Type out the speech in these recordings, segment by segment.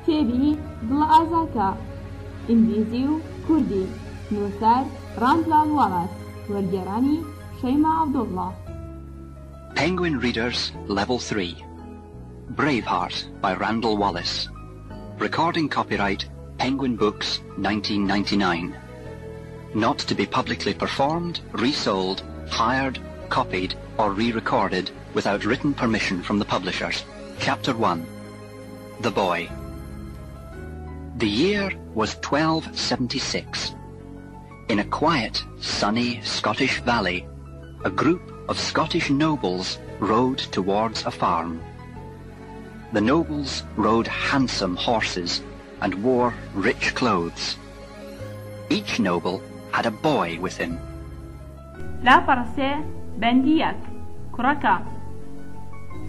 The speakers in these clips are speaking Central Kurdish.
کتێبی دڵە ئازاکە ئینگلیزی و کوردی نووسەر ڕانداڵ واڵاس وەرگێڕانی شەیما عبداللە. Penguin Readers Level 3 Braveheart by Randall Wallace. Recording copyright Penguin Books 1999. Not to be publicly performed, resold, hired, copied or re-recorded without written permission from the publishers. Chapter 1 The Boy. The year was 1276. In a quiet, sunny Scottish valley, a group of Scottish nobles rode towards a farm. The nobles rode handsome horses and wore rich clothes. Each noble had a boy with him. لا پرسه بندیک کرکا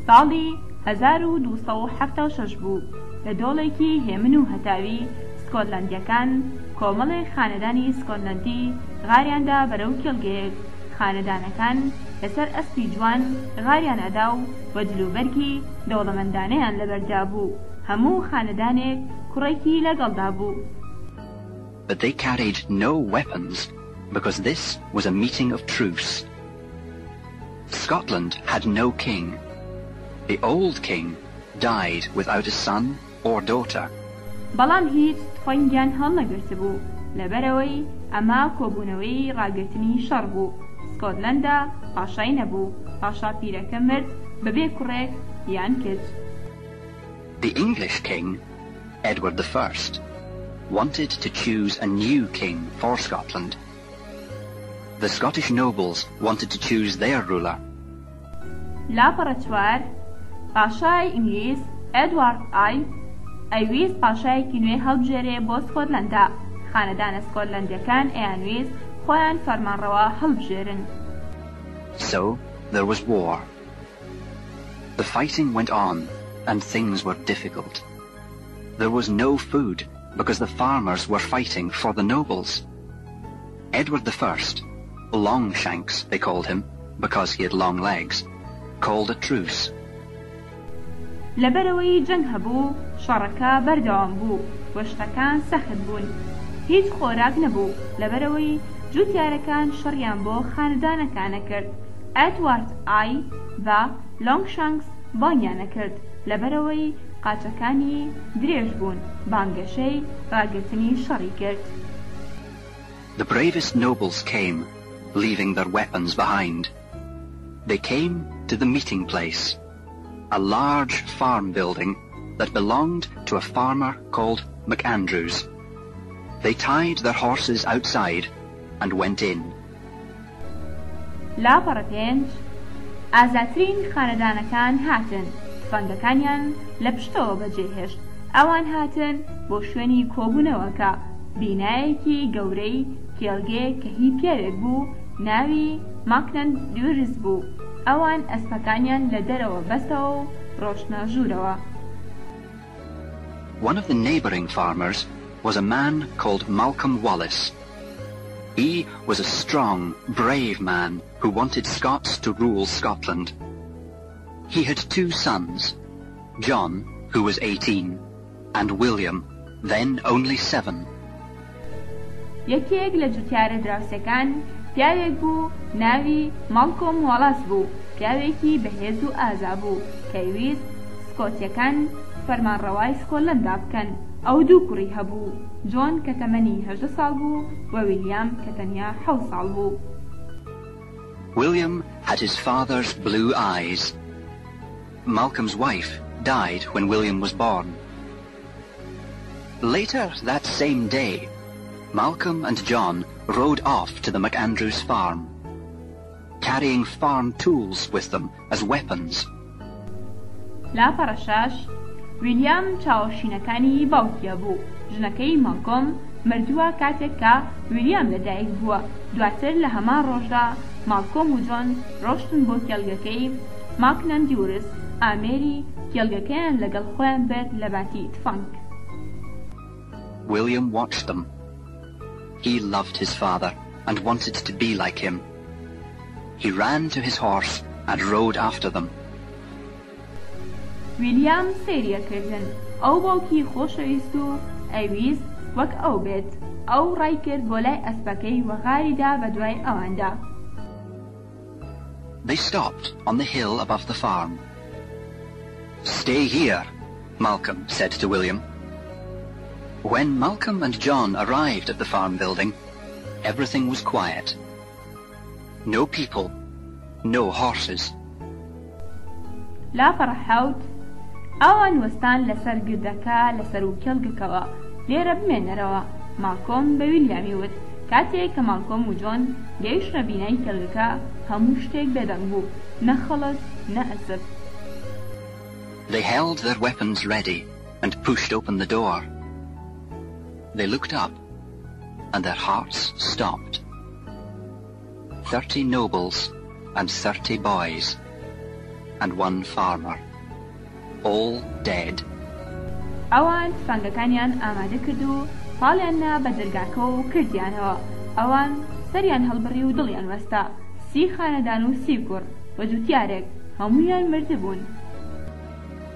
ساڵی 1276 بوو لە دۆڵێکی هێمن و هەتاوی سکۆتلەندیەکان کۆمەڵی خانەدانی سکۆتلەندی غاریاندا بەرەو کێڵگەیەک. خانەدانەکان لەسەر ئەسپی جوان غاریان ئەدا و بە جلوبەرگی دەوڵەمەندانەیان لەبەردا بوو. هەموو خانەدانێک کوڕێکی لەگەڵدا بوو. But they carried no weapons because this was a meeting of truce. Scotland had no king. The old king died without a son or daughter. بەڵام هیچ تفەنگیان هەڵنەگرت بوو لەبەرەوەی ئەمە کۆبوونەوەی ڕاگرتنی شەڕ بوو. سکۆتلەندە پاشای نەبوو. پاشا پیرەکە مرد بەبێ کوڕێک یان کچ. The English king, Edward I, wanted to choose a new king for Scotland. The Scottish nobles wanted to choose their ruler. لاپەڕە چوار پاشای ئینگلیز ئێدوارد ئەیویست پاشایەکی نوێ هەڵبژێرێ بۆ سکۆتلەندە. خانەدانە سکۆتلەندیەکان ئەیانویست خۆیان فەرمانڕەوا هەڵبژێرن. So there was war. The fighting went on and things were difficult. There was no food because the farmers were fighting for the nobles. Edward I, Longshanks they called him because he had long legs, called a truce. لەبەرەوەی جەنگ هەبوو شەڕەکە بەردەوام بوو. وەشتەکان سەخت بوون. هیچ خۆراک نەبوو لەبەرەوەی جوتیارەکان شەڕیان بۆ خانەدانەکانە کرد. ئەدوارد بە لۆنگشانکس بانگیانە کرد لەبەرەوەی قاچەکانی درێژ بوون. بانگەشەی ڕاگرتنی شەڕی کرد. The bravest nobles came, leaving their weapons behind. They came to the meeting place, a large farm building that belonged to a farmer called MacAndrews. They tied their horses outside and went in. لاپەڕە پێنج ئازاترین خانەدانەکان هاتن. تفەنگەکانیان لە پشتەوە بەجێهێشت. ئەوان هاتن بۆ شوێنی کۆبوونەوەکە. بینایەکی گەورەی کێڵگێ کە هی پیاوێک بوو ناوی ماکنەندیورز بوو. ئەوان ئەسپەکانیان لە دەرەوە بەستەوە و ڕۆشنە ژوورەوە. One of the neighbouring farmers was a man called Malcolm Wallace. He was a strong, brave man who wanted Scots to rule Scotland. He had two sons, John, who was 18, and William, then only 7. یەکێک لە جوتیارە دراوسەکان پیاوێک بوو ناوی مالکۆم واڵاس بوو. پیاوێکی بەهێز و ئازا بوو کە ویست سکۆتیەکان فەرمانڕەوای سکۆتلەندا بکەن. ئەو دوو کوڕی هەبوو، جۆن کە تەمەنی 18 ساڵ بوو و ویلیام کە تەنیا 7 ساڵ بوو. William had his father's blue eyes. Malcolm's wife died when William was born. Later that same day, Malcolm and John rode off to the MacAndrews farm, carrying farm tools with them as weapons. لاپەڕە شەش ویلیام چاوەشینەکانی باوکیە بوو. ژنەکەی مالکۆم مردووە کاتێک کە ویلیام لەدایک بووە. دواتر لە هەمان ڕۆژدا مالکۆم و جۆن ڕۆشتن بۆ کێڵگەکەی ماکنەندیورز ئامێری کێڵگەکەیان لەگەڵ خۆیان بێت لە باتی تفەنگ. William watched them. He loved his father and wanted to be like him. He ran to his horse and rode after them. ویلیام سێریەکردن ئەو باوکی خۆشەویست و ئەویست وەک ئەو بێت. ئەو ڕای کرد بۆ لای ئەسپەکەی و غاریدا بە دوای ئەواندا. They stopped on the hill above the farm. "Stay here," Malcolm said to William. When Malcolm and John arrived at the farm building, everything was quiet. No people, no horses. لا فەرحەوت ئەوان وەستان لەسەر گردەکە لەسەر و کێڵگەکەوە لێرە بمێنەرەوە. مالکۆم بە ویلیامی وت. کاتێک کە مالکۆم و جۆن گەیشتە بینای کێڵگەکە هەموو شتێک بێدەنگ بوو، نە خەڵک نە ئەسپ. They held their weapons ready and pushed open the door. They looked up and their hearts stopped. 30 nobles and 30 boys and 1 farmer, all dead. ئەوان تفەنگەکانیان ئامادە کرد و پاڵیاننا بە دەرگاکە و کردیانەوە. ئەوان سەریان هەڵبڕی و دڵیان وەستا. 30 خانەدان و 30 کوڕ بە جوتیارێک هەموویان مردبوون.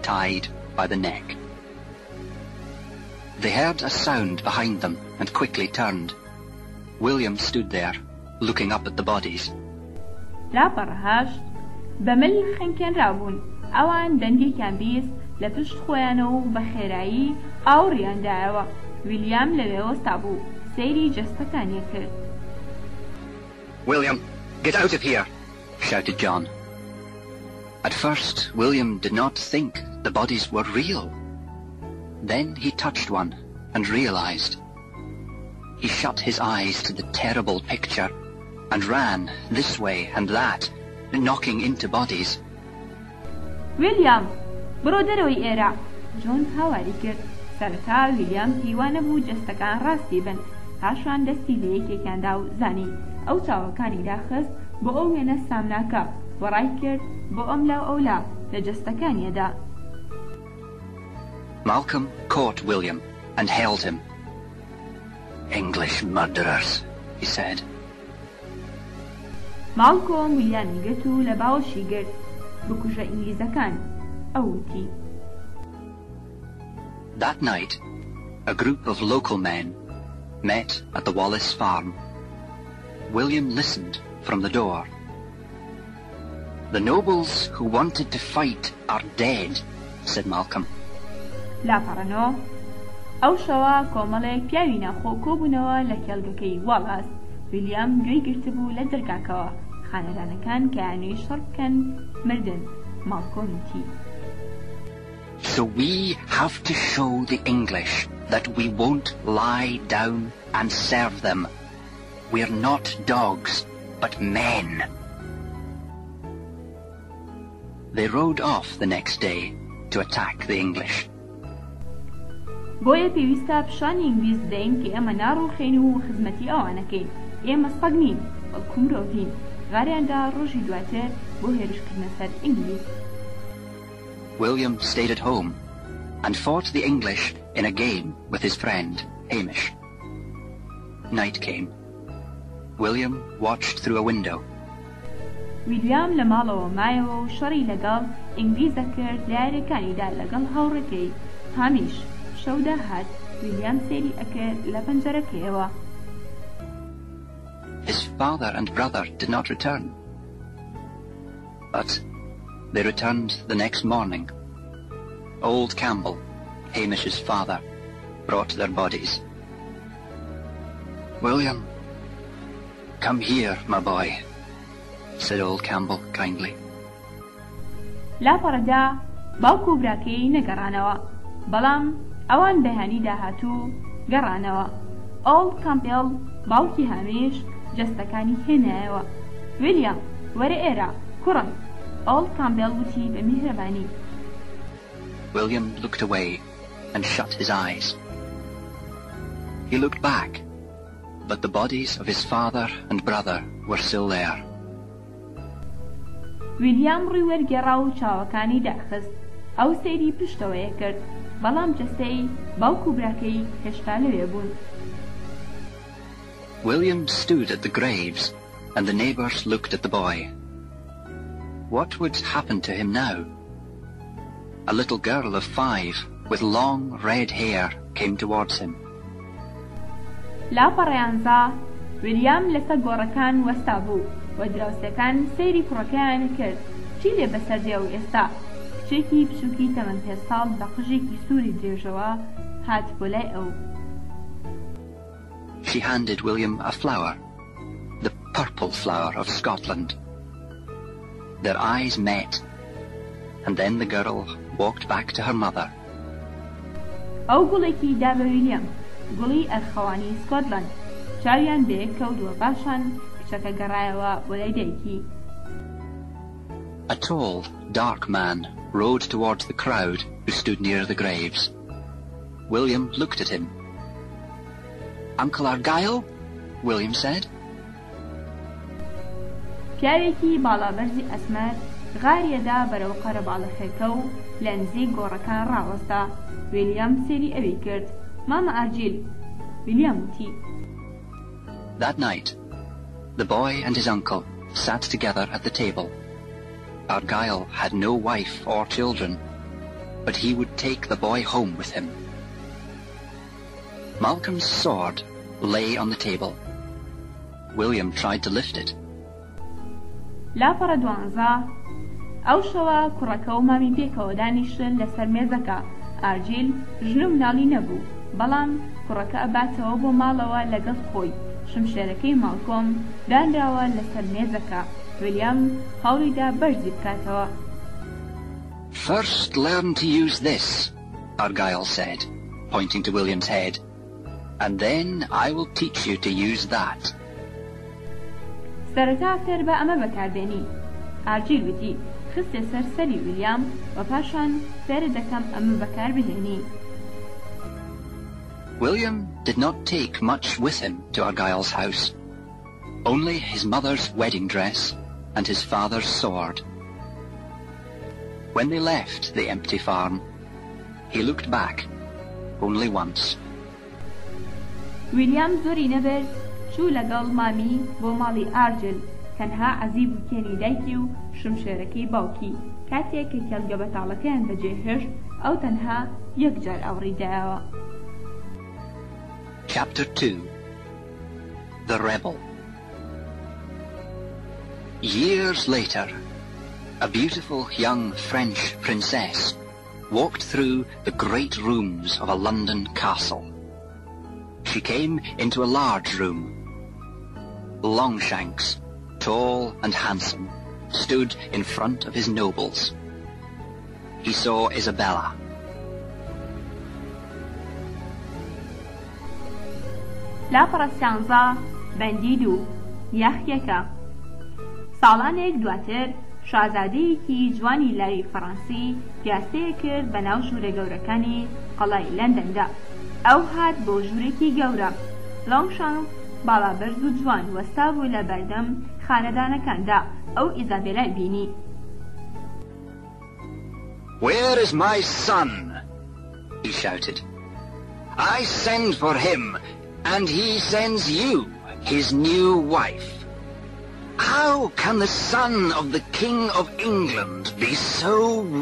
Tied by the neck. They heard a sound behind them and quickly turned. William stood there, looking up at the bodies. لا پەڕەهاشت بەمل خەنکێنرابوون. ئەوان دەنگێکیان بیست لە پشت خۆیانەوە و بە خێرایی ئاوڕیاندایەوە. ویلیام لەوێ وەستا بوو، سەیری جەستەکانیە کرد. "William, get out of here!" shouted John. At first, William did not think the bodies were real. Then he touched one and realized. He shut his eyes to the terrible picture and ran this way and that, knocking into bodies. "ویلیام، بڕۆ دەرەوەی ئێرە." جۆن هاواری کرد. سەرەتا ویلیام هیوانە بوو جەستەکان ڕاستی بن. پاشان دەستی لە یەکێکیاندا و زانی. ئەو چاوەکانی داخست بۆ ئەو وێنە سامناکە و ڕای کرد بۆ ئەم لاو ئەولا لە جەستەکانیەدا. Malcolm caught William and held him. "English murderers," he said. مالکۆم ویلیامی گرت و لە باوەشی گرت. بکوژە ئینگلیزەکان. ئەوتی. That night, a group of local men met at the Wallace farm. William listened from the door. "The nobles who wanted to fight are dead," said Malcolm. لا پەڕەنەوە ئەو شەوە کۆمەڵێک پیاوی ناخۆ کۆبوونەوە لە کێڵگەکەی واڵاس. ویلیام گوێی گرتبوو لە دەرگاکەوە. خانەدانەکان کە یانووی شەڕ بکەن مردن. مالکۆم وتی. "So we have to show the English that we won't lie down and serve them. We're not dogs, but men." They rode off the next day to attack the English. بۆیە پێویستە پیشانی ئینگلیز بدەین کە ئێمە ناڕوخین و خزمەتی ئەوانەکەین. ئێمە سەگ نین، بەڵکو مرۆڤین. غاریاندا ڕۆژی دواتر بۆ هێرشکردنە سەر ئینگلیز. William stayed at home and fought the English in a game with his friend, Hamish. Night came. William watched through a window. ویلیام لە ماڵەوە مایەوە و شەڕی لەگەڵ ئینگلیزە کرد لە یاریەکانیدا لەگەڵ هاوڕێکەی. هامیش شەودا هات. ویلیام سێری ئەکرد لە پەنجەرەکەیەوە. His father and brother did not return. But they returned the next morning. Old Campbell, Hamish's father, brought their bodies. "William, come here, my boy," said old Campbell kindly. لا پەڕەدا باوکو و براکەی نەگەڕانەوە، بەڵام ئەوان بەیانی داهاتوو گەڕانەوە. ئۆڵد کامپێڵ باوکی هامیش جەستەکانی هێنایەوە. ویلیام، وەرە ئێرە، کوڕم. ئۆڵد کامپێڵ وتی بە میهرەبانی. William looked away and shut his eyes. He looked back, but the bodies of his father and brother were still there. ویلیام ڕووی وەرگێڕا و چاوەکانی داخست. ئەو سەیری پشتەوەیە کرد، بەڵام جەستەی باوکو و براکەی هێشتا لەوێ بوون. William stood at the graves, and the neighbours looked at the boy. What would happen to him now? A little girl of 5 with long red hair came towards him. لاپەڕ 11 ویلیام لەسەر گۆڕەکان وەستا بوو و دراوسەکان سەیری کوڕەکەیان کرد. چی لێ بەسەردێ و ئێستا کچێکی بچووکی تەمەن 5 ساڵ بە قژێکی سووری درێژەوە هات بۆ لای ئەو. She handed William a flower, the purple flower of Scotland. Their eyes met, and then the girl walked back to her mother. ئەو گوڵێکی دا بە ویلیام، گوڵی ئەرخەوانی سکۆتلەند. چاویان بەیەک کەوتووە پاشان کچەکە گەڕایەوە بۆ لای دایکی. A tall, dark man rode towards the crowd who stood near the graves. William looked at him. Uncle Argyle? William said. پیاوێکی باڵابەرزی ئەسمەر غاریەدا بەرەو قەرە باڵەخێکە و لە نزیک گۆڕەکان ڕاوەستا. ویلیام سێری ئەوی کرد. مامە ئارجیل، ویلیام وتی. That night, the boy and his uncle sat together at the table. Argyle had no wife or children, but he would take the boy home with him. Malcolm's sword lay on the table. William tried to lift it. لاپەڕە 12 ئەو شەوە کوڕەکە و مامی پێکەوە دانیشتن لەسەر مێزەکە. ئارجیل ژن و مناڵی نەبوو، بەڵام کوڕەکە ئەباتەوە بۆ ماڵەوە لەگەڵ خۆی. شمشێرەکەی ماڵکۆم دانراوە لەسەر مێزەکە. ویلیام هەوڵیدا بەرزی بکاتەوە. First learn to use this, Argyle said, pointing to William's head, and then I will teach you to use that. سەرەتا فێر بە ئەمە بەکاربێنی. ئارجیل وتی خستێ سەر سەری ویلیام و پاشان فێر دەکەم ئەمە بەکاربهێنی. William did not take much with him to Argyle's house, only his mother's wedding dress and his father's sword. When they left the empty farm, he looked back only once. ویلیام زۆری نەبێت چوو لەگەڵ مامی بۆ ماڵی ئارجل، تەنها عەزیب بکێنی دایکی و شمشێرەکەی باوکی. کاتێک کە کێڵگە بەتاڵەکەیان بەجێهێشت ئەو تەنها یەکجار ئەوڕی دایەوە. Chapter 2. The Rebel. Years later, a beautiful young French princess walked through the great rooms of a London castle. She came into a large room. Longshanks, tall and handsome, stood in front of his nobles. He saw Isabella. لاپەڕە 13 بەندی 2 یاخیەکە. ساڵانێک دواتر شازادەیەکی جوانی لاوی فەڕەنسی پیاسەیە کرد بە ناو ژوورە گەورەکانی قەڵای لەندەندا. ئەو هات بۆ ژوورێکی گەورە. لۆنگشانگ باڵابەرز و جوان وەستا بوو لە بەردەم خانەدانەکاندا. ئەو ئیزابێلای بینی. Where is my son? He shouted. I send for him, and he sends you, his new wife. How can the son of the King of England be so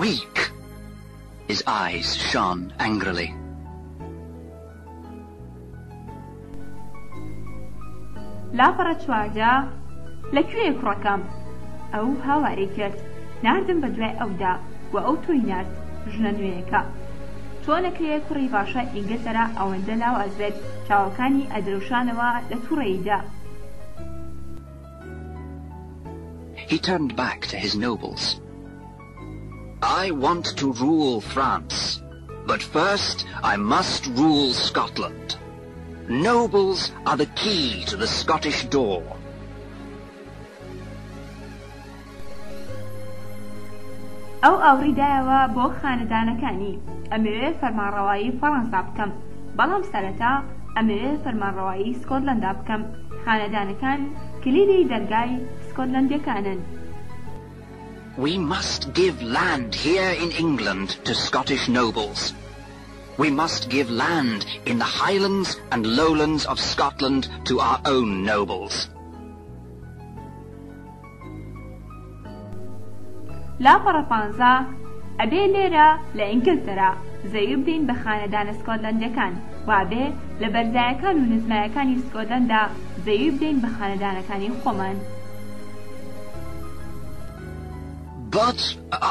weak? His eyes shone angrily. لاپەڕە 14 لەکوێ کوڕەکەم؟ ئەو هاواری کرد. ناردم بە دوای ئەودا و ئەو تۆی نارد. ژنە نوێیەکە. تۆ نەکرێ کوڕی باشە ئینگلتەرا ئەوەندە لاواز بێت چاوەکانی ئەدرەوشانەوە لە تووڕەییدا. He turned back to his nobles. I want to rule France, but first I must rule Scotland. Nobles are the key to the Scottish door. ئەو ئەوڕیدایەوە بۆ خانەدانەکانی. ئەمەوێ فەرمانڕەوایی فەڕەنسا بکەم، بەڵام سەرەتا ئەمەوێ فەرمانڕەوایی سکۆتلەندا بکەم. خانەدانەکان کلیدی دەرگای سکۆتلەندیەکانن. We must give land here in England to Scottish nobles. We must give land in the Highlands and Lowlands of Scotland to our own nobles. لاپەڕە 15 ئەبێ لێرە لە ئینگلتەرا زەوی بدەین بە خانەدانە سکۆتلەندەکان وابێ لە بەرزایەکان و نزمایەکانی سکۆتلەندا زەوی بدەین بە خانەدانەکانی خۆمان. But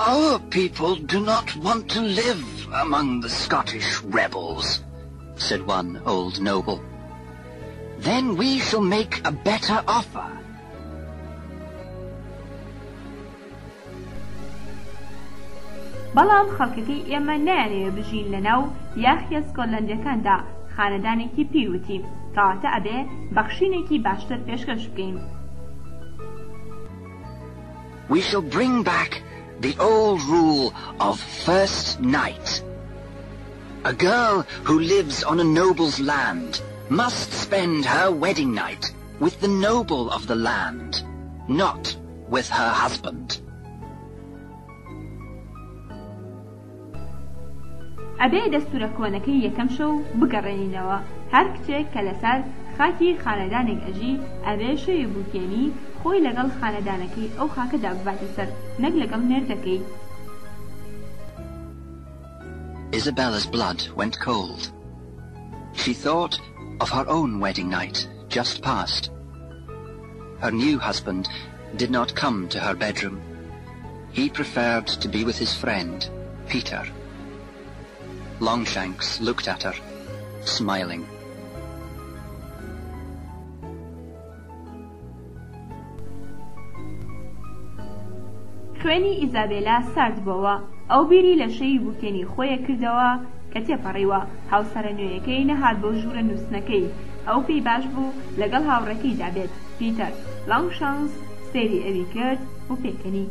our people do not want to live among the Scottish rebels, said one old noble. Then we shall make a better offer. بەڵام خەڵکەکەی ئێمە نایانەوێ بژین لەناو یاخیە سکۆتلەندەکاندا خانەدانێکی پیرۆتی کەواتە ئەبێ بەخشینێکی باشتر پێشکەش بکەین. We shall bring back the old rule of first night. A girl who lives on a noble's land must spend her wedding night with the noble of the land, not with her husband. ئەبێ دەستورە کۆنەکەی یەکەم شەو بگەڕێنینەوە. هەر کچێک کە لەسەر خاکی خانەدانێک ئەژی ئەبێ شەوی بووکێنی خۆی لەگەڵ خانەدانەکەی ئەو خاکەدا بباتە سەر نەک لەگەڵ مێردەکەی. Isabella's blood went cold. She thought of her own wedding night just past. Her new husband did not come to her bedroom. He preferred to be with his friend, Peter. Longshanks looked at her, smiling. خوێنی ئیزابێلا سارد بووە. ئەو بیری لە شەوی بووکێنی خۆیە کردەوە کە تێپەڕیوە هاوسەرە نوێیەکەی نەهات بۆ ژوورە نووسنەکەی. ئەو پێی باش بوو لەگەڵ هاوڕێکەیدا بێت پیتەر. لانگشانس سێری ئەوی کرد و پێکەنی.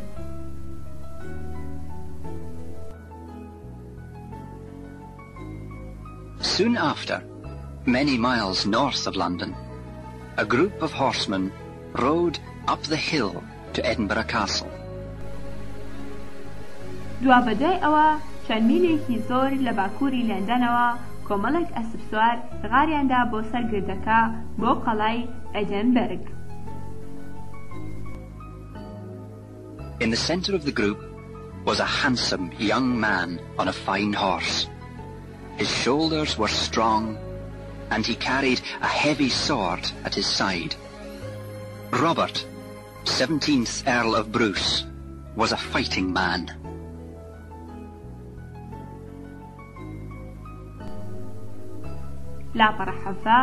Soon after, many miles north of London, a group of horsemen rode up the hill to Edinburgh Castle. دوابەدوای ئەوە چەند میلێکی زۆر لە باکووری لەندەنەوە کۆمەڵێک ئەسپسوار غاریاندا بۆ سەر گردەکە بۆ قەڵای ئەدینبرگ. In the centre of the group was a handsome young man on a fine horse. His shoulders were strong, and he carried a heavy sword at his side. Robert, 17th Earl of Bruce, was a fighting man. لاپەڕە حەفا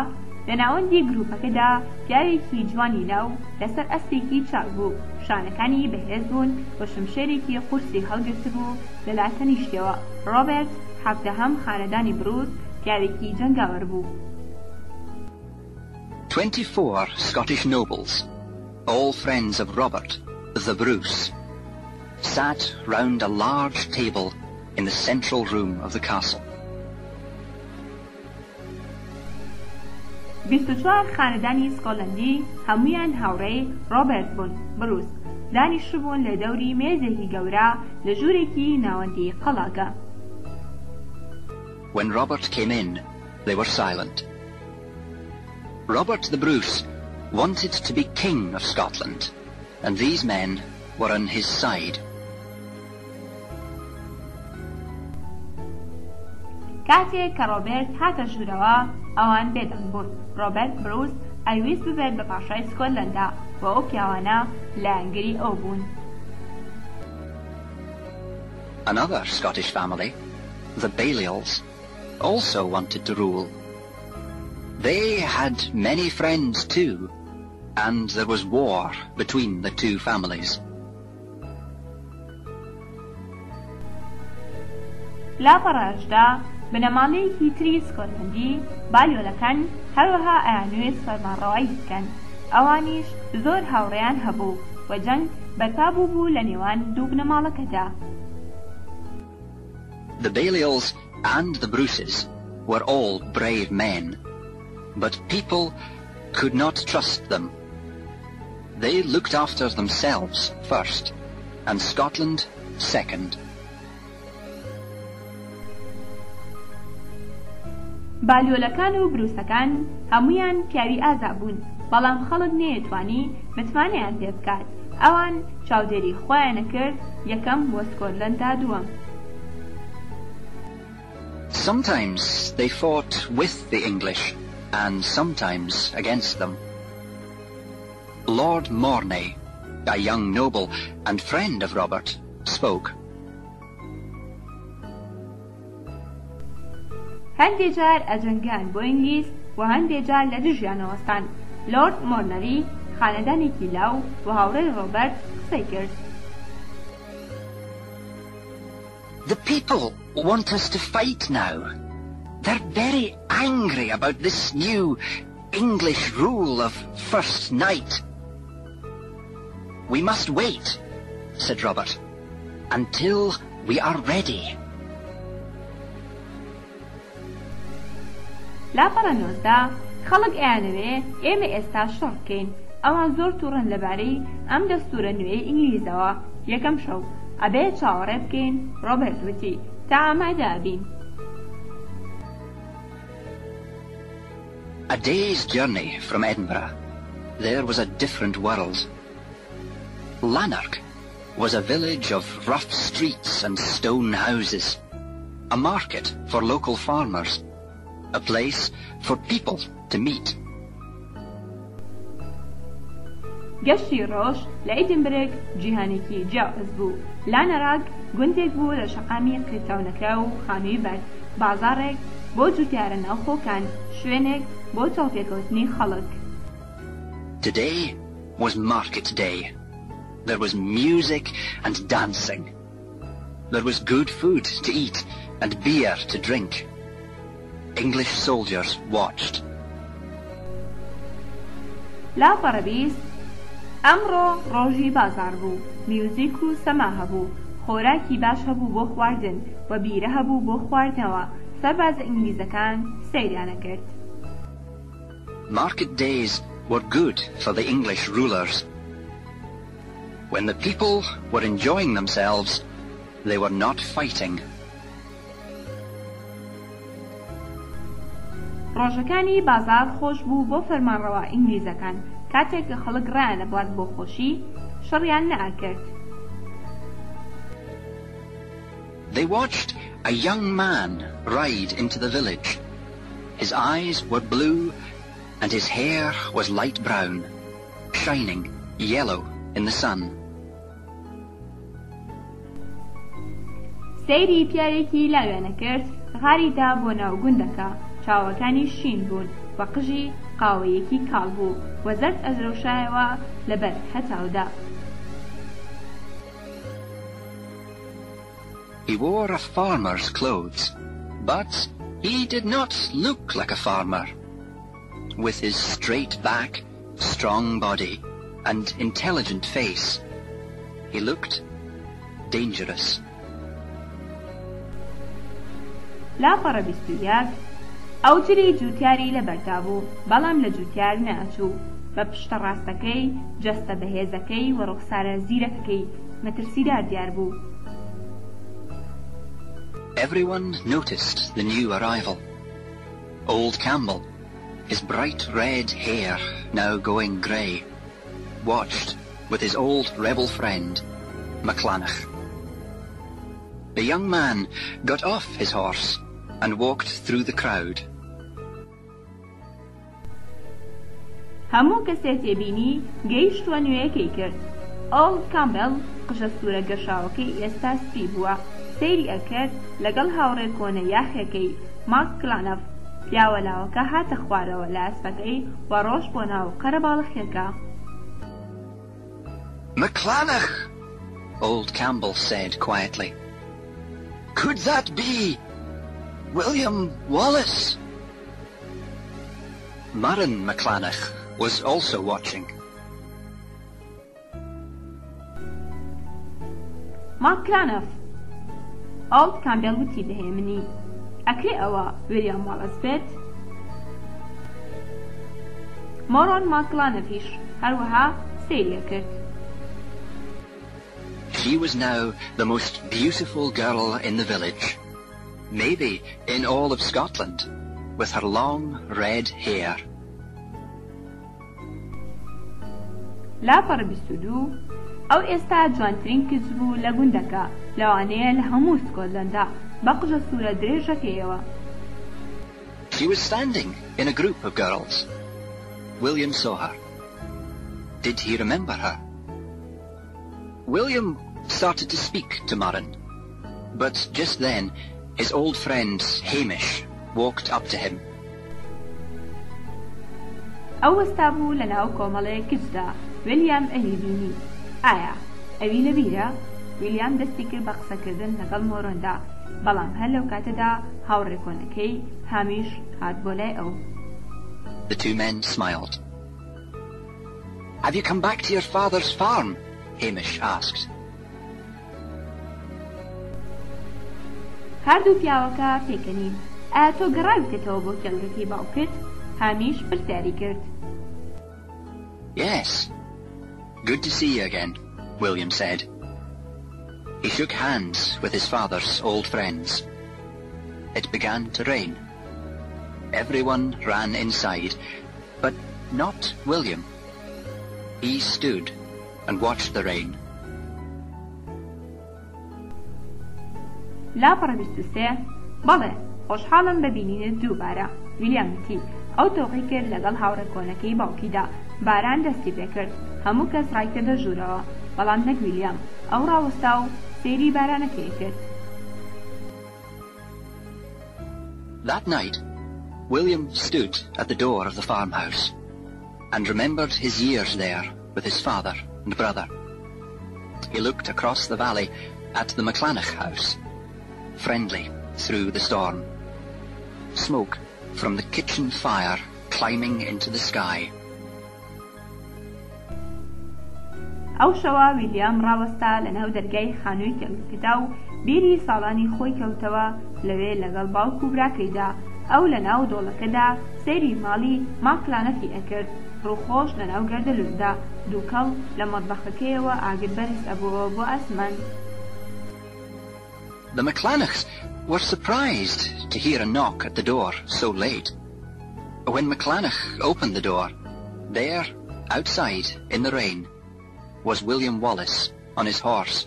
لە ناوەندی گروپەکەدا پیاوێکی جوانی لاو لەسەر ئەسپێکی چاک بوو. شانەکانی بەهێز بوون بە شمشێرێکی قورسی هەڵگرت بوو لەلا تەنیشتەوە. ڕۆبێرت حەفتەهەم خانەدانی بروس پیاوێکی جەنگاوەر بوو. 24 Scottish nobles, all friends of Robert, the Bruce, sat round a large table in the central room of the castle. 24 خانەدانی سکۆتلەندی هەمویان هاوڕێی ڕۆبێرت بوون. بروس دانیشتبوون لە دەوری مێزێکی گەورە لە ژوورێکی ناوەندی قەڵاکە. When Robert came in, they were silent. Robert the Bruce wanted to be king of Scotland, and these men were on his side. کاتێک کە ڕۆبێرت هاتە ژوورەوە ئەوان بێدەنگ بوون. ڕۆبێرت بروس ئەویست ببێت بە پاشای سکۆتلەندا بۆ ئەو پیاوانە لایەنگری ئەو بوون. Another Scottish family, the Balliols, also wanted to rule. They had many friends too, and there was war between the two families. لاپەڕەشدا بنەماڵەیەکی تری سکۆتلەندی بالیۆلەکان هەروەها ئەیانوێت فەرمانڕەوایی بکەن. ئەوانیش زۆر هاوڕێیان هەبوو و جەنگ بەرپا بوو لە نێوان دوو بنەماڵەکەدا. The Balliols and the Bruces were all brave men, but people could not trust them. They looked after themselves first, and Scotland second. بالیۆلەکان و بروسەکان هەمویان پیاوی ئازا بوون، بەڵام خەڵک نەیەتوانی متمانەیان پێ بکات. ئەوان چاودێری خۆیانە کرد یەکەم بۆ سکۆتلەنددا دووەم. Sometimes they fought with the English, and sometimes against them. Lord Mornay, a young noble and friend of Robert, spoke. هەندێک جار ئەجەنگان بۆ ئینگلیز و هەندێک جار لە دژیانەوەستان. لۆرد مۆرنەری خانەدانێکی لاو و هاوڕێی ڕۆبەرت قسەی کرد. The people want us to fight now. They're very angry about this new English rule of first night. We must wait, said Robert, until we are ready. لاپەڕە نۆزدە خەڵک ئەیانەوێ ئێمە ئێستا شەڕ بکەین. ئەوان زۆر تووڕن لەبارەی ئەم دەستوورە نوێی ئینگلیزەوە. یەکەم شەو ئەبێ چاوەڕێ بکەین. ڕۆبەرت وتی تا ئامادە بین. A day's journey from Edinburgh, there was a different world. Lanark was a village of rough streets and stone houses, a market for local farmers, a place for people to meet. گەشتی ڕۆژ لە ئیدنبرگ جیهانێکی جیاواز بوو. لانەراک گوندێک بوو لە شەقامی قرتاونەکرا و خانووی بەر، بازاڕێک بۆ جوتیارە ناوخۆکان، شوێنێک بۆ چاوپێکەوتنی خەڵک. Today was market day. There was music and dancing. There was good food to eat and beer to drink. English soldiers watched. لاپەڕە بیست ئەمڕۆ ڕۆژی بازار بوو. میوزیک و سەما هەبوو، خۆراکی باش هەبوو بۆ خواردن و بیرە هەبوو بۆ خواردنەوە. سەربازە ئینگلیزەکان سەیریانە کرد. Market days were good for the English rulers. When the people were enjoying themselves, they were not fighting. ڕۆژەکانی بازار خۆش بوو بۆ فەرمانڕەوا ئینگلیزەکان. کاتێک کە خەڵک ڕایانە بوارد بۆ خۆشی، شەڕیان نەئەکرد. They watched a young man ride into the village. His eyes were blue and his hair was light brown, shining yellow in the sun. سەیری پیاوێکی لاوێنە کرد. غاریدا بۆ ناو گوندەکە. چاوەکانی شین بوون و قژی قاوەیەکی کاڵ بوو و زەرد ئەزرەوشایەوە لەبەر هەتاودا. He wore a farmer's clothes, but he did not look like a farmer. With his straight back, strong body, and intelligent face, he looked dangerous. لاپەڕە بیست و یەک ئەوتری جوتیاری لەبەردا بوو، بەڵام لە جوتیار نەئەچوو. بە پشتە ڕاستەکەی، جەستە بەهێزەکەی و ڕوخسارە زیرەکەی مەترسیدار دیار بوو. Everyone noticed the new arrival. Old Campbell, his bright red hair now going grey, watched with his old rebel friend, MacLanach. The young man got off his horse and walked through the crowd. هەموو کەسێک تێبینی گەیشتووە نوێیەکەی کرد. ئۆڵد کامبل قژە سوورە گەشاوەکەی ئێستا سپی بووە. سەیری ئەکرد لەگەڵ هاوڕێ کۆنە یاخەکەی ماکلانەف. پیاوەلاوەکە هاتە خوارەوە لە ئەسپەکەی و ڕۆژ بۆ ناو قەرە باڵەخێکە. MacLanach, old Campbell said quietly. Could that be William Wallace? Murren MacLanach was also watching. ماکلانەف ئۆڵد کامبێڵ وتی بەهێمنی ئەکرێ ئەوە ویلیام واڵەس بێت. مۆڕۆن ماکلانەفیش هەروەها سەیریە کرد. She was now the most beautiful girl in the village, maybe in all of Scotland, with her long red hair. لاپەڕە بیست و دوو ئەو ئێستا جوانترین کچ بوو لە گوندەکە، لەوانەیە لە هەموو سکۆتلەندا بە قژە سوورە درێژەکەیەوە. She was standing in a group of girls. William saw her. Did he remember her? William started to speak to Murren, but just then his old friend Hamish walked up to him. ئەو وەستابوو لە ناو کۆمەڵەیە کچدا ویلیام ئەوی بینی. ئایا ئەوی لەبیرە؟ ویلیام دەستی کرد بە قسەکردن لەگەڵ مۆرۆندا، بەڵام هەر لەو کاتەدا هاوڕێکۆنەکەی هامیش هات بۆ لای ئەو. The two men smiled. Have you come back to your father's farm? Hamish asked. هەردوو پیاوەکە پێکەنین. ئایا تۆ گەڕاویتەوە بۆ کێڵگەکەی باوکت؟ هامیش پرسیاری کرد. Yes. Good to see you again, William said. He shook hands with his father's old friends. It began to rain. Everyone ran inside, but not William. He stood and watched the rain. لاپەڕە 23 بەڵێ خۆشحاڵم بەبینینت دووبارە. ویلیام وتی ئەو تۆقی کرد لەگەڵ هاوڕێکۆنەکەی باوکیدا. باران دەستی پێکرد. هەموو کەس ڕایکردە ژوورەوە، بەڵام نەک ویلیام. ئەو ڕاوەستا و سەیری بارانەکەی کرد. That night, William stood at the door of the farmhouse and remembered his years there with his father and brother. He looked across the valley at the McClanaugh house, friendly through the storm. Smoke from the kitchen fire climbing into the sky. ئەو شەوە ویلیام ڕاوەستا لە ناو دەرگای خانووی کێڵگەکەدا و بیری ساڵانی خۆی کەوتەوە لەوێ لەگەڵ باوک و براکەیدا. ئەو لە ناو دۆڵەکەدا سەیری ماڵی ماکلانەفی ئەکرد. ڕووخۆش لە ناو گەردەلوولدا دووکەڵ لە مەتبەخەکەیەوە ئاگر بەرز ئەبووە بۆ ئاسمان. The McClanaughs were surprised to hear a knock at the door so late. When McClanaugh opened the door, there, outside, in the rain, was William Wallace on his horse.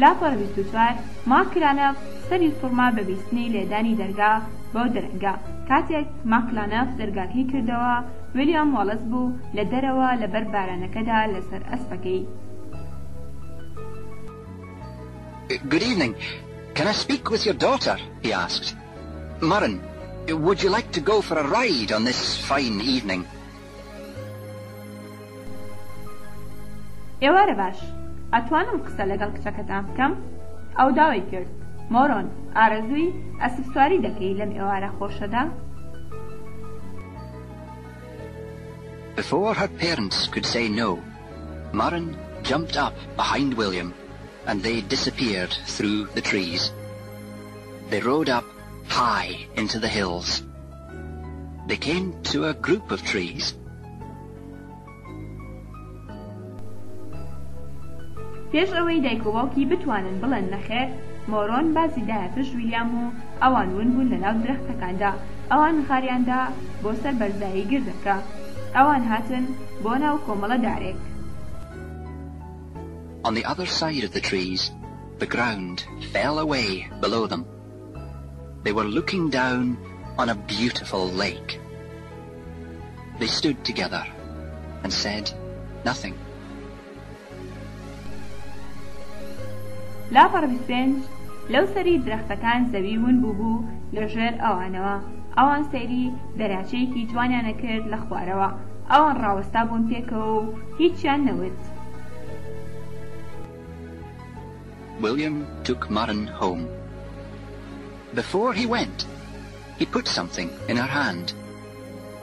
لاپەڕە 24 ماکلانەف سەری سوڕما بە بیستنی لێدانی دەرگا بۆ دەرەنگا. کاتێک ماکلانەف دەرگاکەی کردەوە، ویلیام واڵەس بوو لە دەرەوە لەبەر بارانەکەدا لەسەر ئەسپەکەی. Good evening. Can I speak with your daughter? He asked. Murren, would you like to go for a ride on this fine evening? ئێوارە باش. ئەتوانم قسە لەگەڵ کچەکەتان بکەم؟ ئەو داوای کرد. مۆرۆن، ئارەزووی ئەسپسواری دەکەی لەم ئێوارە خۆشەدا؟ Before her parents could say no, Murren jumped up behind William and they disappeared through the trees. They rode up high into the hills. They came to a group of trees. پێش ئەوەی دایک و باوکی بتوانن بڵێن نەخێر، مۆرۆن بازی دایە پشت ویلیام و ئەوان ون بوون لە ناو درەختەکاندا. ئەوان خاریاندا بۆ سەر بەرزایی گردەکە. ئەوان هاتن بۆ ناو کۆمەڵە دارێک. On the other side of the trees, the ground fell away below them. They were looking down on a beautiful lake. They stood together and said nothing. لاپەڕە 25 لەو سەری درەختەکان زەوی ون بوو لەژێر ئەوانەوە. ئەوان سەیری دەراچەیەکی جوانیانە کرد لە خوارەوە. ئەوان ڕاوەستا بوون پێکەوە و هیچیان نەوت. William took Murren home. Before he went, he put something in her hand.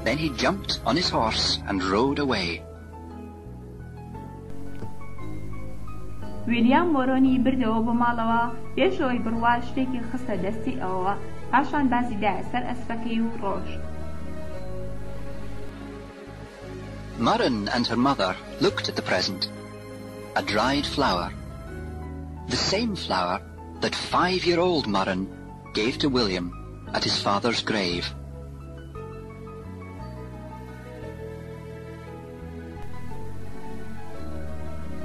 Then he jumped on his horse and rode away. ویلیام مۆرۆنی بردەوە بۆ ماڵەوە پێشەوەی بڕوا شتێکی خستە دەستی ئەوەوە. پاشان بازی دایە سەر ئەسپەکەی و ڕۆژ. Murren and her mother looked at the present, a dried flower, the same flower that 5-year-old Murren gave to William at his father's grave.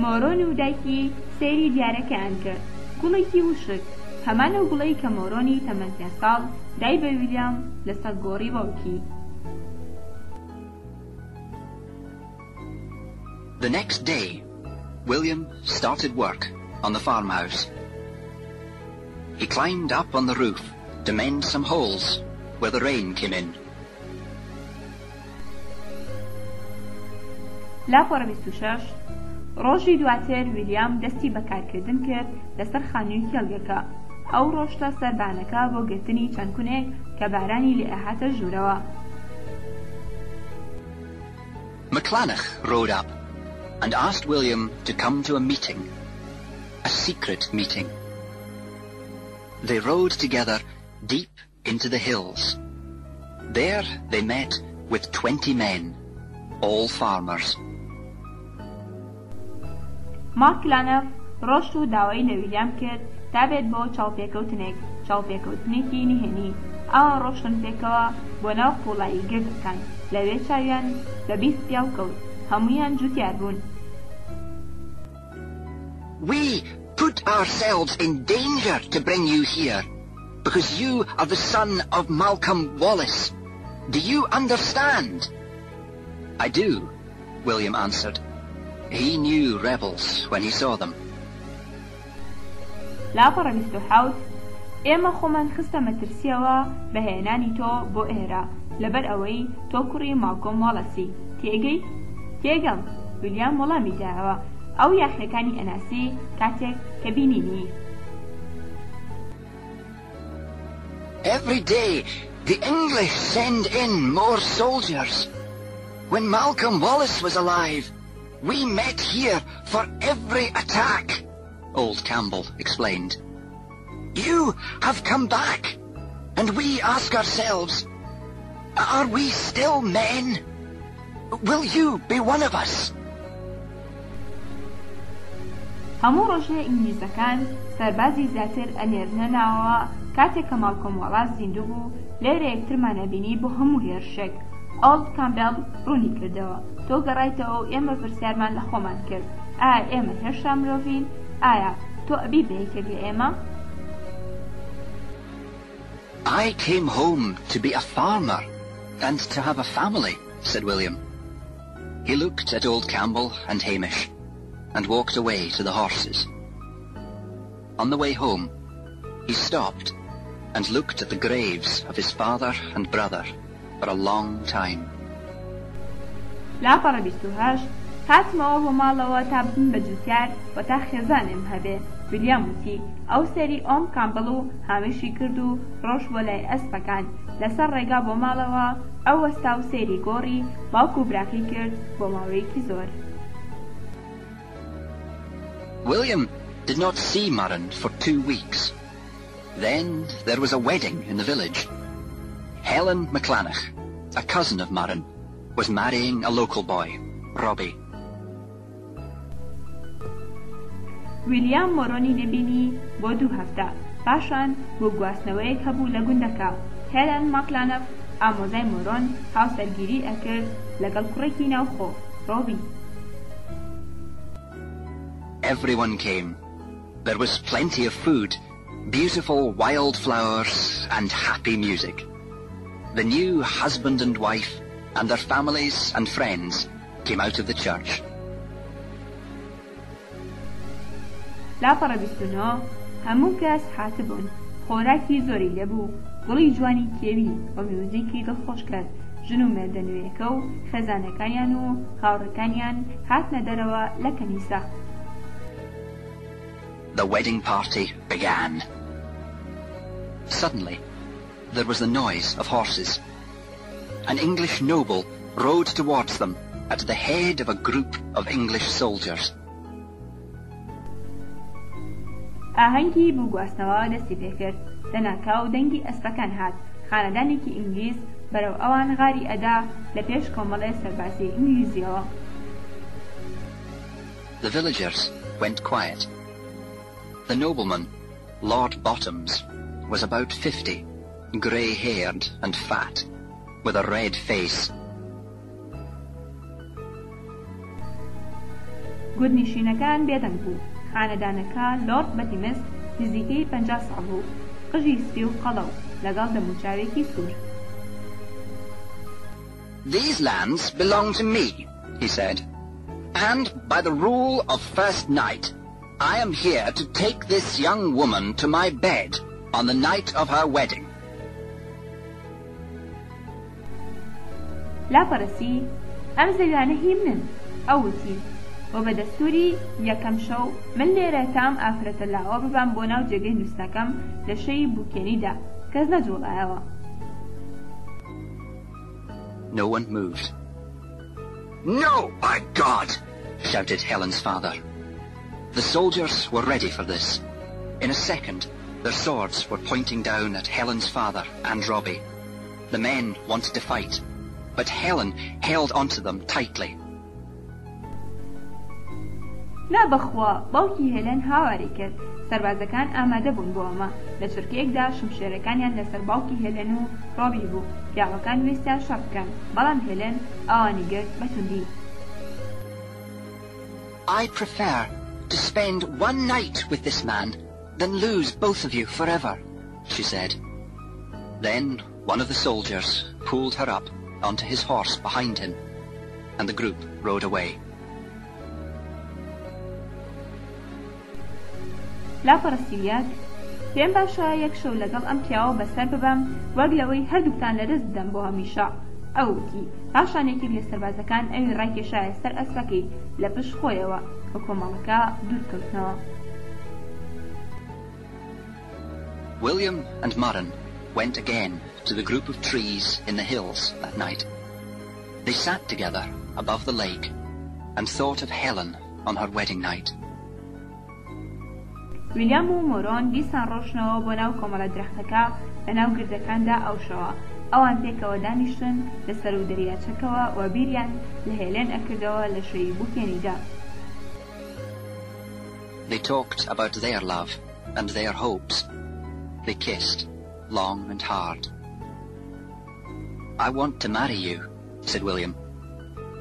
مۆرۆن و دایکی سەیری دیارەکەیان کرد. گوڵێکی وشک هەمانە گوڵەی کە مۆرۆنی تەمەن 5 ساڵ دای بە ویلیام لەسەر گۆڕی باوکی. The next day, William started work on the farmhouse. He climbed up on the roof to mend some holes where the rain came in. لاپۆرە 26 ڕۆژی دواتر ویلیام دەستی بەکارکردن کرد لەسەر خانووی کێڵگەکە. ئەو ڕۆشتە سەربانەکە بۆ گرتنی چەند کونێک کە بارانی لێ ئەهاتە ژوورەوە. McClanach rode up and asked William to come to a meeting, a secret meeting. They rode together deep into the hills. There they met with 20 men, all farmers. ماکلانەف ڕۆشت و داوای لە ویلیام کرد تا بێت بۆ چاوپێکەوتنێکی نهێنی. ئەوە ڕۆشتن پێکەوە بۆ ناو قوڵایی گردەکان. لەوێ چاویان بە 20 پیاو کەوت. هەموویان جوتیار بوون. We put ourselves in danger to bring you here, because you are the son of Malcolm Wallace. Do you understand? I do, William answered. He knew rebels when he saw them. لاپەڕە 27 ئێمە خۆمان خستە مەترسیەوە بەهێنانی تۆ بۆ ئێرە لەبەر ئەوەی تۆ کوڕی مالکۆم واڵەسی. تێگەی؟ تێگەڵ. ویلیام وەڵامی داوە. ئەو یاخیەکانی ئەناسی کاتێک کە بینینی. Every day the English send in more soldiers. When Malcolm Wallace was alive, we met here for every attack, Old Campbell explained. You have come back, and we ask ourselves, are we still men? Will you be one of us? هەموو ڕۆژێ ئینگلیزەکان سەربازی زیاتر ئەنێرنە ناوەوە کاتێک کە مالکۆم واڵاس زیندوو بوو لێرە یەکترمانە بینی بۆ هەموو هێرشێک. ئۆڵد کامبێڵ ڕوونی کردەوە. تۆ گەڕایتەوە و ئێمە پرسیارمان لە خۆمان کرد. ئایا ئێمە هێشتا مرۆڤین؟ ئایا تۆ ئەبی بە یەکێک لە ئێمە؟ I came home to be a farmer and to have a family, said William. He looked at old Campbell and Hamish and walked away to the horses. On the way home, he stopped and looked at the graves of his father and brother for a long time. لاپەڕە 28 هاتمەوە بۆ ماڵەوە تا بن بە جوتیار و تا خێزانم هەبێ. ویلیام وتی ئەو سەری ئۆم کامبڵ و هامیشی کرد و ڕۆژ بۆ لای ئەسپەکان. لەسەر ڕێگا بۆ ماڵەوە ئەو وەستا و سەیری گۆڕی باوکو و براکەی کرد بۆ ماوەیەکی زۆر. William did not see Murren for 2 weeks. Then there was a wedding in the village. Helen McClanach, a cousin of Murren, was marrying a local boy, Robbie. ویلیام مۆرۆنی دەبینی بۆ 2 هەفتە. پاشان بۆ گواستنەوەیەک هەبوو لە گوندەکە. هێلەن ماکلانەف ئامۆزای مۆرۆن هاوسەرگیری ئەکرد لەگەڵ کوڕێکی ناوخۆ، ڕۆبی. Everyone came. There was plenty of food, beautiful wild flowers and happy music. The new husband and wife and their families and friends came out of the church. لاپەڕە 29 هەموو کەس هاتبوون. خۆراکی زۆری لەبوو. گوڵی جوانی کێوی و میوزیکی دڵخۆش کرد. ژن و مێردە نوێیەکە و خێزانەکانیان و هاوڕێکانیان هاتنە دەرەوە لە کەنیسە. The wedding party began. Suddenly, there was the noise of horses. An English noble rode towards them at the head of a group of English soldiers. ئاهەنگی بووگواستنەوە دەستی پێکرد. دەناکاو دەنگی ئەسپەکان هات. خانەدانێکی ئینگلیز بەرەو ئەوان غاری ئەدا لە پێش کۆمەڵێ سەربازی ئینگلیزیەوە. The villagers went quiet. The nobleman, Lord Bottoms, was about 50, grey-haired and fat, with a red face. گوندنشینەکان بێدەنگ بوو. خانەدانەکە لۆرد بەتیمس نزیکەی 50 ساڵ بوو، قژی سپی و قەڵە و لەگەڵ دەموچاوێکی سوور. These lands belong to me, he said, and by the rule of first night, I am here to take this young woman to my bed on the night of her wedding. لا پەرسی ئەم زەویانە هی منن، ئەوتی، و بە دەستوری یەکەم شەو من لێرە تام ئافرەتە لاوە ببام بۆ ناو جێگەی نووسنەکەم لە شەی بووکێنیدا، کەس نەجوڵایەوە. No one moved. No, by God! Shouted Helen's father. The soldiers were ready for this. In a second, their swords were pointing down at Helen's father and Robbie. The men wanted to fight, but Helen held onto them tightly. نا بەخوا باوکی هێلن هاواری کرد. سەربازەکان ئامادە بوون بۆ ئەمە. لە چرکەیەکدا شمشێرەکانیان لەسەر باوکی هێلن و ڕۆبی بوو. پیاوەکان ویستیان شەڕ بکەن، بەڵام هێلن ئەوانی گرت بە توندی. I prefer to spend one night with this man than lose both of you forever, she said. Then one of the soldiers pulled her up onto his horse behind him, and the group rode away. لا پەرستیلیات پێم باشە یەک شەو لەگەڵ ئەم پیاوە بەسەر ببەم وەک لەوەی هەردووکتان لەدەست بدەم بۆ هەمیشە. ئەوتی پاشانێکی لە سەربازەکان ئەوی ڕایکێشایە سەر ئەسپەکەی لە پشت خۆیەوە کە کۆمەڵەکە دوورکەوتنەوە. William and Murren went again to the group of trees in the hills that night. They sat together above the lake and thought of Helen on her wedding night. ویلیام و مۆرۆن دیسان ڕۆشنەوە بۆ ناو کۆمەڵە درەختەکە لە ناو گردەکاندا ئەوشەوە. ئەوان پێکەوە دانیشتن لەسەر و دەریاچەکەوە و بیریان لە هێلێن ئەکردەوە لە شەوی بووکێنیدا. They talked about their love and their hopes. They kissed, long and hard. I want to marry you, said William,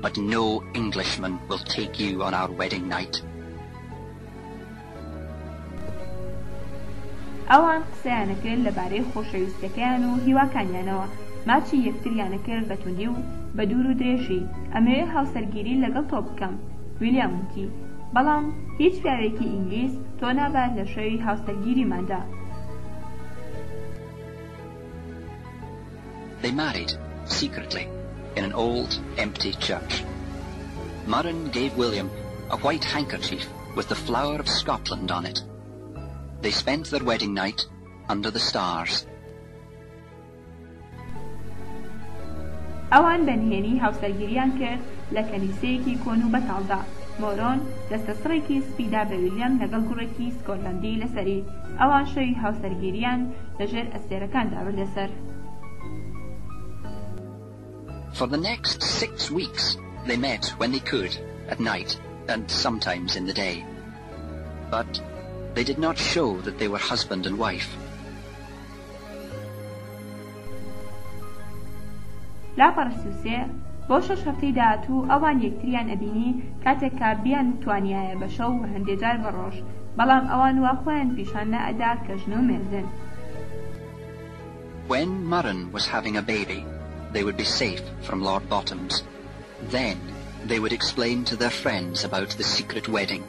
but no Englishman will take you on our wedding night. ئەوان قسەیانە کرد لەبارەی خۆشەویستەکەیان و هیواکانیانەوە، ماچی یەکتریانە کرد بە توندی و بە دوور و درێژی. ئەمەوێ هاوسەرگیری لەگەڵ تۆ بکەم. ویلیام وتی، بەڵام هیچ پیاوێکی ئینگلیز تۆ نابات لە شەوی هاوسەرگیریماندا. They married, secretly, in an old, empty church. Murren gave William a white handkerchief with the flower of Scotland on it. They spent their wedding night under the stars. ئەوان بەنهێنی هاوسەرگیریان کرد لە کەنیسەیەکی کۆن و بەتاڵدا. مۆرۆن دەستەسڕێکی سپیدا بە ویلیام لەگەڵ گوڕێکی سکۆتلەندی لەسەری. ئەوان شەوی هاوسەرگیریان لەژێر ئەستێرەکاندا بردەسەر. For the next 6 weeks, they met when they could, at night, and sometimes in the day. But they did not show that they were husband and wife. لا پەرستوسێ بۆ 6 هەفتەی داهاتوو ئەوان یەکتریان ئەبینی کاتێککە بیان توانیایە بە شەو و هەندێجار بە ڕۆژ، بەڵام ئەوان وا خۆیان پیشان نەئەدا کە ژن و مێردن. When Murren was having a baby, they would be safe from Lord Bottom's. Then they would explain to their friends about the secret wedding.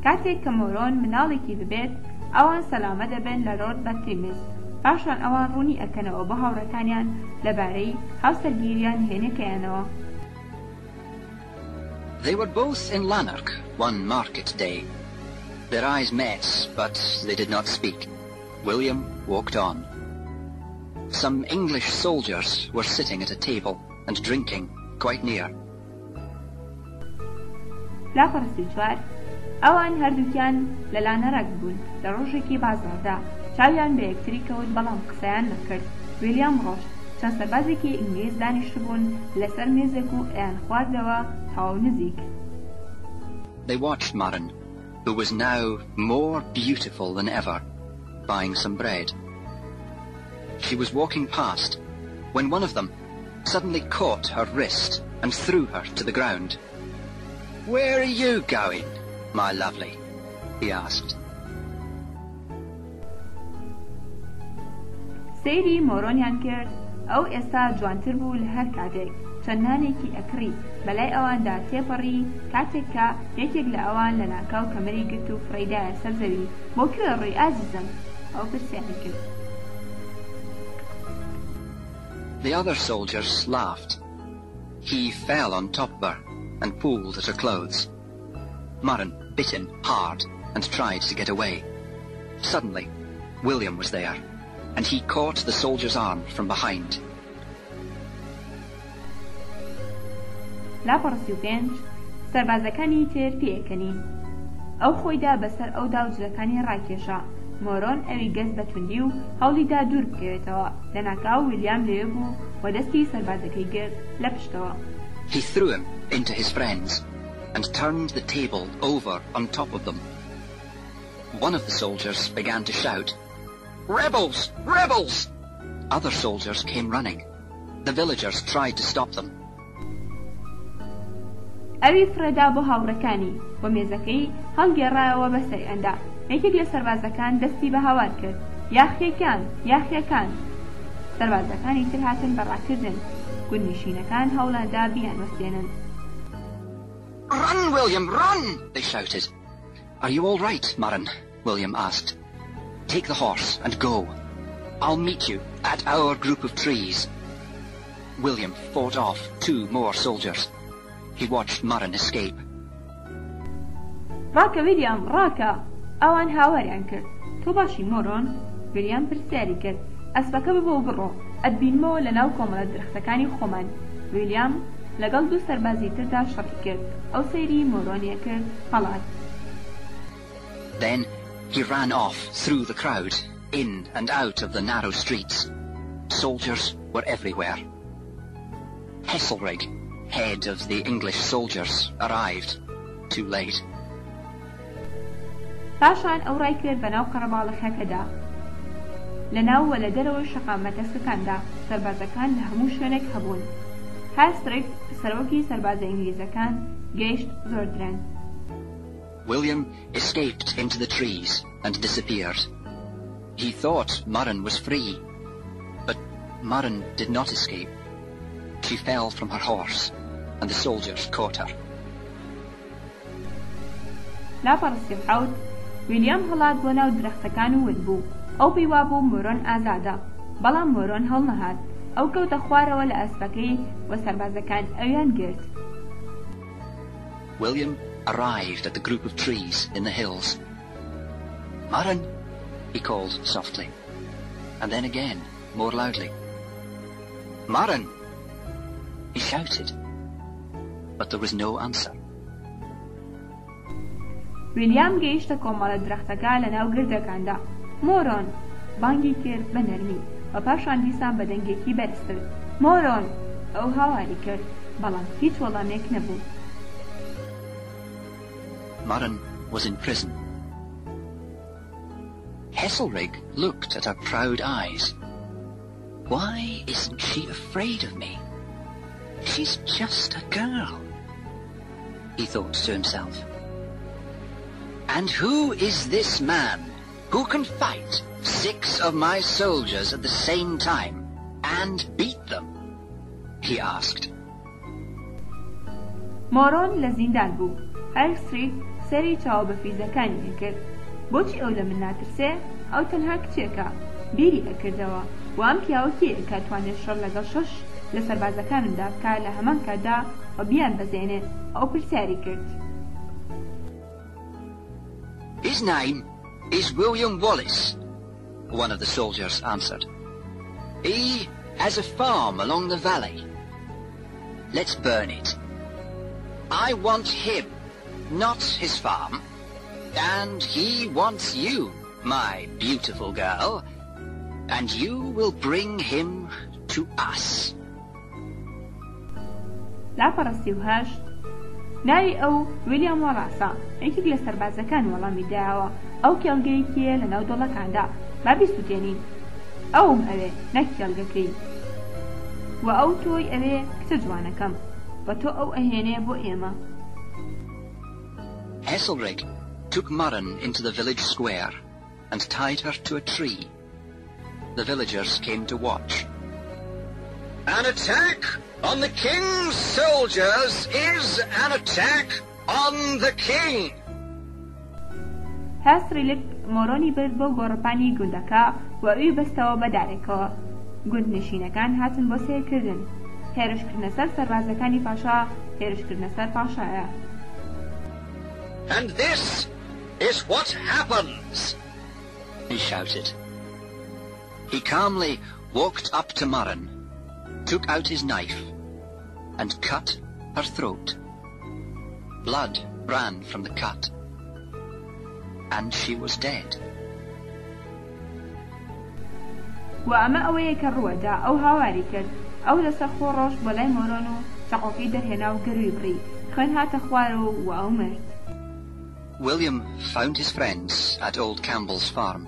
کاتێک کە مۆرۆن مناڵێکی ببێت، ئەوان سەلامە دەبن لە ڕۆد بەتیمز. پاشان ئەوان ڕوونی ئەکەنەوە بە هاوڕەکانیان لەبارەی هاوسەرگیریان هێنەکەیانەوە. They were both in Lanark one market day. Their eyes met, but they did not speak. William walked on. Some English soldiers were sitting at a table and drinking quite near. لا پەرستی چوار ئەوان هەردووکیان لە لانەرەک بوون لە ڕۆژێکی بازاڕدا. چاویان بە یەکتری کەوت بەڵام قسەیان نەکرد. ویلیام ڕۆشت. چەند سەربازێکی ئینگلیز دانیشتبوون لەسەر مێزێک و ئەیان خواردەوە تاو نزیک. They watched Murren, who was now more beautiful than ever, buying some bread. She was walking past when one of them suddenly caught her wrist and threw her to the ground. "Where are you going?" my lovely? He asked. سەیری مۆرۆنیان کرد ئەو ئێستا جوانتر بوو لە هەر کاتێک چەندانێکی ئەکری بەلای ئەواندا تێپەڕی کاتێک کە یەکێک لە ئەوان لە ناکاو کەمەری گرت و فڕێدایە سەر زەوی بۆ کوێ ڕووی ئازیزم ئەو پرسیانی کرد. The other soldiers laughed. He fell on top of her and pulled at her clothes. Murren bit him hard and tried to get away. Suddenly, William was there, and he caught the soldier's arm from behind. لاپەڕسی و پێنج سەربازەکانی تر پێکەنین ئەو خۆیدا بەسەر ئەو داوجلەکانی ڕاکێشا. مۆرۆن ئەوی گەست بە توندی و هەوڵیدا دوور بکەوێتەوە لە ناکاو ویلیام لەوێ بوو و دەستی سەربازەکەی گرت لە پشتەوە. He threw him into his friends and turned the table over on top of them. One of the soldiers began to shout, "Rebels! Rebels!" Other soldiers came running. The villagers tried to stop them. ئەوی فرەدا بۆ هاوڕەکانی بۆ مێزەکەی هەڵگێڕایەوە بەسەر ئەندا. یەکێک لە سەربازەکان دەستی بە هەوار کرد. یاخیەکان! یاخیەکان! سەربازەکانی تر هاتن بەڕاکردن. گوندنشینەکان هەوڵاندا بیانوەستێنن. "Run, William, run!" they shouted. "Are you all right, Murren?" William asked. "Take the horse and go. I'll meet you at our group of trees." William fought off 2 more soldiers. He watched Murren escape. ڕاکە ویلیام، ڕاکە! ئەوان هاواریان کرد. تۆ باشی مۆرۆن؟ ویلیام پرسیاری کرد. ئەسپەکە ببۆ بڕۆ، ئەتبینمەوە لە ناو کۆمەڵە درەختەکانی خۆمان. ویلیام لەگەڵ 2 سەربازی تردا شەڕی کرد. ئەو سەیری مۆرۆنیە کرد هەڵات. Then he ran off through the crowd, in and out of the narrow streets. Soldiers were everywhere. Heselrig, head of the English soldiers, arrived too late. پاشان ئەو ڕای کرد بە ناو قەرەباڵغەکەدا لە ناو وە لە دەرەوەی شەقامەتەسکەکاندا. سەربازەکان لە هەموو شوێنێک هەبوون. هەسترێک سەرۆکی سەربازە ئینگلیزەکان گەیشت زۆر درەنگ. William escaped into the trees and disappeared. He thought Murren was free, but Murren did not escape. She fell from her horse, and the soldiers caught her. لاپەڕسی حەوت ویلیام هەڵات بۆ ناو درەختەکان و ون بوو. ئەو پێی وابوو مۆرۆن ئازادە، بەڵام مۆرۆن هەڵ نەهات. ئەو کەوتە خوارەوە لە ئەسپەکەی و سەربازەکان ئەویان گرت. William arrived at the group of trees in the hills. "Murren!" he called softly, and then again, more loudly. "Murren!" he shouted, but there was no answer. ویلیام گەیشتە کۆمەڵە درەختەکە لە ناو گردەکاندا. مۆرۆن! بانگی کرد بە نەرمی و پاشان دیسان بە دەنگێکی بەرزتر. مۆرۆن! ئەو هاواری کرد، بەڵام هیچ وەڵامێک نەبوو. Murren was in prison. Heselrig looked at her proud eyes. "Why isn't she afraid of me? She's just a girl," he thought to himself. "And who is this man who can fight 6 of my soldiers at the same time and beat them?" he asked. مۆرۆن لە زیندان بوو. هەرستریک سەری چاوە بە فیزەکانی کرد. بۆچی ئەو لە من ناترسێ؟ ئەو تەنها کچێکە. بیری ئەکردەوە و ئەم پیاوە کێیە کە توانێت شەڕ لەگەڵ 6 لە سەربازەکانمدا بکات لە هەمان کاتدا و بیان بەزێنێت. ئەو پرسیاری کرد. "His name is William Wallace," one of the soldiers answered. "He has a farm along the valley. Let's burn it. I want him, not his farm, and he wants you, my beautiful girl, and you will bring him to us." لاپەڕسی و هەشت ناوی ئەو ویلیام وەڵاسە. یەکێک لە سەربازەکان وەڵامی دایەوە. ئەو کێڵگەیەکیە لە ناو دۆڵەکاندا. با بیستوتێنین. ئەوم ئەوێ، نەک کێڵگەکەی. و ئەو تۆی ئەوێ کچە جوانەکەم. و تۆ ئەو ئەهێنێ بۆ ئێمە. Heselrig took Murren into the village square and tied her to a tree. The villagers came to watch. An attack on the king's soldiers is an attack on the king. هەسریلک مۆرۆنی برد بۆ گۆڕپانی گوندەکە و ئەوی بەستەوە بەدارێکەوە. گوندنشینەکان هاتن بۆ سێرکردن. هێرشکردنە سەر سەربازەکانی پاشا هێرشکردنە سەر پاشایە. And this is what happens, he shouted. He calmly walked up to Murren, took out his knife, and cut her throat. Blood ran from the cut, and she was dead. وأما ئەوەیە کە ڕووەدا ئەو هاواری کرد ئەو لەسەر خۆ ڕۆژ بۆ لای مۆرۆن و چەقۆکەی دەرهێنا و گەروی بڕی خوێن هاتە خوارەوە و ئەو مرد. William found his friends at old Campbell's farm.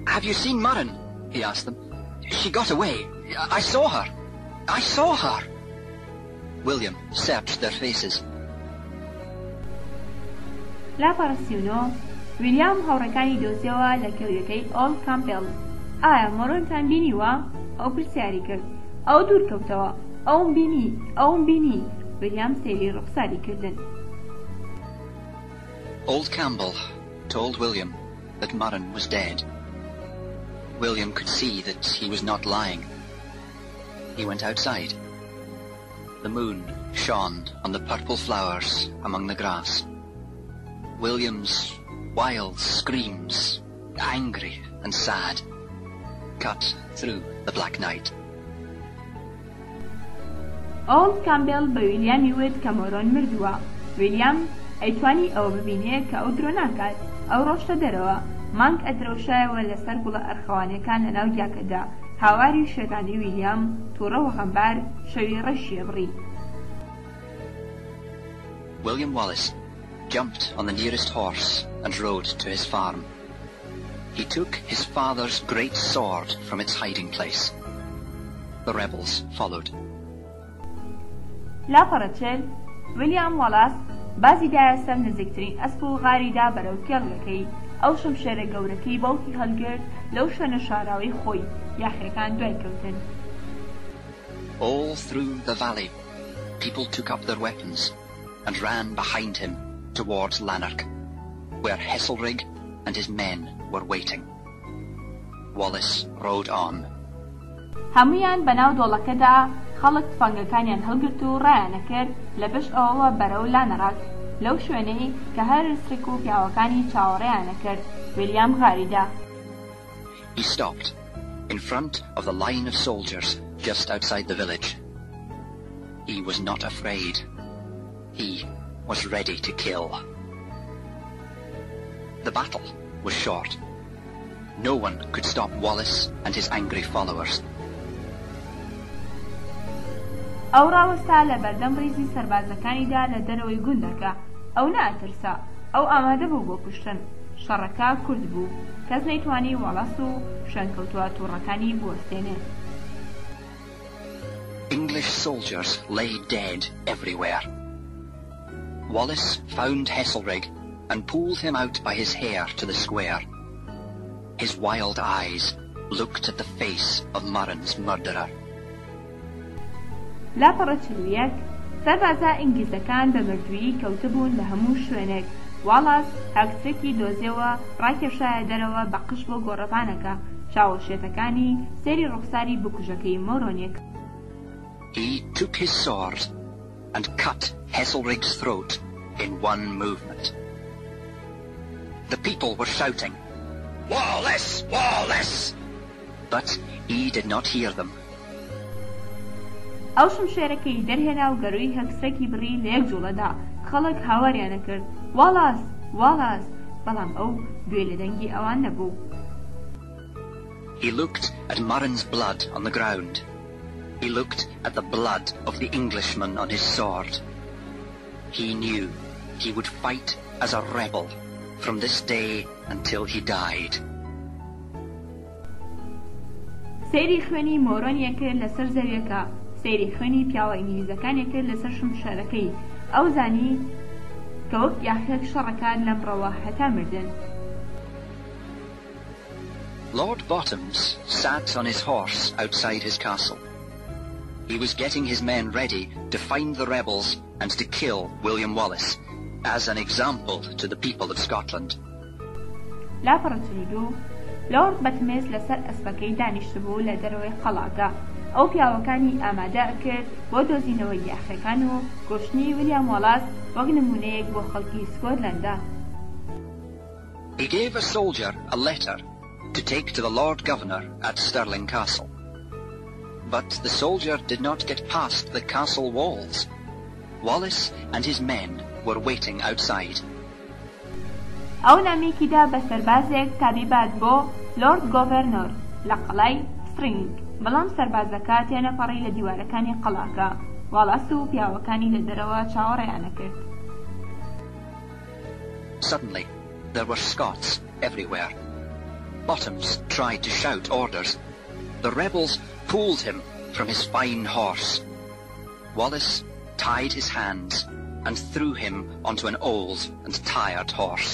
Have you seen Murren? He asked them. She got away. I saw her. I saw her. William searched their faces. لا پەرسیونۆ ویلیام هاوڕێکانی دۆزیەوە لە کەویەکەی ئۆڵد کامپێل. ئایا مۆرۆنتان بینیوە؟ ئەو پرسیاری کرد. ئەو دوورکەوتەوە. ئەوم بینی. ئەوم بینی. ویلیام سەیری ڕوخساری کردن. Old Campbell told William that Murren was dead. William could see that he was not lying. He went outside. The moon shone on the purple flowers among the grass. William's wild screams, angry and sad, cut through the black night. ئۆڵد کامبێل بە ویلیامی وت کە مۆرۆن مردووە. ویلیام ئەیتوانی ئەوە ببینێ کە ئەو درۆ ناکات. ئەو ڕۆشتە دەرەوە مانگ ئەدرەوشایەوە لەسەر گوڵە ئەرخەوانەکان لە ناو گیاکەدا. هاواری شێطانی ویلیام تووڕە غەمبار شەوی ڕەشیە بڕی. William Wallace jumped on the nearest horse and rode to his farm. He took his father's great sword from its hiding place. The rebels followed. لا پەڕەچێل ویلیام واڵاس بازی دایە سەر نزیکترین ئەسپ و غاریدا بەرەو کێڵگەکەی. ئەو شەمشێرە گەورەکەی باوکی هەڵگرت لەو شوێنە شاراوەی خۆی. یاخیەکان دوای کەوتن. All through the valley, people took up their weapons and ran behind him towards Lanark, where Heselrig and his men were waiting. Wallace rode on. هەمویان بەناو دۆڵەکەدا خەڵک تفەنگەکانیان هەڵگرت و ڕایانە کرد لە پشت ئەوەوە بەرەو لانەڕاک لەو شوێنەی کە هەر سرک و پیاوەکانی چاوەڕێیانە کرد. ویلیام غاریدا. He stopped in front of the line of soldiers just outside the village. He was not afraid. He was ready to kill. The battle was short. No one could stop Wallace and his angry followers. ئەو ڕاوەستا لە بەردەم ڕیزی سەربازەکانیدا لە دەرەوەی گوندەکە. ئەو ناترسا. ئەو ئامادە بوو بۆ کوشتن. شەڕەکە کورد بوو. کەس نەیتوانی وەڵاس و شوێنکەوتووە تووڕەکانی بوەستێنێت. English soldiers lay dead everywhere. Wallace found Heselrig and pulled him out by his hair to the square. His wild eyes looked at the face of Murren's murderer. لا پەڕەچلویەک سەربازە ئینگلیزەکان بە مردویی کەوتبوون لە هەموو شوێنێک. واڵاس هاکسێکی دۆزیەوە ڕاکێشایە دەرەوە بە قش بۆ گۆڕەپانەکە. چاوەشێتەکانی سێری ڕوخساری بکوژەکەی مۆرۆنێک. He took his sword and cut Heselrig's throat in one movement. The people were shouting, "Wallace! Wallace!" But he did not hear them. ئەو شمشێرەکەی دەرهێنا و گەروی هەکسێکی بڕی لە یەک جوڵەدا. خەڵک هاواریانە کرد واڵاس واڵاس، بەڵام ئەو گوێ لە دەنگی ئەوان نەبوو. He looked at Murren's blood on the ground. He looked at the blood of the Englishman on his sword. He knew he would fight as a rebel from this day until he died. سەیری خوێنی مۆرۆنیە کرد لەسەر زەویەکە. سەیری خوێنی پیاوە ئینگلیزەکانێ کرد لەسەر شمشێرەکەی. ئەو زانی کە وەک یاخێک شەڕەکان لەمڕەوە هەتا مردن. Lord Bottoms sat on his horse outside his castle. He was getting his men ready to find the rebels and to kill William Wallace, as an example to the people of Scotland. لاپەڕەچلودوو لۆرد بەتمێز لەسەر ئەسپەکەی دانیشتبوو لە دەرەوەی قەڵاکە. ئەو پیاوەکانی ئامادە کرد بۆ دۆزینەوەی یاخەکان و گۆشتنی ویلیام واڵاس وەک نمونەیەک بۆ خەڵکی سکۆتلەندە. He gave a soldier a letter to take to the Lord Governor at Stirling Castle. But the soldier did not get past the castle walls. Wallace and his men were waiting outside. ئەو نامێکیدا بە سەربازێک تابیبات بۆ لۆرد گۆڤەرنۆر لە قەڵای سترینگ، بەڵام سەربازەکە تێنەپەڕی لە دیوارەکانی قەڵاکە. واڵاس و پیاوەکانی لە دەرەوە چاوەڕێیانە کرد. Suddenly, there were Scots everywhere. Bottoms tried to shout orders. The rebels pulled him from his fine horse. Wallace tied his hands and threw him onto an old and tired horse.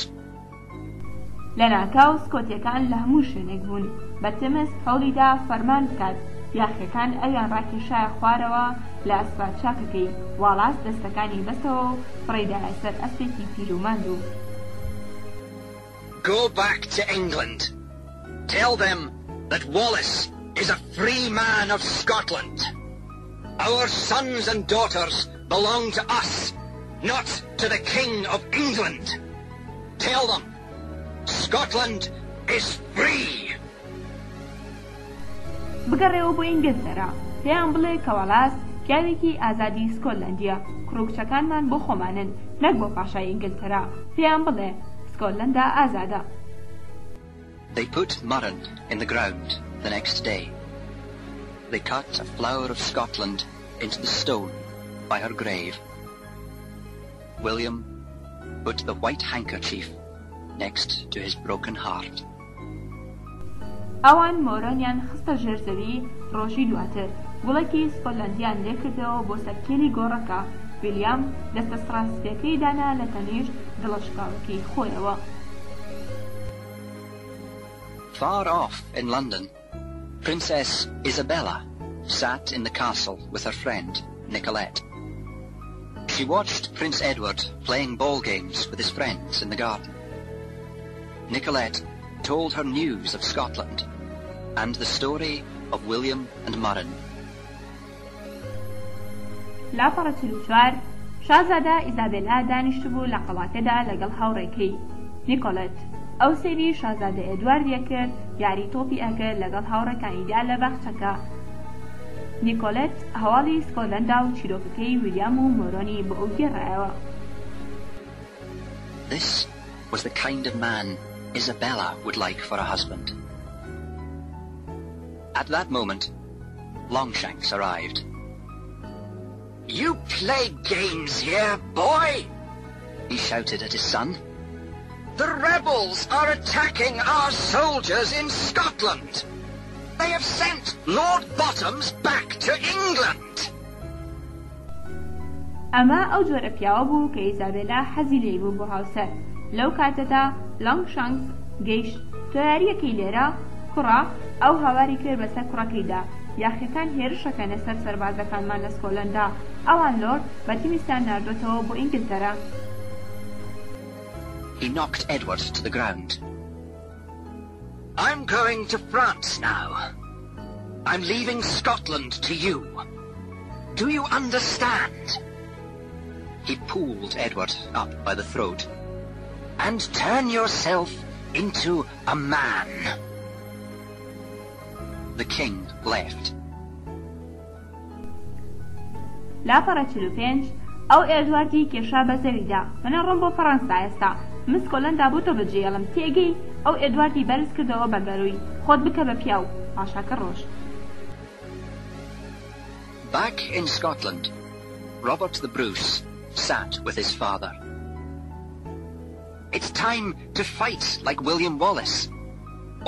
لە ناکاو سکۆتیەکان لە هەموو شوێنێک بوون. بەتمس هەوڵیدا فەرمان بکات یاخەکان ئەویان ڕاکێشایە خوارەوە لە ئەسپا چاکەکەی. واڵاس دەستەکانی بەستەوە و فڕێدایە سەر ئەسپێکی پیرۆماند و Go back to England. Tell them that Wallace is a free man of Scotland. Our sons and daughters belong to us, not to the King of England. Tell them Scotland is free. بگەڕێەوە بۆ ئینگلتەرا، پێیان بڵێ کە واڵاس پیاوێکی ئازادی سکۆتلەندیە، کوڕکچەکانمان بۆ خۆمانن نەک بۆ پاشای ئینگلتەرا. پێیان بڵێ سکۆتلەندا ئازادە. They put Murren in the ground the next day. They cut a flower of Scotland into the stone by her grave. William put the white handkerchief next to his broken heart. ئەوان مۆرۆنیان خستە ژێر زەوی. ڕۆژی دواتر گوڵێکی سکۆتلەندیان لێکردەوە بۆ سەرکێلی گۆڕەکە. ویلیام دەستە سڕاستیەکەی دانا لە تەنیشت دڵەشکاوەکەی خۆیەوە. Far off in London, Princess Isabella sat in the castle with her friend, Nicolette. She watched Prince Edward playing ball games with his friends in the garden. Nicolette told her news of Scotland and the story of William and Murren. لاپەڕەچلوچوار شازادە ئیزابێلا دانیشتبوو لە قەڵاکەدا لەگەڵ هاوڕێکەی نیکۆلەت. ئەو سێری شازادە ئێدواردیە کرد یاری تۆپی ئەکرد لەگەڵ هاوڕەکانیدا لە باخچەکە. نیکۆلەت هەواڵی سکۆتلەندا و چیرۆکەکەی ویلیام و مۆرۆنی بۆ ئەو گێڕایەوە. This was the kind of man Isabella would like for a husband. At that moment, Longshanks arrived. You play games here, boy? He shouted at his son. The rebels are attacking our soldiers in Scotland. They have sent Lord Bottoms back to England. ئەمە ئەو جۆرە پیاوە بوو کە ئیزابێلا حەزی لێی بوو بۆ هاوسەر. لەو کاتەدا لۆنگشانکس گەیشت. تۆ یاریەکەی لێرە کوڕە. ئەو هاواری کرد بەسەر کوڕەکەیدا. یاخەکان هێرشەکەنە سەر سەربازەکانمان لە سکۆتلەندا. ئەوان لۆرد بەتیمیستان ناردۆتەوە بۆ ئینگلتەرا. He knocked Edward to the ground. I'm going to France now. I'm leaving Scotland to you. Do you understand? He pulled Edward up by the throat. And turn yourself into a man. The king left. لاپەڕەچلوپێنج ئەو ئێدواردی کێشا بە زەویدا. منە ڕۆم بۆ فەڕەنسا ئێستا. من سکۆتلەندا بۆ تۆ بەجێڵم تێگەی. ئەو ئێدواردی بەرز کردەوە بە گەروی. خۆت بکە بە پیاو. پاشاکە ڕۆژ. Back in Scotland, Robert the Bruce sat with his father. It's time to fight like William Wallace.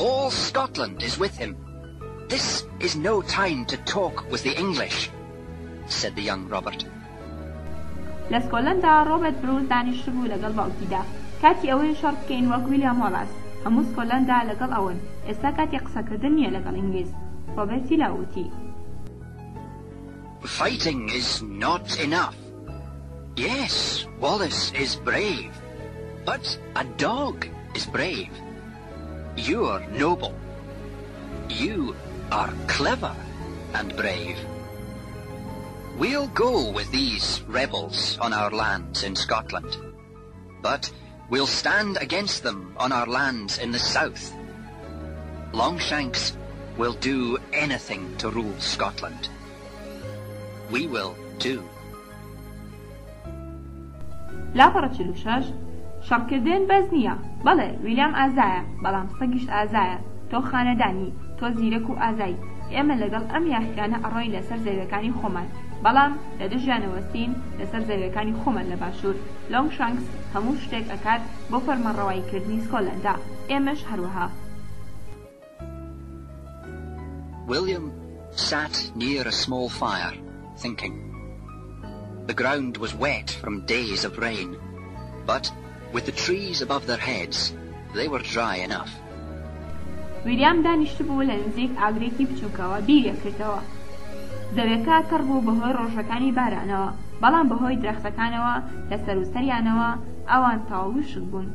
All Scotland is with him. This is no time to talk with the English, said the young Robert. لە سکۆلەندا ڕۆبەرت بروس دانیشت بوو لەگەڵ باوکیدا کاتی ئەوەی شەڕ بکەین وەک ویلیام واڵاس هەموو سکۆلەندا لەگەڵ ئەون ئێستا کاتی قسەکردن نییە لەگەڵ ئینگلیز ڕۆبەرتی لاوتی Fighting is not enough. Yes, Wallace is brave, but a dog is brave. You're noble. You are clever and brave. We'll go with these rebels on our lands in Scotland, but we'll stand against them on our lands in the south. Longshanks will do anything to rule Scotland. We will too. لاپەڕە 46 شەڕکردن بەس نییە بەڵێ ویلیام ئازایە بەڵام سەگیشت ئازایە تۆ خانەدانی تۆ زیرەک و ئازایی ئێمە لەگەڵ ئەم یاخیانە ئەڕۆین لەسەر زەویەکانی خۆمان بەڵام لە دژیانەوەستین لەسەر زەویەکانی خۆمان لە باشوور لۆنگشانکس هەموو شتێک ئەکات بۆ فەرمانڕەواییکردنی سکۆلەندا ئێمەش هەروەها. William sat near a small fire, thinking. The ground was wet from days of rain, but with the trees above their heads, they were dry enough. ویلیام دانیشت بوو لە نزیک ئاگرێکی بچووکەوە بیرێ کردەوە. زەویەکە تەڕ بوو بەهۆی ڕۆژەکانی بارانەوە، بەڵام بەهۆی درەختەکانەوە لە سەروسەریانەوە ئەوان تاووشک بوون.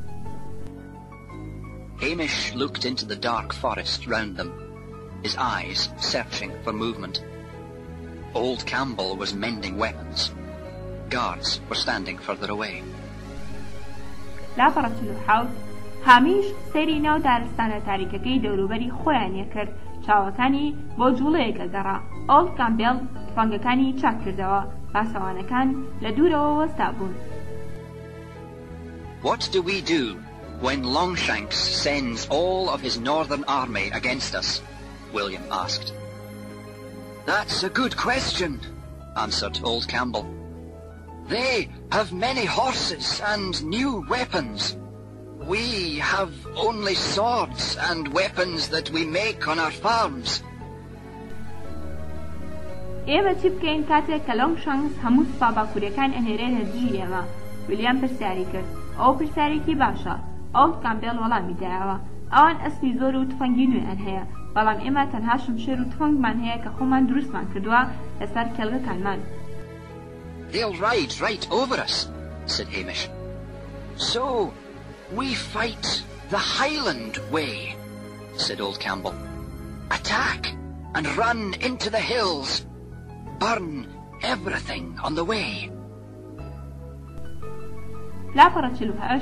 Hamish looked into the dark forest round them, his eyes searching for movement. Old Campbell was mending weapons. Guards were standing further away. لاپەڕە 47 هامیش سەیری ناو دارستانە تاریکەکەی دەوروبەری خۆیانیە کرد چاوەکانی بۆ جوڵەیەکە گەڕا ئۆڵد کامبێل تفەنگەکانی چاک کردەوە پاسەوانەکان لە دوورەوە وەستا بوون. What do we do when Longshanks sends all of his northern army against us? William asked. That's a good question, answered old Campbell. They have many horses and new weapons. We have only swords and weapons that we make on our farms. ئێمە چی بکەین کاتێک کە لۆنگشانکس هەموو سوپا باکووریەکان ئەنێرێنە دژی ئێمە؟ ویلیام پرسیاری کرد. ئەو پرسیارێکی باشە. ئۆڵد کامبێل وەڵامی دایەوە. ئەوان ئەسپی زۆر و تفەنگی نوێیان هەیە، بەڵام ئێمە تەنها شمشێر و تفەنگمان هەیە کە خۆمان دروستمان کردووە لەسەر کێڵگەکانمان. They'll ride right over us, said Hamish. So we fight the Highland way, said old Campbell. Attack and run into the hills. Burn everything on the way. لاپەڕە 48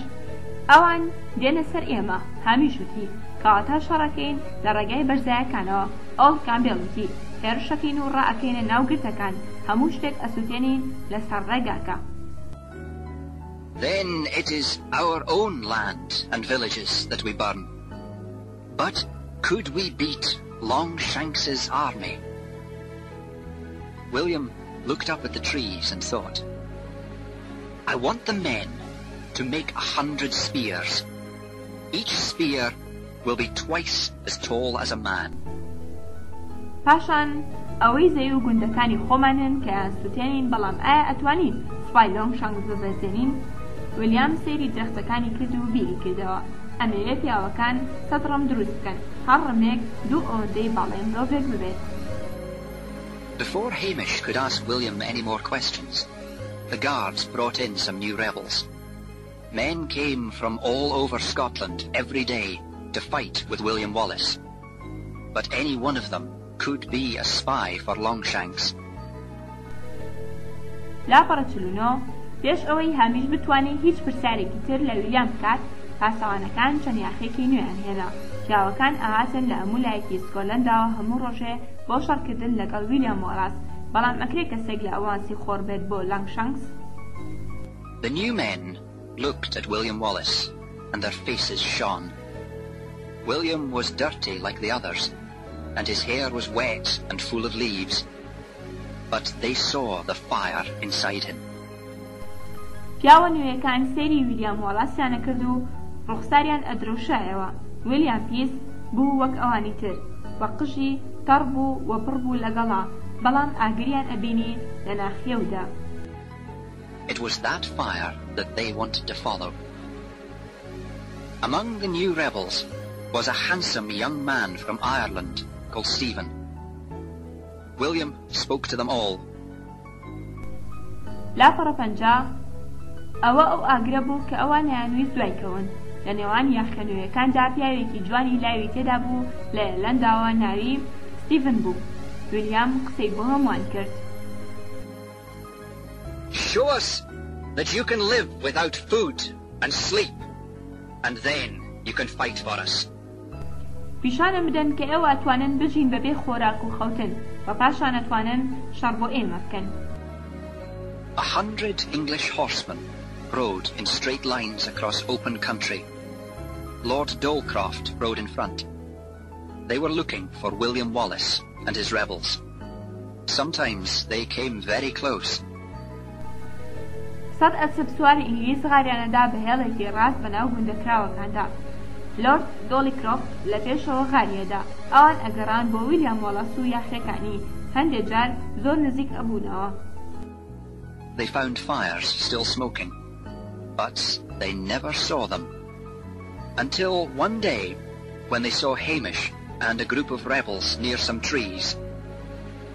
ئەوان دێنە سەر ئێمە هامیش وتی کەواتە شەڕەکەین لە ڕێگای بەرزایەکانەوە. ئۆڵد کامبێل وتی هێرشەکەین و ڕائەکەینە ناو گرتەکان هەموو شتێک ئەسووتێنین لەسەر ڕێگاکە. Then it is our own land and villages that we burn. But could we beat Longshanks's army? William looked up at the trees and thought, I want the men to make 100 spears. Each spear will be twice as tall as a man. پاشان ئەوەی زەوی و گوندەکانی خۆمانن کە یان سووتێنین بەڵام ئایا ئەتوانین سوپای لۆنگشانکس ببەزێنین؟ ویلیام سەیری درەختەکانی کرد و بیری کردەوە ئەمەوێت پیاوەکان 100 ڕەم دروست بکەن هەر ڕەمێک 2 ئەوەندەی باڵای مرۆڤێک ببێت. Before Hamish could ask William any more questions, the guards brought in some new rebels. Men came from all over Scotland every day to fight with William Wallace. But any one of them could be a spy for Longshanks. لاپەڕە 49 پێش ئەوەی هامیش بتوانێت هیچ پرسیارێکی تر لە ویلیام بکات پاسەوانەکان چەند یاخێکی نوێیان هێنا. پیاوەکان ئاهاتن لە هەموو لایەکی سکۆلەنداوە هەموو ڕۆژێ بۆ شەڕکردن لەگەڵ ویلیام واڵاس بەڵام ئەکرێت کەسێک لە ئەوانسی خۆر بێت بۆ لۆنگشانکس. The new men looked at William Wallace and their faces shone. William was dirty like the others, and his hair was wet and full of leaves, but they saw the fire inside him. پیاوە نوێیەکان سەیری ویلیام واڵاسیانە کرد و ڕوخساریان ئەدرۆشایەوە. ویلیام پیس بوو وەک ئەوانی تر، وە قژی تەڕ بوو وە پڕ بوو لەگەڵا، بەڵام ئاگریان ئەبینی لە ناخیەودا. it was that fire that they wanted to follow. Among the new rebels was a handsome young man from Ireland called Stephen. William spoke to them all. لا فرەپەنجا ئەوە ئەو ئاگرە بوو کە ئەوان یانویست دوایکەون لە نێوان یاخەنوێیەکاندا پیاوێکی جوانی لاوی تێدا بوو لە ئێرلەنداوە ناوی ستیڤن بوو. ویلیام قسەی بۆ هەمووان کرد. Show us that you can live without food and sleep, and then you can fight for us. پیشانە بدەن کە ئێوە ئەتوانن بژین بەبێ خۆراک و خەوتن و پاشان ئەتوانن شەڕ بۆ ئێمە بکەن. 100 English horsemen rode in straight lines across open country. Lord Dolecroft rode in front. They were looking for William Wallace and his rebels. Sometimes they came very close. سەد ئەسپ سواری ئینگلیز غاریانەدا بە هێڵێکی ڕاست بەناو گوندەکراوەکاندا. لۆرد دۆلیکرۆفت لە پێشەوە غاریەدا. ئەوان ئەگەڕان بۆ ویلیام وۆڵەس و یاخەکانی هەندێک جار زۆر نزیک ئەبوونەوە. They found fires still smoking, but they never saw them. Until one day, when they saw Hamish and a group of rebels near some trees.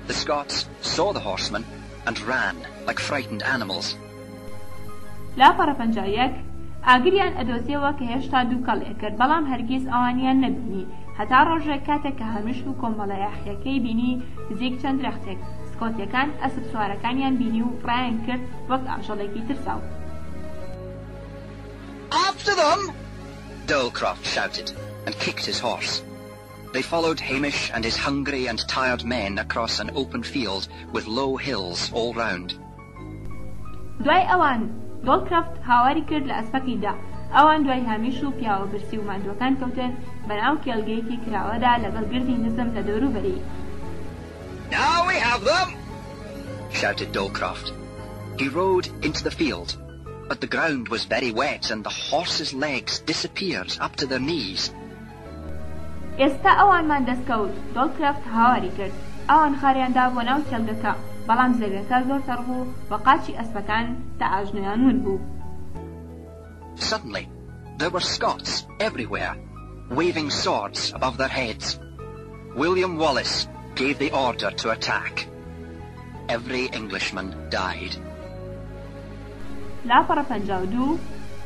The Scots saw the horsemen and ran like frightened animals. لا پەڕەپەنجایەک ئاگریان ئەدۆزیەوە کە هێشتا دوو کەڵێ کرد بەڵام هەرگیز ئەوانیان نەبینی هەتا ڕۆژێک کاتێک کە هەمیش و کۆمەڵە یاخیەکەی بینی نزیک چەند درەختێک سکۆتیەکان ئەسپ سوارەکانیان بینی و ڕایان کرد وەک ئاژەڵێکی ترساو. After them! Dolecroft shouted and kicked his horse. They followed Hamish and his hungry and tired men across an open field with low hills all round. دوای ئەوان دۆڵکرافت هاواری کرد لە ئەسپەکیدا. ئەوان دوای هەمیش و پیاوە برسی و ماندووەکان کەوتن بەناو کێڵگەیەکی کراوەدا لەگەڵ گردی نزم لە دەوروبەری. Now we have them! Shouted Dolecroft. He rode into the field, but the ground was very wet and the horses' legs disappeared up to their knees. ئێستا ئەوانمان دەستکەوت. دۆڵکرافت هاواری کرد. ئەوان خاریاندا بۆ ناو کێڵگەکە بەڵام زەویەکە زۆر تەڕ بوو و قاچی ئەسپەکان تا ئاژنۆیانون بوو. Suddenly, there were Scots everywhere, waving swords above their heads. William Wallace gave the order to attack. Every Englishman died. لا پەڕەپەنجاودوو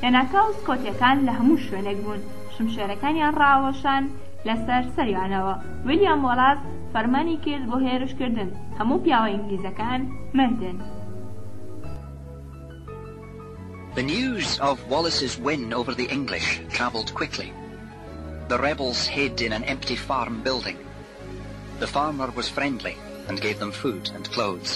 لەناکاو سکۆتیەکان لە هەموو شوێنێک بوون. شمشێرەکانیان ڕاوەشان لەسەر سەریانەوە. ویلیام وۆڵاس فەرمانی کرد بۆ هێرشکردن. هەموو پیاوە ئینگلیزەکان مردن. The news of Wallace's win over the English travelled quickly. The rebels hid in an empty farm building. The farmer was friendly and gave them food and clothes.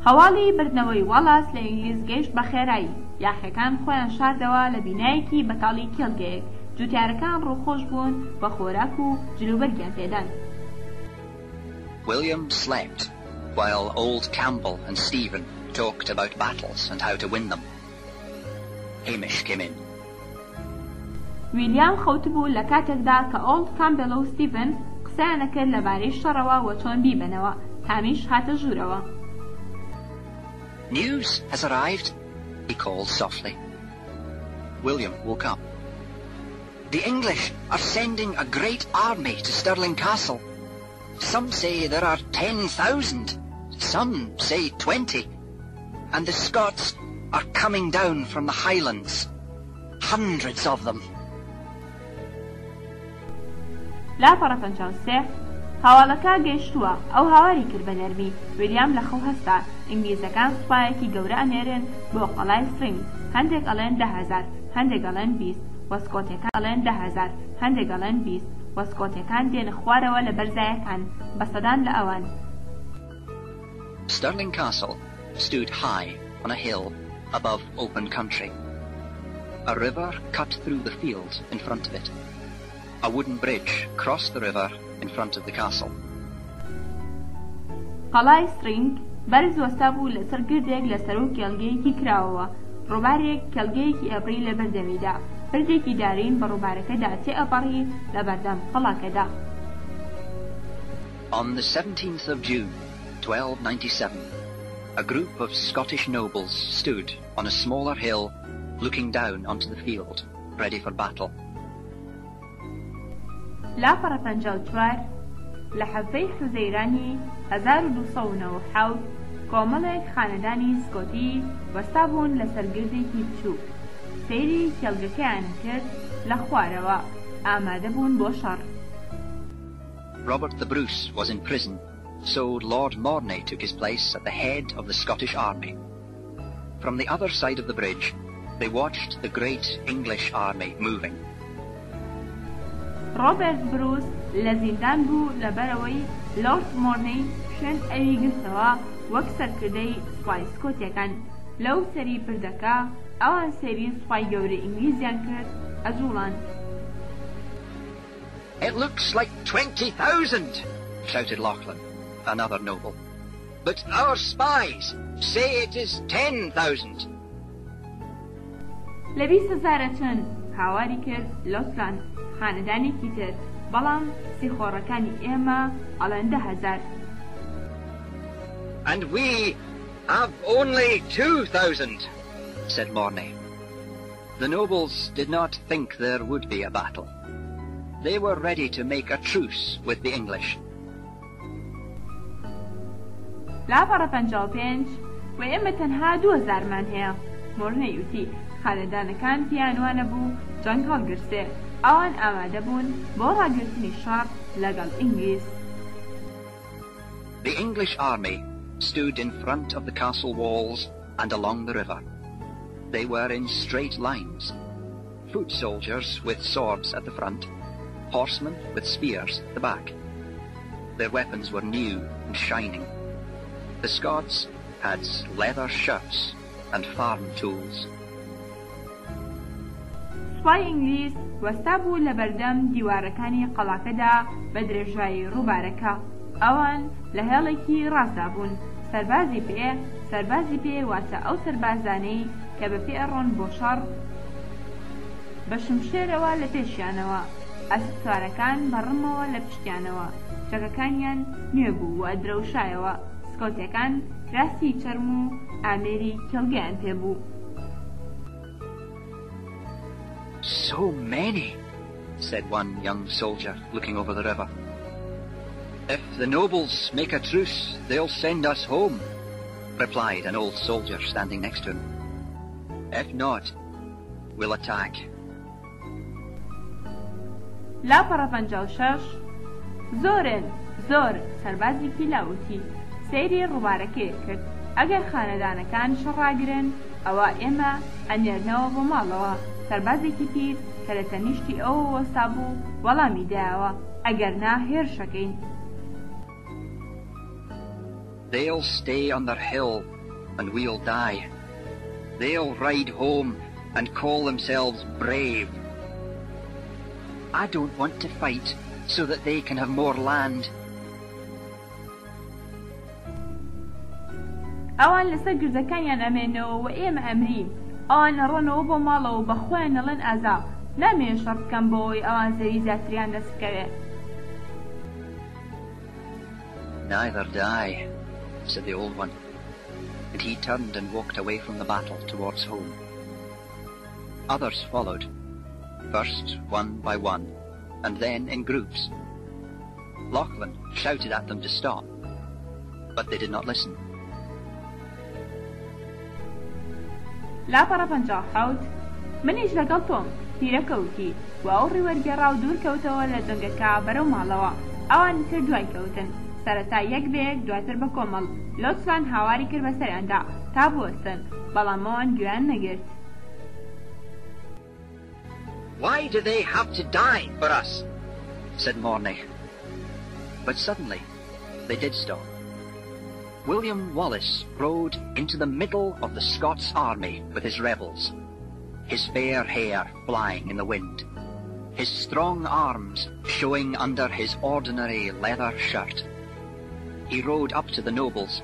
هەواڵی بردنەوەی واڵاس لە ئینگلیز گەیشت بە خێرایی. یاخەکان خۆیان شاردەوە لە بینایەکی بەتاڵی کێڵگەیەک. جوتیارەکان ڕووخۆش بوون بە خۆراک و جلوبەرگیان تێدان. William slept while old Campbell and Stephen talked about battles and how to win them. Hamish came in. ویلیام خەوت بوو لە کاتێکدا کە ئۆڵد کامبێڵ و ستیڤن قسەیانە کرد لەبارەی شەڕەوە و چۆن بیبەنەوە. هامیش هاتە ژوورەوە. News has arrived, he called softly. William woke up. The English are sending a great army to Stirling Castle. Some say there are 10,000, some say 20, and the Scots are coming down from the Highlands. Hundreds of them. لا پەڕەپەنجاوسێ هەواڵەکە گەیشتووە. ئەو هاواری کرد بە نەرمی. ویلیام لە خەو هەستا. ئینگلیزەکان سوپایەکی گەورە ئەنێرن بۆ قەڵای سترینگ. هەندێک ئەڵێن 10,000، هەندێک ئەڵێن 20، وەسکۆتیەکان ئەڵێن 10,000، هەندێک ئەڵێن 20، وەسکۆتیەکان دێنە خوارەوە لە بەرزایەکان بەسەدان لە ئەوان. Stirling Castle stood high on a hill above open country. A river cut through the field in front of it. A wooden bridge crossed the river in front of the castle. قەڵای سترینگ بەرز وەستا بوو لەسەر گردێک لە سەر و کێڵگەیەکی کراوەوە. ڕووبارێک کێڵگەیەکی ئەبری لە بەردەمیدا. بردێکی دارین بە ڕووبارەکەدا تێئەپەڕی لە بەردەم قەڵاکەدا. On the 17th of June, 1297, a group of Scottish nobles stood on a smaller hill, looking down onto the field, ready for battle. لا پەڕەپەنجاوچوار لە حەوتەی حوزەیرانی 1297 کۆمەڵێک خانەدانی سکۆتی وەستا بوون لە سەرگردێکی بچووک سەیری کێڵگەکەیان کرد لە خوارەوە ئامادە بوون بۆ شەڕ. Robert the Bruce was in prison, so Lord Mornay took his place at the head of the Scottish army. From the other side of the bridge, they watched the great English army moving. Robert Bruce لە زیندان بوو لەبەرەوەی لۆرد مۆرنەی شوێن ئەوی گرتەوە وەک سەرکردەی سوپای سکۆتیەکان لەو سەری پردەکە ئەوان سێری سوپای گەورەی ئینگلیزیان کرد ئەجوڵان. It looks like 20,000, shouted Lachlan, another noble. But our spies say it is 10,000. لە 20,000 چەند هاواری کرد لۆتلان خانەدانێکی تر بەڵام سیخۆڕەکانی ئێمە ئەڵێن 10,000. And we have only 2,000, said Mornay. The nobles did not think there would be a battle. They were ready to make a truce with the English. لا پەڕەپەنجاوپێنج و ئێمە تەنها 2,000مان هەیە. مۆرنەی وتی خانەدانەکان پیانوانە بوو جەنگ هەڵگرسێ ئەوان ئامادە بوون بۆ ڕاگرتنی شەڕ لەگەڵ ئینگلیز. The English army stood in front of the castle walls and along the river. They were in straight lines. Foot soldiers with swords at the front, horsemen with spears at the back. Their weapons were new and shining. The Scots had leather shirts and farm tools. سوپای ئینگلیز وەستا بوو لە بەردەم دیوارەکانی قەڵاکەدا بە درێژایی ڕووبارەکە. ئەوان لە هێڵێکی ڕاستدا بوون. سەربازی پێ واتە ئەو سەربازانەی کە بە پێ ڕۆن بۆ شەڕ بە شمشێرەوە لە پێشیانەوە ئەسپسوارەکان بەڕمەوە لە پشتیانەوە چەکەکانیان نوێ بوو و ئەدرەوشایەوە سکۆتیەکان کراسی چەرم و ئامێری کێڵگەیان پێبوو. So many, said one young soldier, looking over the river. If the nobles make a truce, they'll send us home, replied an old soldier standing next to him. If not, we'll attack. لا پەڕەپەنجاوشەش زۆر سەربازێکی لاوتی سەیری ڕووبارەکەی کرد. ئەگەر خانەدانەکان شەڕاگرن ئەوە ئێمە ئەنێرنەوە بۆ ماڵەوە. سەربازێکی پیر کە لە تەنیشتی ئەوە وەستا بوو وەڵامی دایەوە ئەگەرنا هێرشەکەین. They'll stay on their hill and we'll die. They'll ride home and call themselves brave. I don't want to fight so that they can have more land. ئەوان لەسەر گردەکانیان ئەمێنەوە و ئێمە ئەمرین. ئەوان ئەڕۆنەوە بۆ ماڵەوە بەخۆیان نەڵێن ئازا نامێن شەڕ بکەن بۆەوەی ئەوان زەوی زیاتریان دەست بکەوێت. Neither die, said the old one, and he turned and walked away from the battle towards home. Others followed, first one by one, and then in groups. Lachlan shouted at them to stop, but they did not listen. لا پەڕەپەنجاوحەوت منیش لەگەڵ تۆم پیرەکەوتی و ئەو ڕێوەرگێڕا و دوورکەوتەوە لە جەنگەکە بەرەو ماڵەوە. ئەوان تر دوای کەوتن سەرەتا یەک بەیەک دواتر بە کۆمەڵ لۆتلان هاواری کرد بەسەریاندا تا بوەستن بەڵام ئەوان گوێیان نەگرت. Why do they have to die for us? said Mornay. But suddenly they did stop. William Wallace rode into the middle of the Scots army with his rebels, his fair hair flying in the wind, his strong arms showing under his ordinary leather shirt. He rode up to the nobles.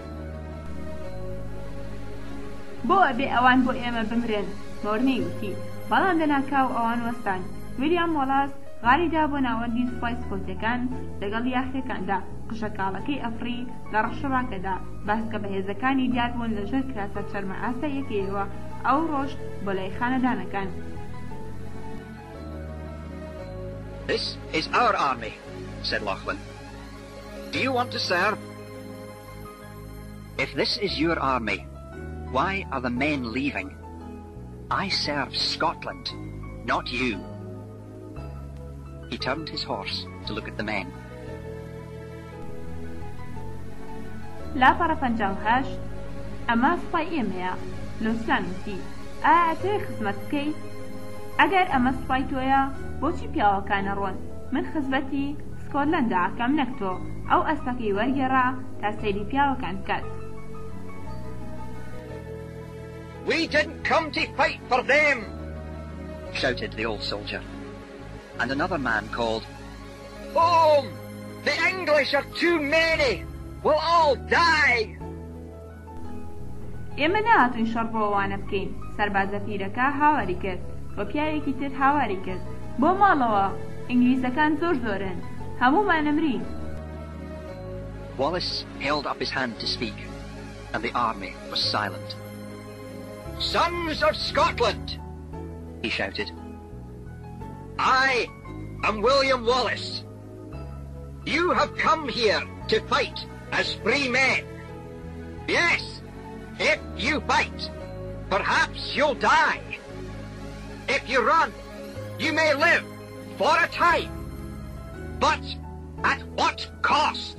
بۆ ئەبێ ئەوان بۆ ئێمە بمرن، مۆرنەی وتی، بەڵام لەناکاو ئەوان وەستان. ویلیام وەڵاس غاریدا بۆ ناوەندی سوپای سکۆتیەکان لەگەڵ یاخیەکاندا قژەکاڵەکەی ئەفری لە ڕەشەڕاکەدا باسکە بەهێزەکانی دیار بوون لەژێر کراسە چەرمە ئاستە یەکەیەوە ئەو ڕۆژ بۆ لای خانەدانەکان. This is our army, said Lachlan. Do you want to serve? If this is your army, why are the men leaving? I serve Scotland, not you. He turned his horse to look at the men. لا پەڕەپەنجاو ئەمە سوپای ئێمەیە. نوسیان وتی ئەتەوێ خزمەت بکەیت؟ ئەگەر ئەمە سوپای تۆیە بۆچی پیاوەکانە ڕۆن؟ من خزمەتی سکۆتلەندە ئەکەم نەک تۆ. ئەو ئەستەکەی وەرگێڕا تا سەیری پیاوەکان بکات. We didn't come to fight for them, shouted the old soldier. And another man called, Home! The English are too many! We'll all die! ئێمە نەهاتوین شەڕ بۆ ئەوانە بکەین. سەربازە پیرەکە هاواری کرد. بۆ پیاوێکی تر هاواری کرد. بۆ ماڵەوە ئینگلیزەکان زۆرن. هەموومان ئەمرین. Wallace held up his hand to speak, and the army was silent. Sons of Scotland, he shouted. I am William Wallace. You have come here to fight as free men. Yes, if you fight, perhaps you'll die. If you run, you may live for a time. But at what cost?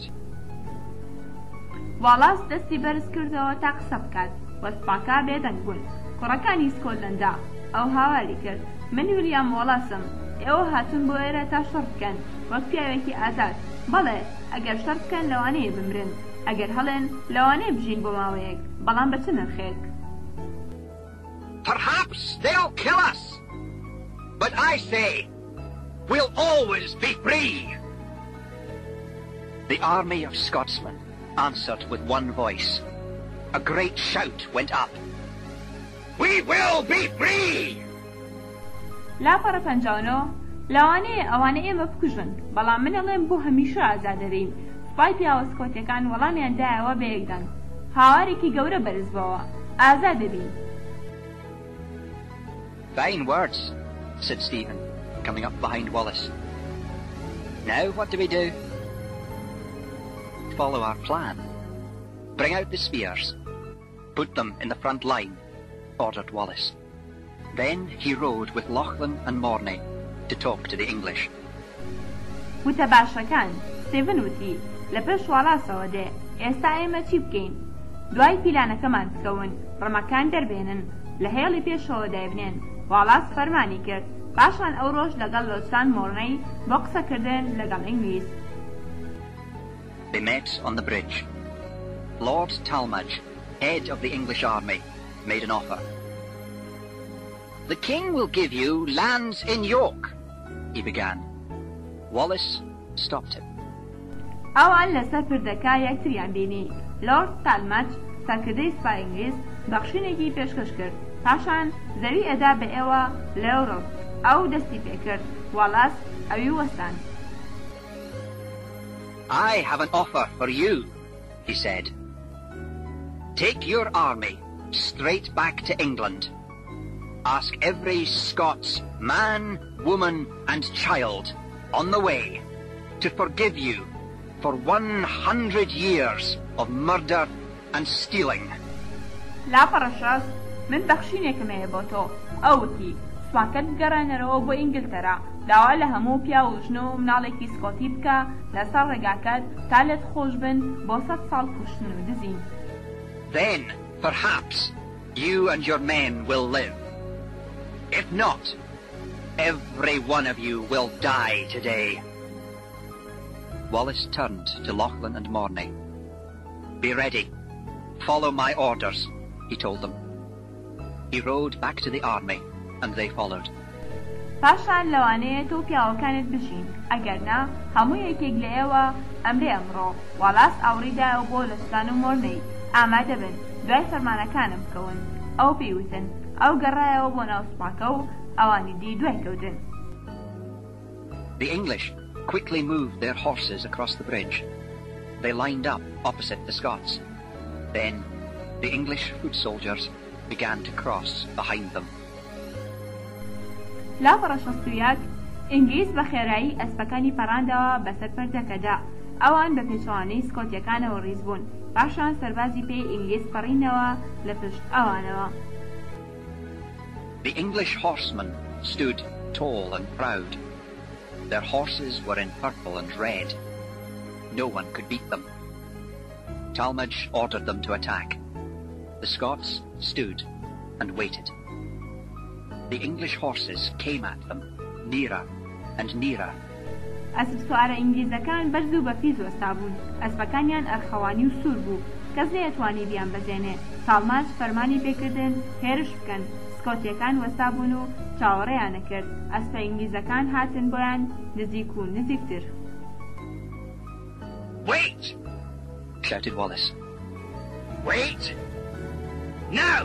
واڵاس دەستی بەرز کردەوە تا قسە بکات. وەسپاکە بێدەنگ بوون. کوڕەکانی سکۆتلەندا ئەو هاواری کرد. من ویلیام وۆڵاسم. ئێوە هاتون بۆ ئێرە تا شەڕ بکەن وەک پیاوێکی ئازاد. بەڵێ ئەگەر شەڕ بکەن لەوانەیە بمرن. ئەگەر هەڵێن لەوانەیە بژین بۆ ماوەیەک. بەڵام بە چ نرخێک؟ Perhaps they'll kill us. But I say, we'll always be free. The army of Scotsmen answered with one voice. A great shout went up. We will be free! لا پەڕەپەنجاونەوە لەوانەیە ئەوانە ئێمە بکوژن بەڵام من ئەڵێم بۆ هەمیشە ئازادەبین. سوپای پیاوە سکۆتیەکان وەڵامیان دایەوە بە یەکدان. هاوارێکی گەورە بەرز بەوە. ئازادەبین. Fine words, said Stephen, coming up behind Wallace. Now what do we do? Follow our plan. Bring out the spears. Put them in the front line, ordered Wallace. Then he rode with Lachlan and Mornay to talk to the English. وتە باشەکان ستیڤن وتی لە پێش واڵاسەوە دێ ئێستا ئێمە چی بکەین؟ دوای پیلانەکەمان بکەون ڕەمەکان دەربێنن لە هێڵی پێشەوە دایبنێن. واڵاس فەرمانی کرد. پاشان ئەو ڕۆژ لەگەڵ لۆچان مۆرنەی بۆ قسەکردن لەگەڵ ئینگلیز. They met on the bridge. Lord Talmadge, head of the English army, made an offer. The king will give you lands in York, he began. Wallace stopped him. ئەوان لەسەر پردەکە یەکتریان بینی. لۆرد تالماج سەرکردەی سوپای ئینگلیز بەخشینێکی پێشکەش کرد. پاشان زەوی ئەدا بە ئێوە لەوڕۆ. ئەو دەستی پێکرد. واڵاس ئەوی وەستان. I have an offer for you, he said. Take your army straight back to England. Ask every Scots man, woman and child on the way to forgive you for 100 years of murder and stealing. لا پەڕەشاس من بەخشینێکم هەیە بۆ تۆ. ئەوتی سوپاکەت بگەڕێنەرەوە بۆ ئینگلتەرا. داوا لە هەموو پیا و ژن و مناڵێکی سکۆتی بکە لەسەر ڕێگاکەت تا لێت خۆش بن بۆ 100 ساڵ کوشتن و دزین. Then, perhaps, you and your men will live. If not, every one of you will die today. Wallace turned to Lachlan and Mornay. Be ready. Follow my orders, he told them. He rode back to the army, and they followed. پاشان لەوانەیە تۆ پیاوەکانت بژین. ئەگەرنا هەموو یەکێک لە ئێوە ئەمرێ ئەمڕۆ. واڵاس ئاوڕیدایەوە بۆ لەستان و مۆرنەی ئامادە بن دوای فەرمانەکانم بکەون. ئەو پێیوتن. ئەو گەڕایەوە بۆ ناو سوپاکە و ئەوانی دی دوای کەوتن. The English quickly moved their horses across the bridge. They lined up opposite the Scots. Then the English foot soldiers began to cross behind them. لا پڕەشەستویەک ئینگلیز بە خێرایی ئەسپەکانی پەڕاندەوە بەسەر پەردەکەدا. ئەوان بە پێچەوانەی سکۆتیەکانەوە ڕیز بوون. پاشان سەربازی پێی ئینگلیز پەڕینەوە لە پشت ئەوانەوە. The English horsemen stood tall and proud. Their horses were in purple and red. No one could beat them. Talmadge ordered them to attack. The Scots stood and waited. The English horses came at them, nearer and nearer. ئەسپ سوارە ئینگلیزەکان بەرز و بەفیز وەستا بوون. ئەسپەکانیان ئەرخەوانی و سوور بوو. کەس نەیەتوانی بیان بەزێنێ. تاڵماج فەرمانی پێکردن هێرش بکەن. سکۆتیەکان وەستا بوون و چاوەڕێیان نەکرد. ئەسپە ئینگلیزەکان هاتن بۆیان نزیک و نزیکتر. Wait! Shouted Wallace. Wait! Now!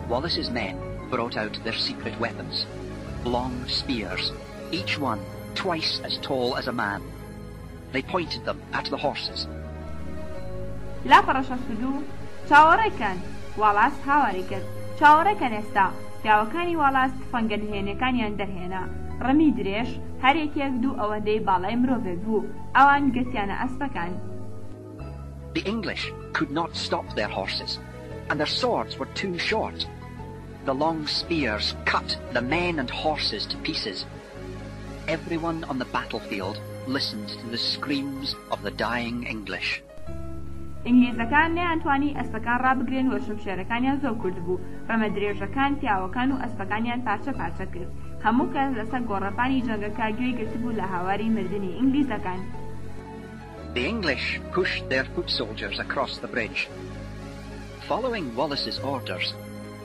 Wallace's men brought out their secret weapons, long spears, each one twice as tall as a man. They pointed them at the horses. لا پڕەشەستودوو چاوەڕێکەن. واڵاس هاواری کرد. چاوەڕێکەن ئێستا. پیاوەکانی واڵاس تفەنگە نهێنیەکانیان دەرهێنا. ڕمی درێژ هەر یەکێک دوو ئەوەندەی باڵای مرۆڤێک بوو. ئەوان گرتیانە ئەسپەکان. The English could not stop their horses, and their swords were too short. The long spears cut the men and horses to pieces. Everyone on the battlefield listened to the screams of the dying English. ئینگلیزەکان نەیانتوانی ئەسپەکان ڕابگرێن و شمشێرەکانیان زۆر کورت بوو. ڕەمە درێژەکان پیاوەکان و ئەسپەکانیان پارچە پارچە کرد. هەموو کەس لەسەر گۆڕەپانی جەنگەکە گوێی گرتبوو لە هاواری مردنی ئینگلیزەکان. The English pushed their foot soldiers across the bridge. Following Wallace's orders,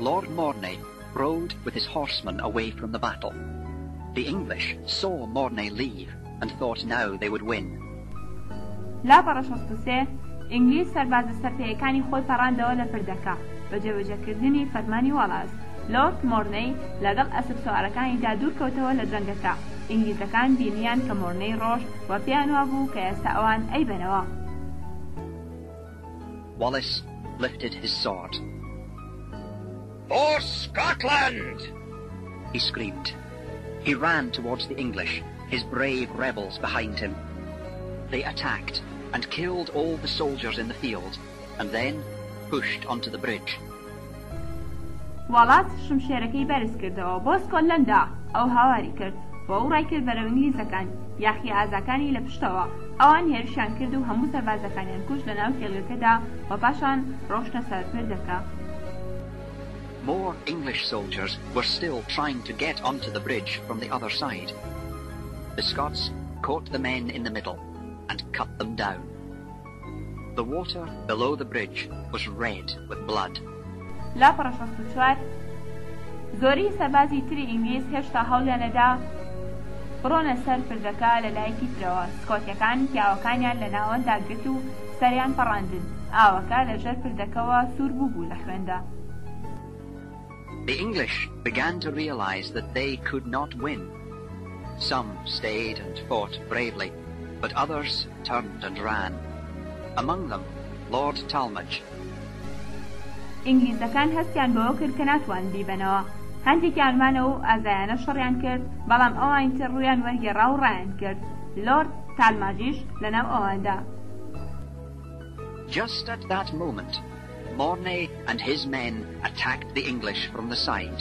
Lord Mornay rode with his horsemen away from the battle. The English saw Mornay leave and thought now they would win. لا پەڕەشەستوسێ ئینگلیز سەربازە سەرپێیەکانی خۆی پەڕاندەوە لە پردەکە بە جێبەجێکردنی فەرمانی واڵاس. لۆرد مۆرنەی لەگەڵ ئەسپ سوارەکانیدا دوور کەوتەوە لە جەنگەکە. ئینگلیزەکان بینیان کە مۆرنەی ڕۆژ وە پێیان وا بوو کە ئێستا ئەوان ئەیبەنەوە. Wallace lifted his sword. For Scotland! He screamed. He ran towards the English, his brave rebels behind him. They attacked and killed all the soldiers in the field, and then pushed onto the bridge. واڵاس شمشێرەکەی بەرز کردەوە بۆ سکۆتلەندا. ئەو هاواری کرد بۆ ئەو ڕایکرد بەرەو ئینگلیزەکان یاخی ئازاکانی لە پشتەوە. ئەوان هێرشیان کرد و هەموو سەربازەکانیان کوشت لە ناو کێڵگەکەدا و پاشان ڕۆشتە سەر پردەکە. More English soldiers were still trying to get onto the bridge from the other side. The Scots caught the men in the middle and cut them down. The water below the bridge was red with blood. لا پڕەشەستوچوار زۆری سەربازی تری ئینگلیز هێشتا هەوڵیانەدا بڕۆنە سەر پردەکە لە لایەکی ترەوە. سکۆتیەکان پیاوەکانیان لە ناوەندا گرت و سەریان پەڕاندن. ئاوەکە لەژێر پردەکەوە سوور بوو لە خوێندا. The English began to realize that they could not win. Some stayed and fought bravely, but others turned and ran. Among them, Lord Talmadge. ئینگلیزەکان هەستیان بەوە کرد کە ناتوان بیبەنەوە. هەندێکیان مانەوە و ئازایانە شەڕیان کرد، بەڵام ئەوان تر ڕوویان وەرگێڕا و ڕایان کرد. لۆرد تالماجیش لەناو ئەواندا. Just at that moment, Mornay and his men attacked the English from the side.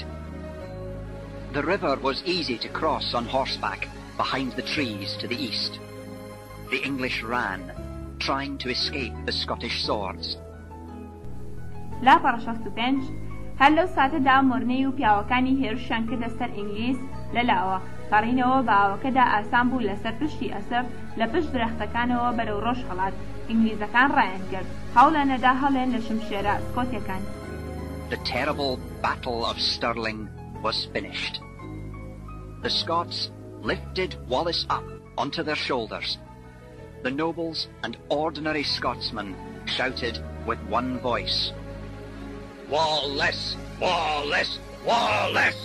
The river was easy to cross on horseback behind the trees to the east. The English ran, trying to escape the Scottish swords. لا پەڕەشەستوپێنج هەر لەو ساتەدا مۆرنەی و پیاوەکانی هێرشیان کردە سەر ئینگلیز لەلاوە. پەڕینەوە بە ئاوەکەدا ئاسان بوو لەسەر پشتی ئەسپ لە پشت درەختەکانەوە بەرەو ڕۆژ هەڵات. ئینگلیزەکان ڕایان کرد هەوڵیانەدا هەڵێن لە شمشێرە سکۆتیەکان. The terrible battle of Stirling was finished. The Scots lifted Wallace up onto their shoulders. The nobles and ordinary Scotsmen shouted with one voice, "Wallace! Wallace! Wallace!"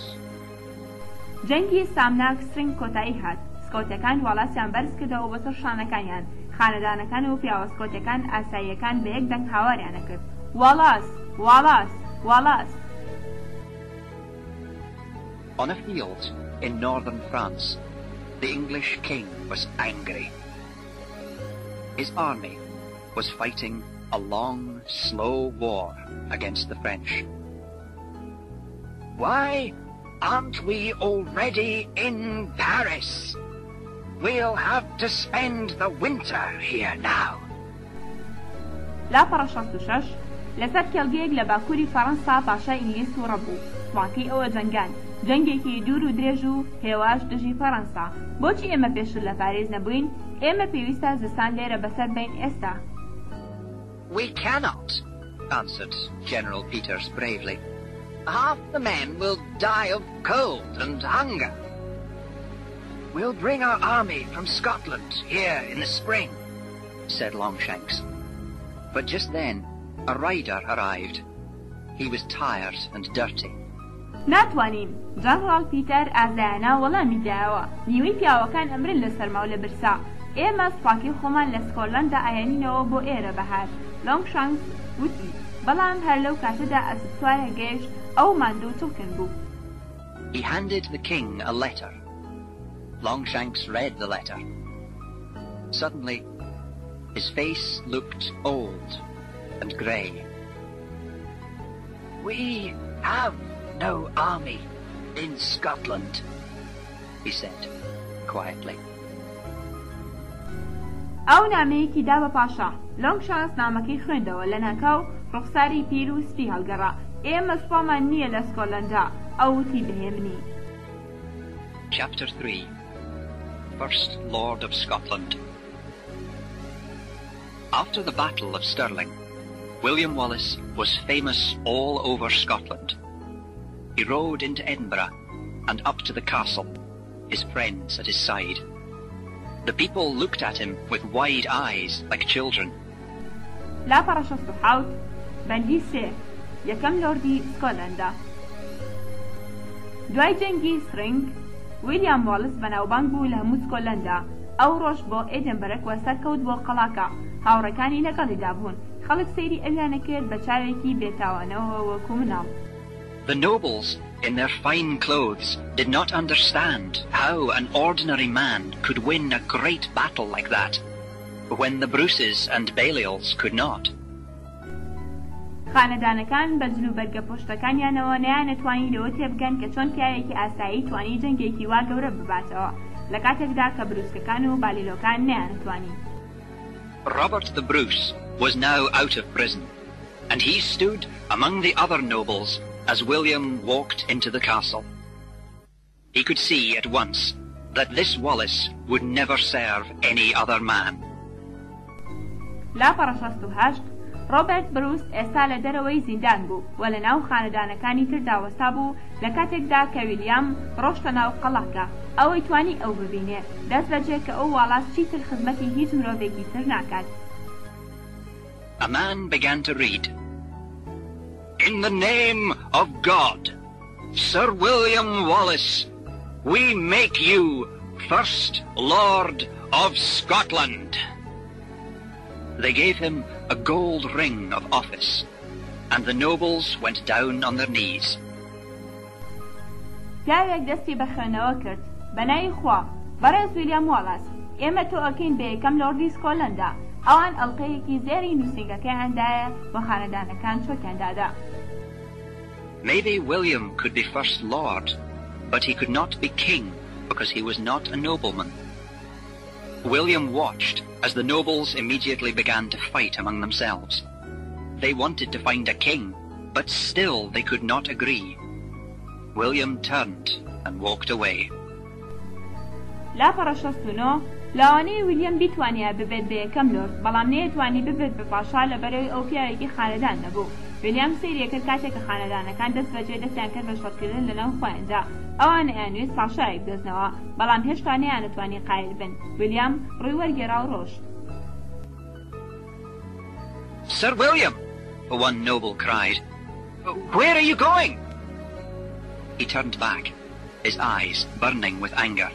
جەنگی سامناک سرنگ کۆتایی هات. سکۆتەکان واڵاسیان بەرز کردەوە بۆسەر شانەکانیان. خانەدانەکان و پیاوە سکۆتەکان ئاساییەکان بە یەک دەنگ هاواریانە کرد. واڵاس! واڵاس! واڵاس! On a field in northern France, the English king was angry. His army was fighting a long, slow war against the French. Why aren't we already in Paris? We'll have to spend the winter here now. لا پەڕەشەستوشەش لەسەر کێڵگەیەک لە باکووری فەڕەنسا پاشای ئینگلیز تووڕە بوو. سڵاکەی ئەوە جەنگان، جەنگێکی دوور و درێژ و هێواش دژی فەڕەنسا. بۆچی ئێمە پێشتر لە پاریس نەبووین؟ ئێمە پێویستە زستان لێرە بەسەر بین ئێستا. We cannot, answered General Peters bravely. half the men will die of cold and hunger. We'll bring our army from Scotland here in the spring, said Longshanks. But just then a rider arrived. He was tired and dirty. ناتوانین. جەنەڕاڵ پیتەر ئازایانە وەڵامی دایەوە. نیوەی پیاوەکان ئەمرن لە سەرما و لە برسا. ئێمە سوپاکی خۆمان لە سکۆتلەندا ئاهێنینەوە بۆ ئێرە بەهار. لۆنگشانکس وتی، بەڵام هەر لەو کاتەدا ئەسپسوارە گەیشت ئەو ماندوو چڵکن بوو. He handed the king a letter. Longshanks read the letter. Suddenly, his face looked old and grey. We have no army in Scotland, he said quietly. ئەو نامەیەکی دا بە پاشا. لۆنگشانکس نامەکەی خوێندەوە لە ناکاو ڕوخساری پیر و سپی هەڵگەڕا. ئێمە سوپامان نییە لە سکۆتلەندا. ئەو وتی بەهێمنی. Chapter 3 First Lord of Scotland. After the Battle of Stirling, William Wallace was famous all over Scotland. He rode into Edinburgh and up to the castle, his friends at his side. The people looked at him with wide eyes like children. لا پەڕەشەست و حەوت بەندی سێ یەکەم لۆردی سکۆتلەندا. دوای جەنگی سرنگ ویلیام واڵس بەناوبانگ بوو لە هەموو سکۆتلەندا. ئەو ڕۆژ بۆ ئێدنبرە و سەرکەوت بۆ قەڵاکە. هاوڕەکانی لەگەڵیدا بوون. خەڵک سەیری ئەویانە کرد بە چاوێکی بێتاوانەوە وەکو مناڵ. The nobles, in their fine clothes, did not understand how an ordinary man could win a great battle like that, when the Bruces and Baliol's could not. خانەدانەکان بە جلو بەرگە پۆشتەکانیانەوە نەیانەتوانی لەوە تێبگەن کە چۆن پیاوێکی ئاسایی توانی جەنگێکی وا گەورە بباتەوە لە کاتێکدا کە بروسکەکان و بالیلۆکان نەیانەتوانی. Robert the Bruce was now out of prison, and he stood among the other nobles as William walked into the castle. He could see at once that this Wallace would never serve any other man. لا پەڕەشەست و هەشت ڕۆبەرت بروس ئێستا لە دەرەوەی زیندان بوو و لە ناو خانەدانەکانی تردا وەستا بوو لە کاتێکدا کە ویلیام ڕۆشتە ناو قەڵاکە ئەوەی توانی ئەو ببینێ دەست بەجێ کە ئەو واڵاس چیتر خزمەتی هیچ مرۆڤێکی تر ناکات. A man began to read. In the name of God, Sir William Wallace, we make you First Lord of Scotland. They gave him a gold ring of office, and the nobles went down on their knees. پیاوێک دەستی بە خوێندنەوە کرد. بەناوی خوا، بەڕێز ویلیام واڵاس، ئێمە تۆ ئەکەین بە یەکەم لۆردی سکۆتلەندا. ئەوان ئەڵقەیەکی زێری نووسینگەکەیاندایە بە خانەدانەکان چۆکیاندادا. Maybe William could be First Lord, but he could not be king because he was not a nobleman. William watched as the nobles immediately began to fight among themselves. They wanted to find a king, but still they could not agree. William turned and walked away. لا پەڕەشەست و نۆ لاوانەیە ویلیام بیتوانیا ببێت بە یەکەم لۆرد بەڵام نەیەتوانی ببێت بە پاشا لەبەرەوەی ئەو پیاوێکی خانەدان نەبوو. ویلیام سەیریەکرد کاتێک کە خانەدانەکان دەست بەجێ دەستیان کرد بە شەڕکردن لەناو خۆیاندا. ئەوان ئەیانوێت پاشایەک دۆزنەوە بەڵام هێشتا نەیانەتوانی قایل بن. ویلیام ڕووی وەرگێڕا و ڕۆشت. Sir William, one noble cried, where are you going? He turned back, his eyes burning with anger.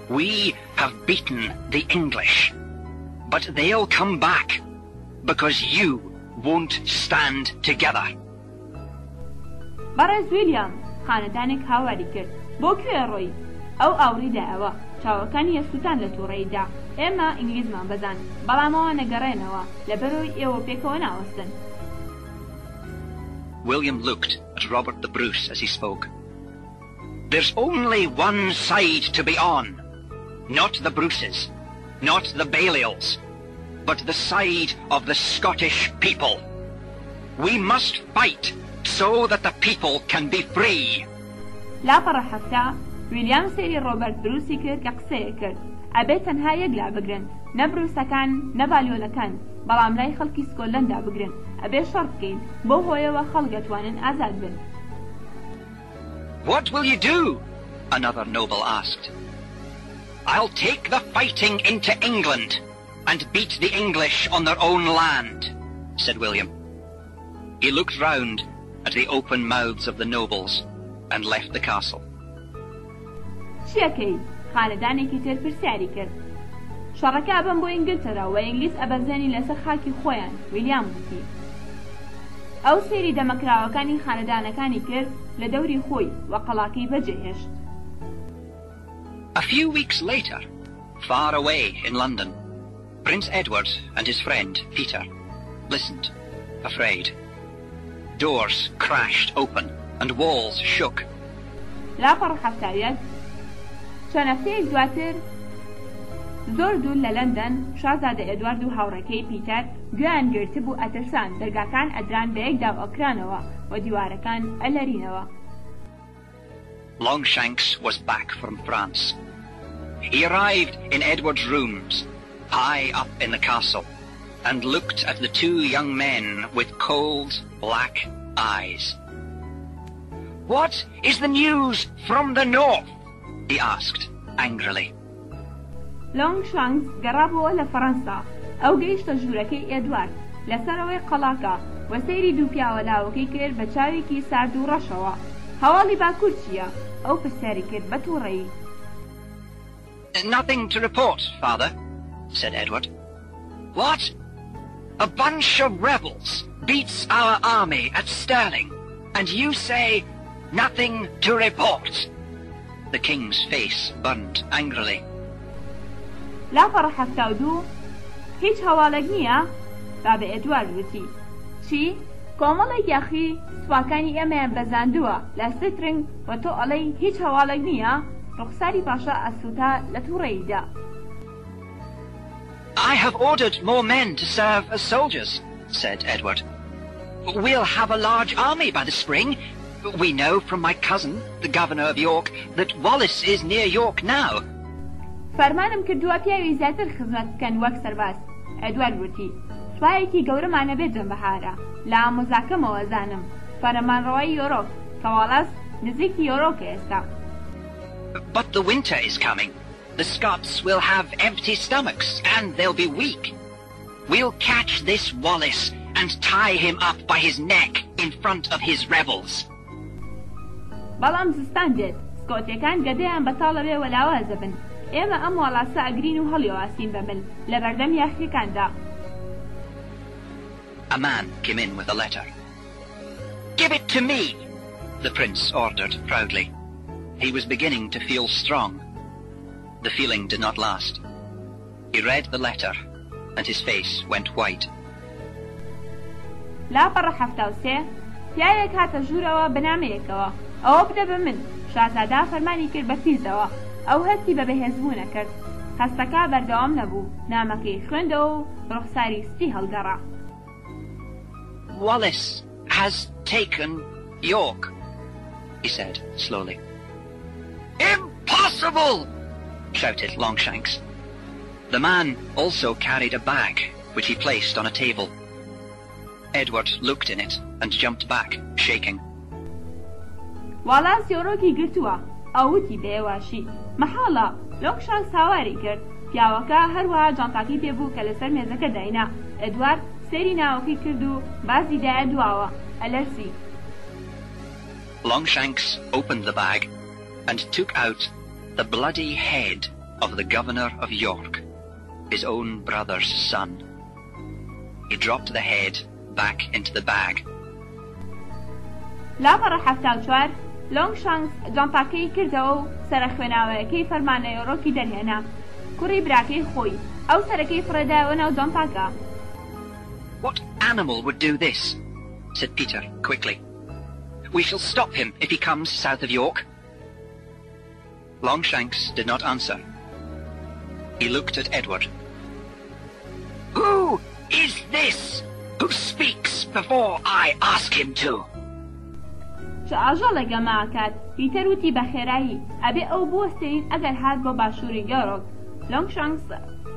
We have beaten the English, but they'll come back because you won't stand together. بەڕێز ویلیام خانەدانێک هاواری کرد بۆ کوێ ڕۆی ئەو ئاوریدایەوە چاوەکانی یەسووتان لە تووڕێیدا ئێمە ئینگلیزمان بەزان بەڵامەوە نەگەڕێنەوە لەبەرەوەی ئێوە پێکەوە ناوەستن. William looked at Robert the Bruce as he spoke. There's only one side to be on, not the Bruces, not the Baliol's, but the side of the Scottish people. We must fight so that the people can be free. لا پڕەحەفتا ویلیام سەیری ڕۆبەرت بروسی کرد کە قسەیە کرد ئەبێ تەنها یەک لا بگرن نە بروسەکان نە بالیۆلەکان بەڵام لای خەڵکی سکۆتلەندا بگرن ئەبێ شەڕ بکەین بۆ هۆیەوە خەڵک دەتوانن ئازاد بن. What will you do? Another noble asked. I'll take the fighting into England and beat the English on their own land, said William. He looked round at the open mouths of the nobles and left the castle. چیەکەی خانەدانێکی تر پرسیاری کرد شەڕەکە ئەبەن بۆ ئینگلتەرا و ئینگلیز ئەبەزێنی لەسەر خاکی خۆیان ویلیام وتی. ئەو سێری دەمەکراوەکانی خانەدانەکانی کرد لە دەوری خۆی و قەڵاکەی بەجێهێشت. A few weeks later, far away in London, Prince Edward and his friend Peter listened, afraid. Doors crashed open and walls shook. لا پڕەحەفتایەک چەند هەفتەیەک دواتر زۆر دوور لە لەندەن شازادە ئێدوارد و هاوڕێکەی پیتەر گوێیان گرتبوو ئەترسان دەرگاکان ئەدران بە یەکداو ئەکرانەوە و دیوارەکان ئەلەرینەوە. Longshanks was back from France. He arrived in Edward's rooms, high up in the castle, and looked at the two young men with cold, black eyes. What is the news from the north? He asked, angrily. لۆنگشانکس گەڕابەوە لە فەڕەنسا ئەو گەیشتە ژوورەکەی ئێدوارد لەسەرەوەی قەڵاکە و سەیری دوو پیاوەلاوەکەی کرد بە چاوێکی سارد و ڕەشەوە. هەواڵی باکوور چییە؟ ئەو پرسیاری کرد بە تووڕەیی. Nothing to report, father, said Edward. What? A bunch of rebels beats our army at Stirling, and you say nothing to report? The king's face burned angrily. لا پڕەحەفتاودوو هیچ هەواڵێک نییە؟ بابە ئێدوارد وتی. چی؟ کۆمەڵێک یاخی سوپاکانی ئێمەیان بەزاندووە لە سترنگ و تۆ ئەڵەی هیچ هەواڵێک نییە؟ ڕوخساری پاشا ئەسووتا لە تووڕێیدا. I have ordered more men to serve as soldiers, said Edward. We'll have a large army by the spring. We know from my cousin, the governor of York, that Wallace is near York now. فەرمانم کردووە پیاوی زیاتر خزمەت بکەن وەک سەرباز. ئەدوارد وتی. سوپایەکی گەورەمانە بێت جەمبەهارە لە ئامۆزاکەمەوە زانم فەرمانڕەوایی یۆرۆک کە واڵاس نزیکی یۆرۆکە ئێستا. But the winter is coming. The Scots will have empty stomachs and they'll be weak. We'll catch this Wallace and tie him up by his neck in front of his rebels. بەڵام زستان دێت سکۆتیەکان گەدەیان بەتاڵەوێ وەلاوازە بن ئێمە ئەم واڵاسە ئەگرین و هەڵیەواسین بەمل لە بەردەم یاخیەکاندا. A man came in with a letter. Give it to me, the prince ordered proudly. He was beginning to feel strong. The feeling did not last. He read the letter and his face went white. لا پڕەحەفتاوسێ پیاوێک هاتە ژوورەوە بەنامەیەکەوە ئەوە بدە بە من. شازادا فەرمانی کرد بە تیزەوە ئەو هەستی بە بەهێزبوو نەکرد. هەستەکە بەردەوام نەبوو نامەکەی خوێندەوە و ڕوخساری سپی هەڵگەڕا. Wallace has taken York, he said slowly. Impossible! Shouted Longshanks. The man also carried a bag, which he placed on a table. Edward looked in it and jumped back, shaking. واڵاس یۆرۆکی گرتووە ئەووتی بێواشی مەحاڵە. لۆنگشانکس هاواری کرد پیاوەکە هەروەها جانتاکەی پێبوو کە لەسەر مێزەکە داینا. ئێدوارد سێری ناوەکەی کرد و بازی دایە دواوە ئەلەرسی. Longshanks opened the bag and took out the bloody head of the governor of York, his own brother's son. He dropped the head back into the bag. لا بەڕە 74 لۆنگشانکس جانتاکەی کردەوە و سەرە خوێناوەیەکەی فەرمانەیەڕۆکی دەرهێنا. کوڕی براکەی خۆی ئەو سەرەکەی فڕێدایەوە ناو جانتاکە. What animal would do this? Said Peter quickly. We shall stop him if he comes south of York. Longshanks did not answer. He looked at Edward. Who is this who speaks before I ask him to? چ ئاژەڵێکە ماکات پیتەر وتی بە خێرایی ئەبێ ئەو بوەستێن ئەگەر هات بۆ باشووری گەڕۆک. لۆنگشانکس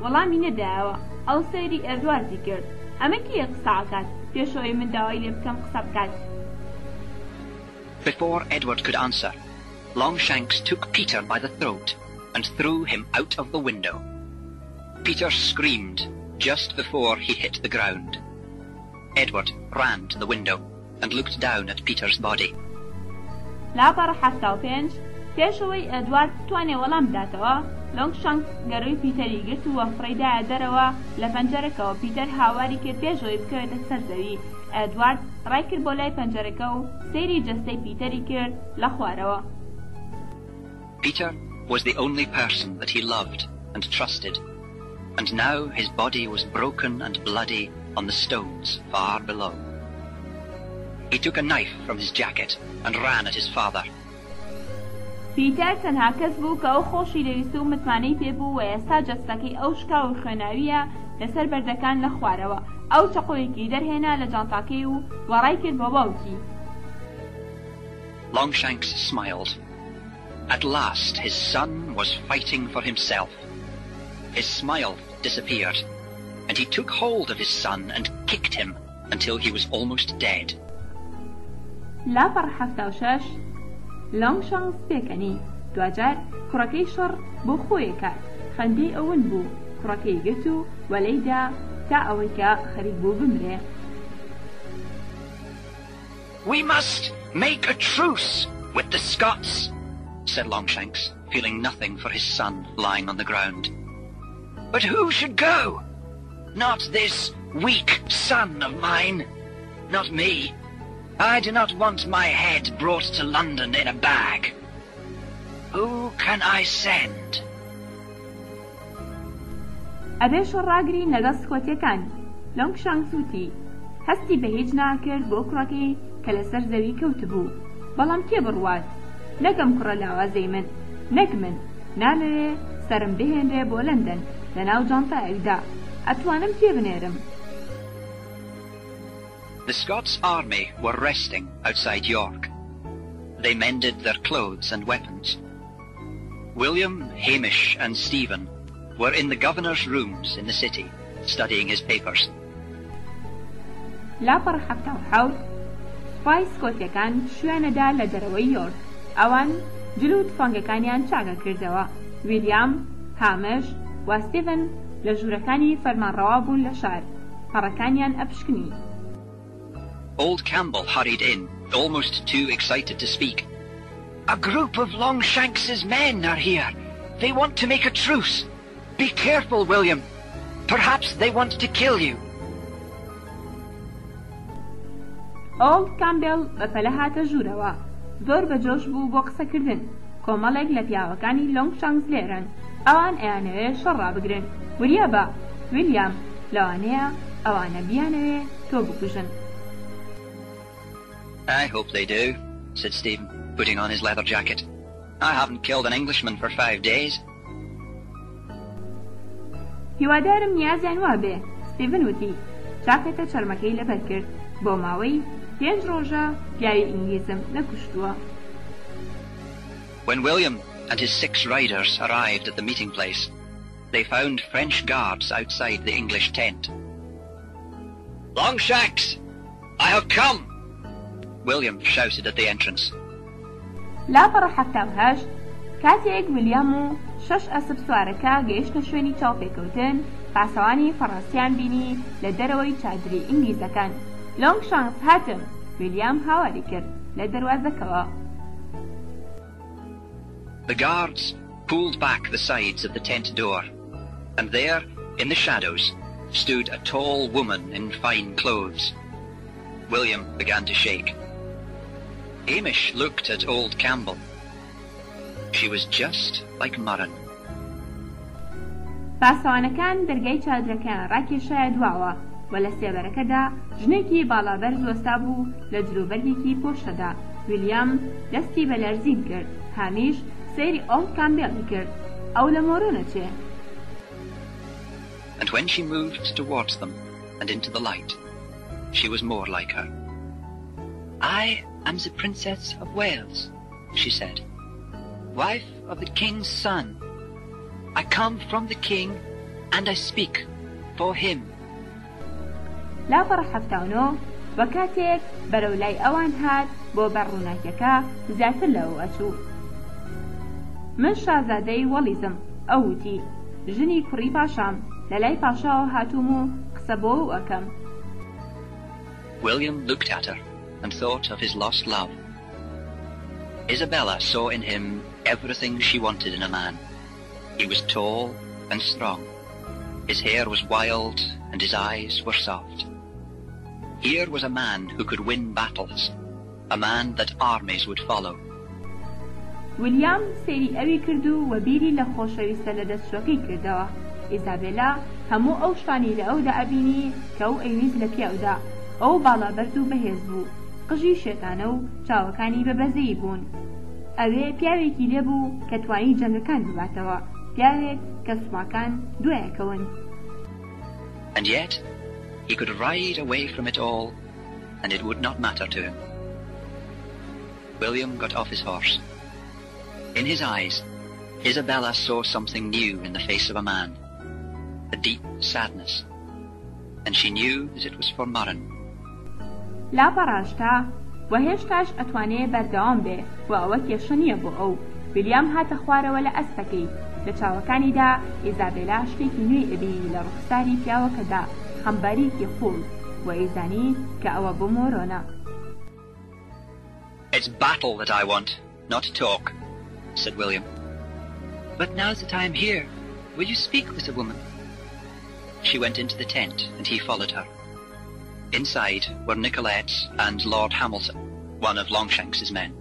وەڵامی نەدایەوە ئەو سەیری ئەدواردی کرد. ئەمە کێ قساکات پێشەوەی من داوای لێ بکەم قسە بکات. Before Edward could answer, Longshanks took Peter by the throat and threw him out of the window. Peter screamed just before he hit the ground. Edward ran to the window and looked down at Peter's body. لا بەڕە 75 پێشەوەی ئەدوارد توانێ وەڵام بداتەوە لۆنگشانکس گەڕووی پیتەری گرت و وەفڕێدایە دەرەوە لە پەنجەرەکەوە. پیتەر هاواری کرد پێشەوەی بکەوێتە سەر زەوی. ئەدوارد ڕای کرد بۆ لای پەنجەرەکە و سەیری جەستەی پیتەری کرد لە خوارەوە. Peter was the only person that he loved and trusted, and now his body was broken and bloody on the stones far below. He took a knife from his jacket and ran at his father. پیتەر تەنها کەس بوو کە ئەو خۆشی دەویست و متمانەی پێبوو و ئێستا جەستەکەی ئەو شکا و خوێناویە لەسەر بەردەکان لە خوارەوە. ئەو چەقۆیەکی دەرهێنا لە جانتاکەی و وەڕای کرد بۆ باوکی. Longshanks smiled. At last his son was fighting for himself. His smile disappeared, and he took hold of his son and kicked him until he was almost dead. لا بەڕە 76 لۆنگشانکس پێکەنی دوجار کوڕەکەی شەڕ بۆ خۆی کات. خەندەی ئەون بوو کوڕەکەی گرت و وەلەیدا تا ئەوەی کە خەریک بوو بمرێ. We must make a truce with the Scots, said Longshanks, feeling nothing for his son lying on the ground. But who should go? Not this weak son of mine. Not me. I do not want my head brought to London in a bag. Who can I send? ئەبێ شەڕاگری لەگەڵ سکۆتیەکان. لۆنگشانکس وتی هەستی بە هیچ ناکرد بۆ کوڕەکەی کە لەسەر زەوی کەوتبوو. بەڵام کێ بڕوات؟ نەکەم کوڕە لاوازەی من، نەک من. نامەوێ سەرم بهێنرێ بۆ لەندەن لەناو جانتایەکدا. ئەتوانم پێ بنێرم. The Scots army were resting outside York. They mended their clothes and weapons. William, Hamish and Stephen were in the governor's rooms in the city, studying his papers. لا بەڕە 77 سوپای سکۆتیەکان شوێنەدا لە دەرەوەی یۆرک. ئەوان جلو تفەنگەکانیان چاکە کردەوە. ویلیام، هامش و ستیڤن لە ژوورەکانی فەرمانڕەوا بوون لە شار. پەڕەکانیان ئەپشکنی. Old Campbell hurried in, almost too excited to speak. A group of Longshanks's men are here. They want to make a truce. Be careful, William. Perhaps they want to kill you. Old Campbell بەپەلە هاتە ژوورەوە. زۆر بەجۆش بوو بۆ قسەکردن. کۆمەڵێک لە پیاوەکانی لۆنگشانکس لێرن. ئەوان ئەیانەوێ شەڕ ڕابگرن. وریا بە ویلیام لەوانەیە ئەوانە بیانەوێ تۆ بکوژن. I hope they do, said Stephen, putting on his leather jacket. I haven't killed an Englishman for 5 days. هیوادارم نیازیان وابێ. ستیڤن وتی جاکێتە چەرمەکەی لەبەر کرد. بۆ ماوەی 5 ڕۆژە پیاوی ئینگلیزم نەکوشتووە. When William and his 6 riders arrived at the meeting place, they found French guards outside the English tent. Longshanks, I have come! William shouted at the entrance. لا بەڕە 78 کاتێک ویلیام و 6 ئەسپ سوارەکە گەیشتە شوێنی چاوپێکەوتن پاسەوانی فەڕەنسیان بینی لە دەرەوەی چادری ئینگلیزەکان. لۆنگشانکس هاتم. ویلیام هاواری کرد. لە دەروازەکەوە. The guards pulled back the sides of the tent door, and there, in the shadows, stood a tall woman in fine clothes. William began to shake. Hamish looked at old Campbell. She was just like Murren. پاسەوانەکان دەرگای چادرەکان ڕاکێشایە دواوە و لە سێبەرەکەدا ژنێکی باڵابەرز وەستا بوو لە جلوبەرگێکی پۆشتەدا. ویلیام دەستی بە لەرزین کرد. هامیش سەیری ئۆڵد کامبێڵی کرد. ئەو لە مۆرۆ نەچێ. And when she moved towards them and into the light, she was more like her. I am the Princess of Wales, she said, wife of the king's son. I come from the king and I speak for him. لا پەڕەحەفتاونۆ وە کاتێک بەرەو لای ئەوان هات بۆ بەڕووناکیەکە زیاتر لەوە ئەچوو. من شازادەی وەڵیزم. ئەو وتی ژنی کوڕی پاشام لە لای پاشاوە هاتووم و قسە بۆ ئەکەم. William looked at her and thought of his lost love. Isabella saw in him everything she wanted in a man. He was tall and strong. His hair was wild and his eyes were soft. Here was a man who could win battles, a man that armies would follow. ویلیام سەیری ئەوی کرد و وەبیری لە خۆشەویستە لە دەستچۆکەی کردەوە. ئیزابێلا هەموو ئەو شتانی لە ئەودا ئەبینی کە ئەو ئەیویست لە پیاودا. ئەو باڵابەرد و بەهێز بوو. قژی شێتانە و چاوەکانی بەبەزەی بوون. ئەوێ پیاوێکی لێبوو کە توانی جەنگەکان بباتەوە. پیاوێک کە سوپاکان دوایەکەون. And yet he could ride away from it all and it would not matter to him. William got off his horse. In his eyes, Isabella saw something new in the face of a man, a deep sadness, and she knew that it was for Murren. لا پەڕاشتا و هێشتاش ئەتوانێ بەردەوام بێ و ئەوە کێشە نییە بۆ ئەو. ویلیام هاتە خوارەوە لە ئەسپەکەی. لە چاوەکانیدا ئیزابێلا شتێکی نوێی ئەبینی لە ڕوخساری پیاوەکەدا، خەمباریکی خۆڵ و ئەیزانی کە ئەوە بۆ مۆرۆنە. It's battle that I want, not talk, said William. But now that I am here, will you speak with the woman? She went into the tent and he followed her. Inside were Nicolette and Lord Hamilton, one of Longshanks's men.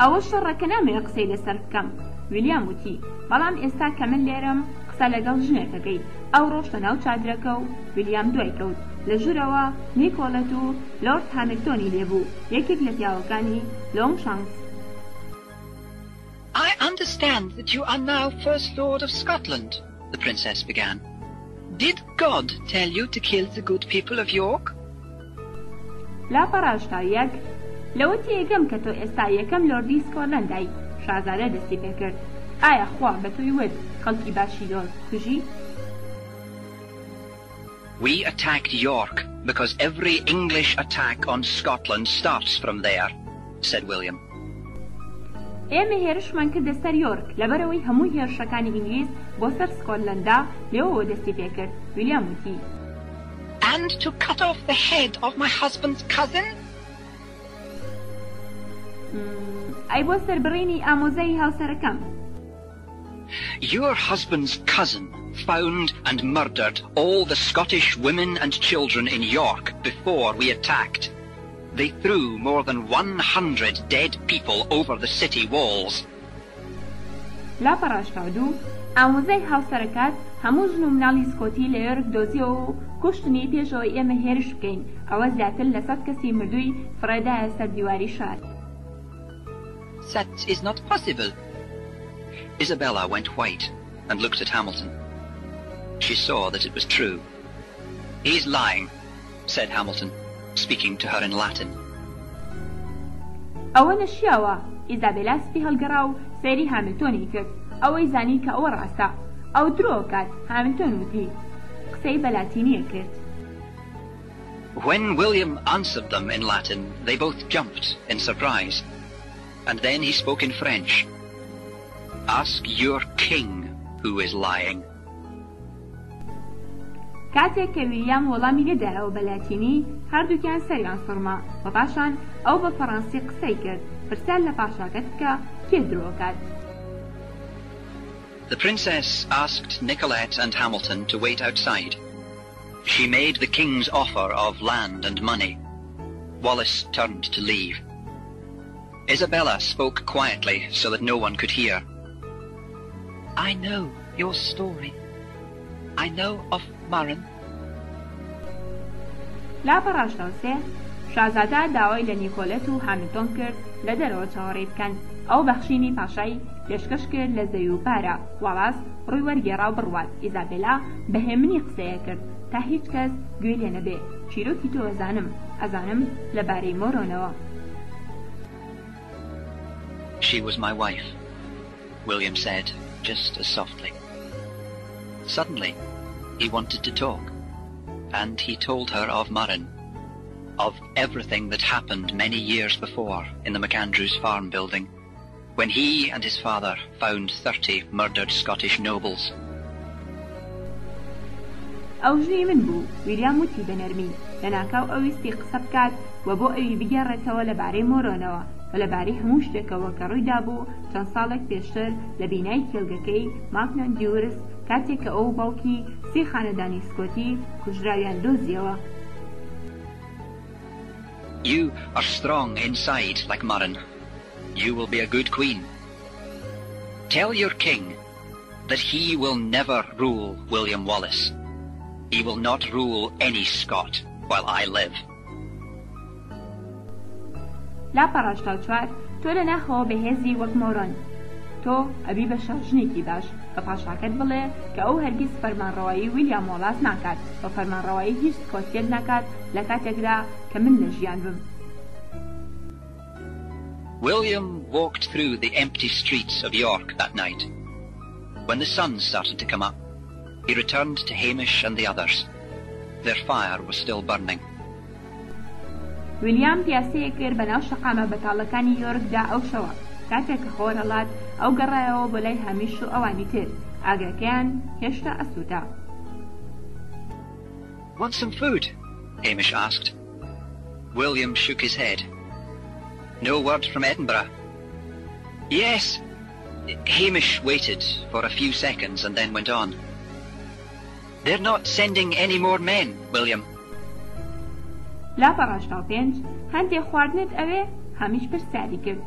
ئەوە شەڕەکە نامەوێت قسەی لەسەر بکەم. ویلیام وتی بەڵام ئێستا کە من لێرەم قسە لەگەڵ ژنێکەکەی. ئەو ڕۆشتە ناو چادرەکە و ویلیام دوای کەوت. لە ژوورەوە نیکۆلەت و لۆرد هامiltۆنی لێبوو، یەکێک لە پیاوەکانی لۆنگشانکس. I understand that you are now First Lord of Scotland, the princess began. Did God tell you to kill the good people of York? لا پەڕاشتا یەک لەوەتی یەکەم کە تۆ ئێستا یەکەم لۆردی سکۆتلەندای. شازادە دەستی پێکرد. ئایا خوا بە تۆی وت خەڵکی باشی یۆرک کوژی؟ We attacked York because every English attack on Scotland starts from there, said William. ئێمە هێرشمان کردە سەر یۆرک لەبەرەوەی هەموو هێرشەکانی ئینگلیز بۆ سەر سکۆتلەندا لێەوە دەستی پێکرد. ویلیام وتی And to cut off the head of my husband's cousin? ئەی بۆ سەربڕینی ئامۆزای هاوسەرەکەم. Your husband's cousin found and murdered all the Scottish women and children in York before we attacked. They threw more than 100 dead people over the city walls. لا پەڕاشتا دوو ئامۆزای هاوسەرەکەت هەموو ژن و مناڵی سکۆتی لە یۆرک دۆزیەوە و کوشتنی پێشەوەی ئێمە هێرش بکەین. ئەوە زیاتر لە 100 کەسی مردووی فڕێدایە سەر دیواری شار. That is not possible. Isabella went white and looked at Hamilton. She saw that it was true. He's lying, said Hamilton, speaking to her in Latin. ئەوە نەشیاوە. ئیزابێلا سپی هەڵگەڕا و سەیری هامiltۆنی کرد. ئەوەی زانی کە ئەوە ڕاستە. ئەو درۆ کات. هامiltۆن وتی قسەی بە لاتینیە کرد. When William answered them in Latin, they both jumped in surprise. And then he spoke in French. Ask your king who is lying. کاتێک کە ویلیام وەڵامی لێدایەوە بە لاتینی هەردووکیان سەریان سڕما و پاشان ئەو بە فەڕەنسی قسەی کرد پرسیان لە پاشاکەت بکە کێ درۆکات. The princess asked Nicolette and Hamilton to wait outside. She made the king's offer of land and money. Wallace turned to leave. Isabella spoke quietly so that no one could hear. I know your story. I know of Murren. لاپە ڕاشناوسێ شازادە داوای لە نیکۆلەت و هامیلتۆن کرد لە دەرەوە چاوەڕێ بکەن. ئەو بەخشینی پاشای پێشکەش کرد لە زەوی و پارە. واڵاس ڕووی وەرگێڕا و بڕوات. ئیزابێلا بەهێمنی قسەیە کرد تا هیچ کەس گوێ لێ نەبێ. چیرۆکی تۆ ئەزانم لەبارەی مۆرۆنەوە. She was my wife, William said, just as softly. Suddenly, he wanted to talk, and he told her of Murren, of everything that happened many years before in the McAndrews farm building, when he and his father found 30 murdered Scottish nobles. ئەو ژنی من بوو. ویلیام وتی بەنەرمی لەناکاو ئەویستی قسە بکات و بۆ ئەوی بگێڕێتەوە لەبارەی مۆرۆنەوە و لەبارەی هەموو شتێکەوە کە ڕوویدا بوو چەند ساڵێک پێشتر لە بینای کێڵگەکەی ماکنۆندیورس کاتێک کە ئەو باوکی 30 خانەدانی سکۆتی کوژراویان دۆزیەوە. You are strong inside like Murren. You will be a good queen. Tell your king that he will never rule William Wallace. He will not rule any Scot while I live. لاپە ڕاشتاوچوار تۆ لە ناخەوە بەهێزی وەک مۆرۆن. تۆ ئەبی بە شەژنێکی باش بە پاشاکەت بڵێ کە ئەو هەرگیز فەرمانڕەوایی ویلیام واڵاس ناکات بە فەرمانڕەوایی هیچ سکۆتیەک ناکات لە کاتێکدا کە من لە ژیان بم. William walked through the empty streets of York that night. When the sun started to come up, he returned to Hamish and the others. Their fire was still burning. ویلیام پیاسەیە کرد بەناو شەقامە بەتاڵەکانی یۆرکدا ئەو شەوە. کاتێک کە خۆرهەڵات ئەو گەڕایەوە بۆ لای هەمیش و ئەوانی تر. ئاگرەکەیان هێشتا ئەسووتا. Want some food? Hamish asked. William shook his head. No word from Edinburgh. Yes. Hamish waited for a few seconds and then went on. They're not sending any more men, William. لاپە ڕاشتاو پێنج هەندێک خواردنت ئەوێ؟ هەمیش پرسیاری کرد.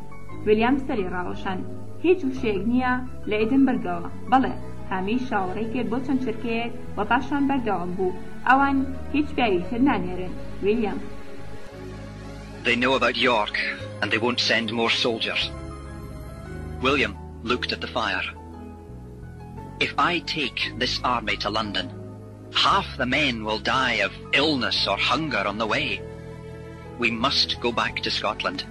ویلیام سەری ڕاوەشان. هیچ وشەیەک نییە لە ئێدنبرگەوە. بەڵێ هەمیش شاوەڕێی کرد بۆ چەند چرکەیەک و پاشان بەردەوام بوو. ئەوان هیچ پیاوی تر نانێرن. ویلیام They know about York and they won't send more soldiers. William looked at the fire. If I take this army to London, half the men will die of illness or hunger on the way. We must go back to Scotland.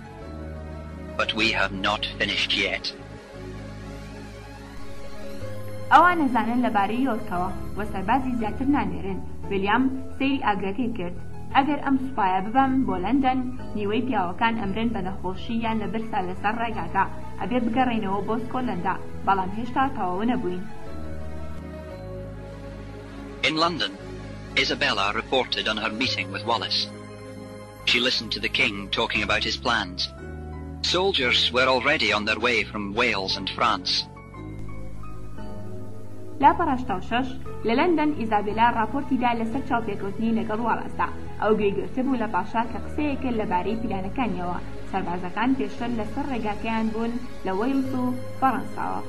But we have not finished yet. ئەوان نەزانن لەبارەی یۆرکەوە و سەربازی زیاتر نانێرن. ویلیام سەیری ئاگرەکەی کرد. ئەگەر ئەم سوپایە ببەم بۆ لەندەن نیوەی پیاوەکان ئەمرن بە نەخۆشی یان لە برسا لەسەر ڕێگاکە ئەبێ بگەڕێنەوە بۆ سکۆتلەندا بەڵام هێشتا تەواو نەبووین. In London, Isabella reported on her meeting with Wallace. She listened to the king talking about his plans. Soldiers were already on their way from Wales and France. لاپە ڕاشتاوشەش لە لەندەن ئیزابێلا راپۆرتیدا لەسەر چاوپێکەوتنی لەگەڵ واڵاسدا. ئەو گوێگرتە بوو لە پاشا کە قسەیە کرد لەبارەی پلانەکانیەوە. سەربازەکان پێشتر لەسەر ڕێگاکەیان بوون لە وێلز و فەڕەنساوە.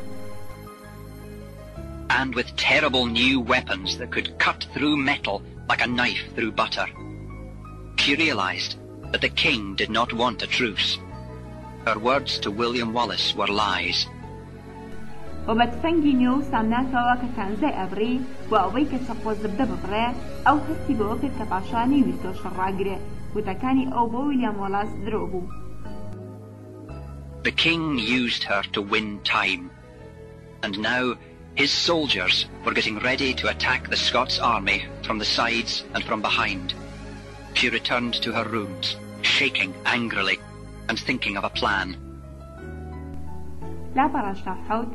And with terrible new weapons that could cut through metal like a knife through butter. She realized that the king did not want a truce. Her words to William Wallace were lies. و بە تفەنگی نوێ و سامناکەوە کە تانزای ئەبڕی و ئەوەی کە چەقۆ زبدە ببڕێ ئەو هەستی بەوە کرد کە پاشا نەیویستۆ شەڕاگرێ. وتەکانی ئەو بۆ ویلیام واڵاس درۆ بوو. The king used her to win time. And now his soldiers were getting ready to attack the Scots army from the sides and from behind. She returned to her rooms, shaking angrily and thinking of a plan. لاپە ڕاشتاو حەوت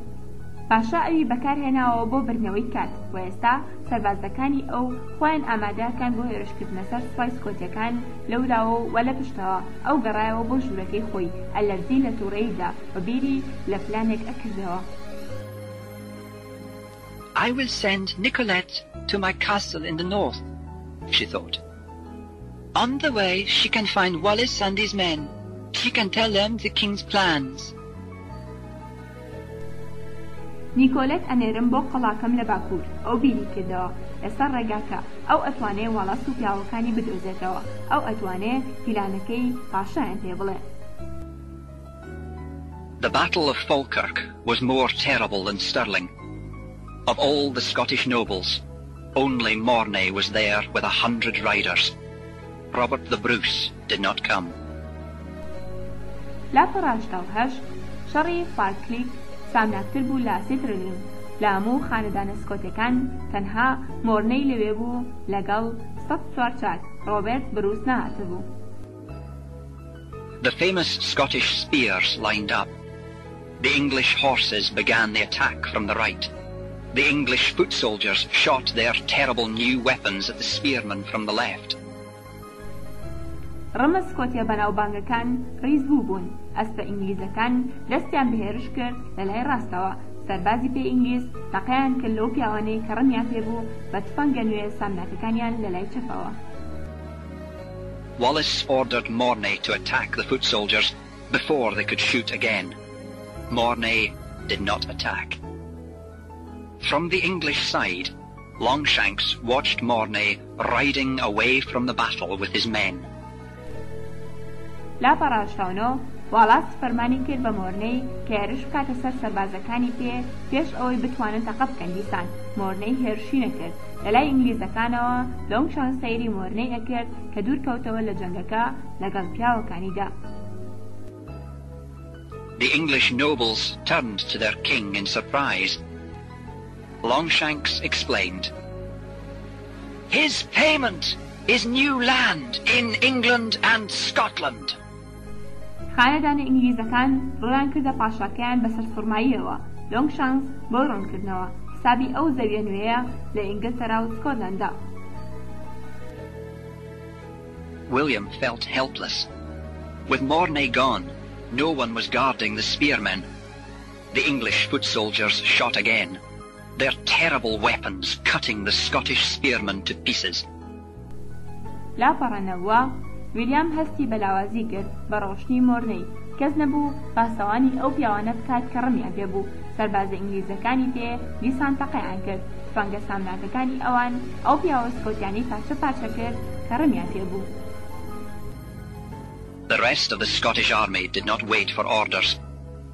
پاشا ئەوی بەکارهێناوە بۆ برنەوەی کات و ئێستا سەربازەکانی ئەو خۆیان ئامادەکان بۆ هێرشکردنە سەر سوپای سکۆتیەکان لەولاوە و لە پشتەوە ئەو گەڕایەوە بۆ ژوورەکەی خۆی ئەلەرزی لە تووڕەییدا و بیری لە پلانێک ئەکردەوە. I will send Nicolette to my castle in the north, she thought. On the way she can find Wallace and his men. She can tell them the king's plans. نیکۆلەت ئەنێرم بۆ قەڵاکەم لە باکوور ئەو بیری کردەوە لەسەر ڕێگاکە ئەو ئەتوانێ وەڵاس و پیاوەکانی بدۆزێتەوە ئەو ئەتوانێ پیلانەکەی پاشایان پێ بڵێ. The Battle of Falkirk was more terrible than Stirling. Of all the Scottish nobles, only Mornay was there with 100 riders. Robert the Bruce did not come. لا پڕاشتەوهەش شەڕی فالکلیک سامناکتر بوو لە سیترلین لە هەموو خانەدانە سکۆتیەکان تەنها مۆرنەی لەوێ بوو لەگەڵ 104 ڕۆبێرت بروس نەهاتبوو. The famous Scottish spears lined up. The English horses began the attack from the right. The English foot soldiers shot their terrible new weapons at the spearmen from the left. ڕەمە سکۆتیە بەناوبانگەکان ڕیز بوو بوون ئەسپە ئینگلیزەکان دەستیان بەهێرش کرد لە لای ڕاستەوە سەربازی پێ ئینگلیز تەقەیان کرد لەو پیاوانەی کە ڕەمیان پێبوو بە تفەنگە نوێ سامناکەکانیان لە لای چەپەوە. Wallace ordered Mornay to attack the foot soldiers before they could shoot again. Mornay did not attack. From the English side, Longshanks watched Mornay riding away from the battle with his men. لا پەڕاشتاونەوە واڵاس فەرمانی کرد بە مۆرنەی کە هێرش بکاتە سەر سەربازەکانی پێش ئەوەی بتوانن تەقە بکەن دیسان مۆرنەی هێرشی نەکرد لە لای ئینگلیزەکانەوە لۆنگشان سەیری مۆرنەی ئەکرد کە دوور کەوتەوە لە جەنگەکە لەگەڵ پیاوەکانیدا. The English nobles turned to their king in surprise. Longshanks explained, His payment is new land in England and Scotland. خانەدانە ئینگلیزەکان ڕۆیان کردە پاشاکەیان بەسەر سوڕماییەوە لۆنگشانس بۆ ڕوونکردنەوە حسابی ئەو زەویە نوێیە لە ئینگلتەرا و سکۆتلەندا. William felt helpless. With Mornay gone, no one was guarding the spearmen. The English foot soldiers shot again, their terrible weapons cutting the Scottish spearmen to pieces. لا پەڕەنەوە ویلیام هەستی بەلاوازی کرد بە ڕۆشنی مۆرنەی کەس نەبوو پاسەوانی ئەو پیاوانە بکات کە ڕەمیان پێبوو سەربازە ئینگلیزەکانی پێ دیسان تەقەیان کرد تفەنگە سامناکەکانی ئەوان ئەو پیاوە سکۆتیانی پارچە پارچە کرد کە ڕەمیان پێبوو. The rest of the Scottish army did not wait for orders.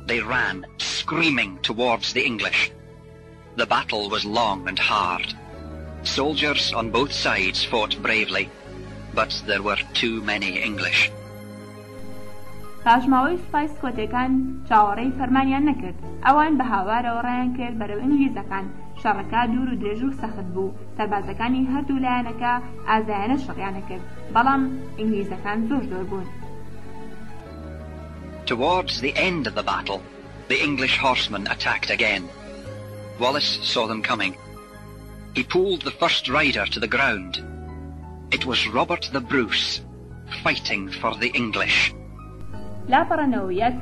They ran, screaming, towards the English. The battle was long and hard. Soldiers on both sides fought bravely, but there were too many English. ڕاژماوەی سوپای سکۆتیەکان چاوەڕێی فەرمانیان نەکرد ئەوان بە هاوارەوە ڕایان کرد بەرەو ئینگلیزەکان شەڕەکە دوور و درێژ و سەخت بوو سەربازەکانی هەردوو لایەنەکە ئازایانە شەڕیانە کرد بەڵام ئینگلیزەکان زۆر بوون. Towards the end of the battle, the English horsemen attacked again. Wallace saw them coming. He pulled the first rider to the ground. It was Robert the Bruce, fighting for the English. لا پەڕەنەوەیەک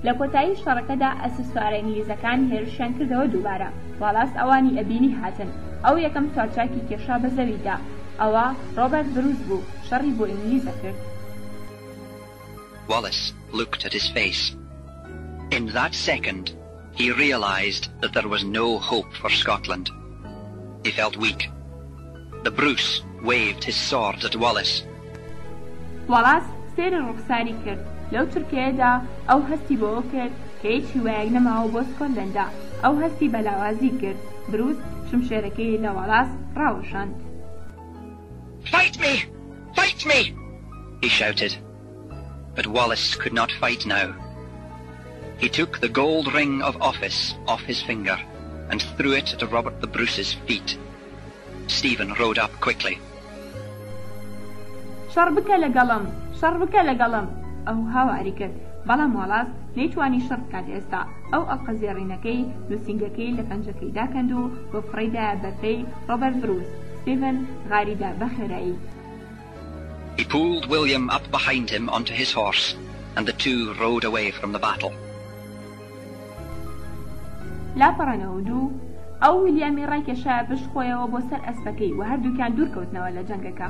لە کۆتایی شەڕەکەدا ئەسە سوارە ئینگلیزەکان هێرشیان کردەوە دووبارە واڵاس ئەوانی ئەبینی هاتن ئەو یەکەم سوارچاکی کێشا بە زەویدا ئەوە ڕۆبەرت بروس بوو شەڕی بۆ ئینگلیزە کرد. Wallace looked at his face. In that second, he realized that there was no hope for Scotland. He felt weak. The Bruce waved his sword at Wallace. واڵاس سێری ڕوخساری کرد لەو تورکیەدا ئەو هەستی بۆەوە کرد کە هیچ هیوایەک نەماوە بۆ سکۆتلەندا ئەو هەستی بەلاوازی کرد بروس شمشێرەکەی لە واڵاس ڕاوەشاند. Fight me! Fight me! He shouted. But Wallace could not fight now. He took the gold ring of office off his finger and threw it at Robert the Bruce's feet. Stephen rode up quickly. شەڕ بکە لەگەڵم ئەو هاواری کرد بەڵام واڵاس نەیتوانی شەڕ بکات ئێستا ئەو ئەڵقەزێڕینەکەی نووسینگەکەی لە پەنجەکەی داکەند و بۆ فڕیدا بەپێی ڕۆبەرت بروس ستیڤن غاریدا بە خێرایی. He pulled William up behind him onto his horse, and the two rode away from the battle. لاپەڕەنەوە دوو ئەو ویلیامی ڕایکێشا پشت خۆیەوە بۆ سەر ئەسپەکەی و هەردووکیان دوورکەوتنەوە لە جەنگەکە.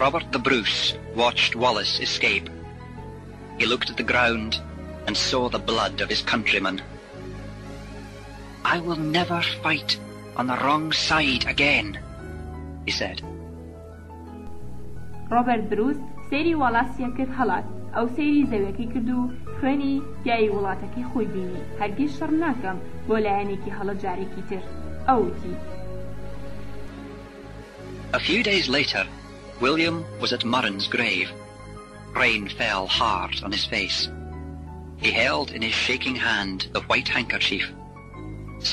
Robert the Bruce watched Wallace escape. He looked at the ground and saw the blood of his countrymen. I will never fight on the wrong side again, he said. Robert Bruce سێری وەڵاسیە کرد هەڵات، ئەو سێری زەویەکەی کرد و خوێنی پیاوی وڵاتەکەی خۆی بینی. هەرگیز شەڕ ناکەم بۆ لایەنێکی هەڵە جارێکی تر. ئەوتی. A few days later, William was at Murren's grave. Rain fell hard on his face. He held in his shaking hand the white handkerchief,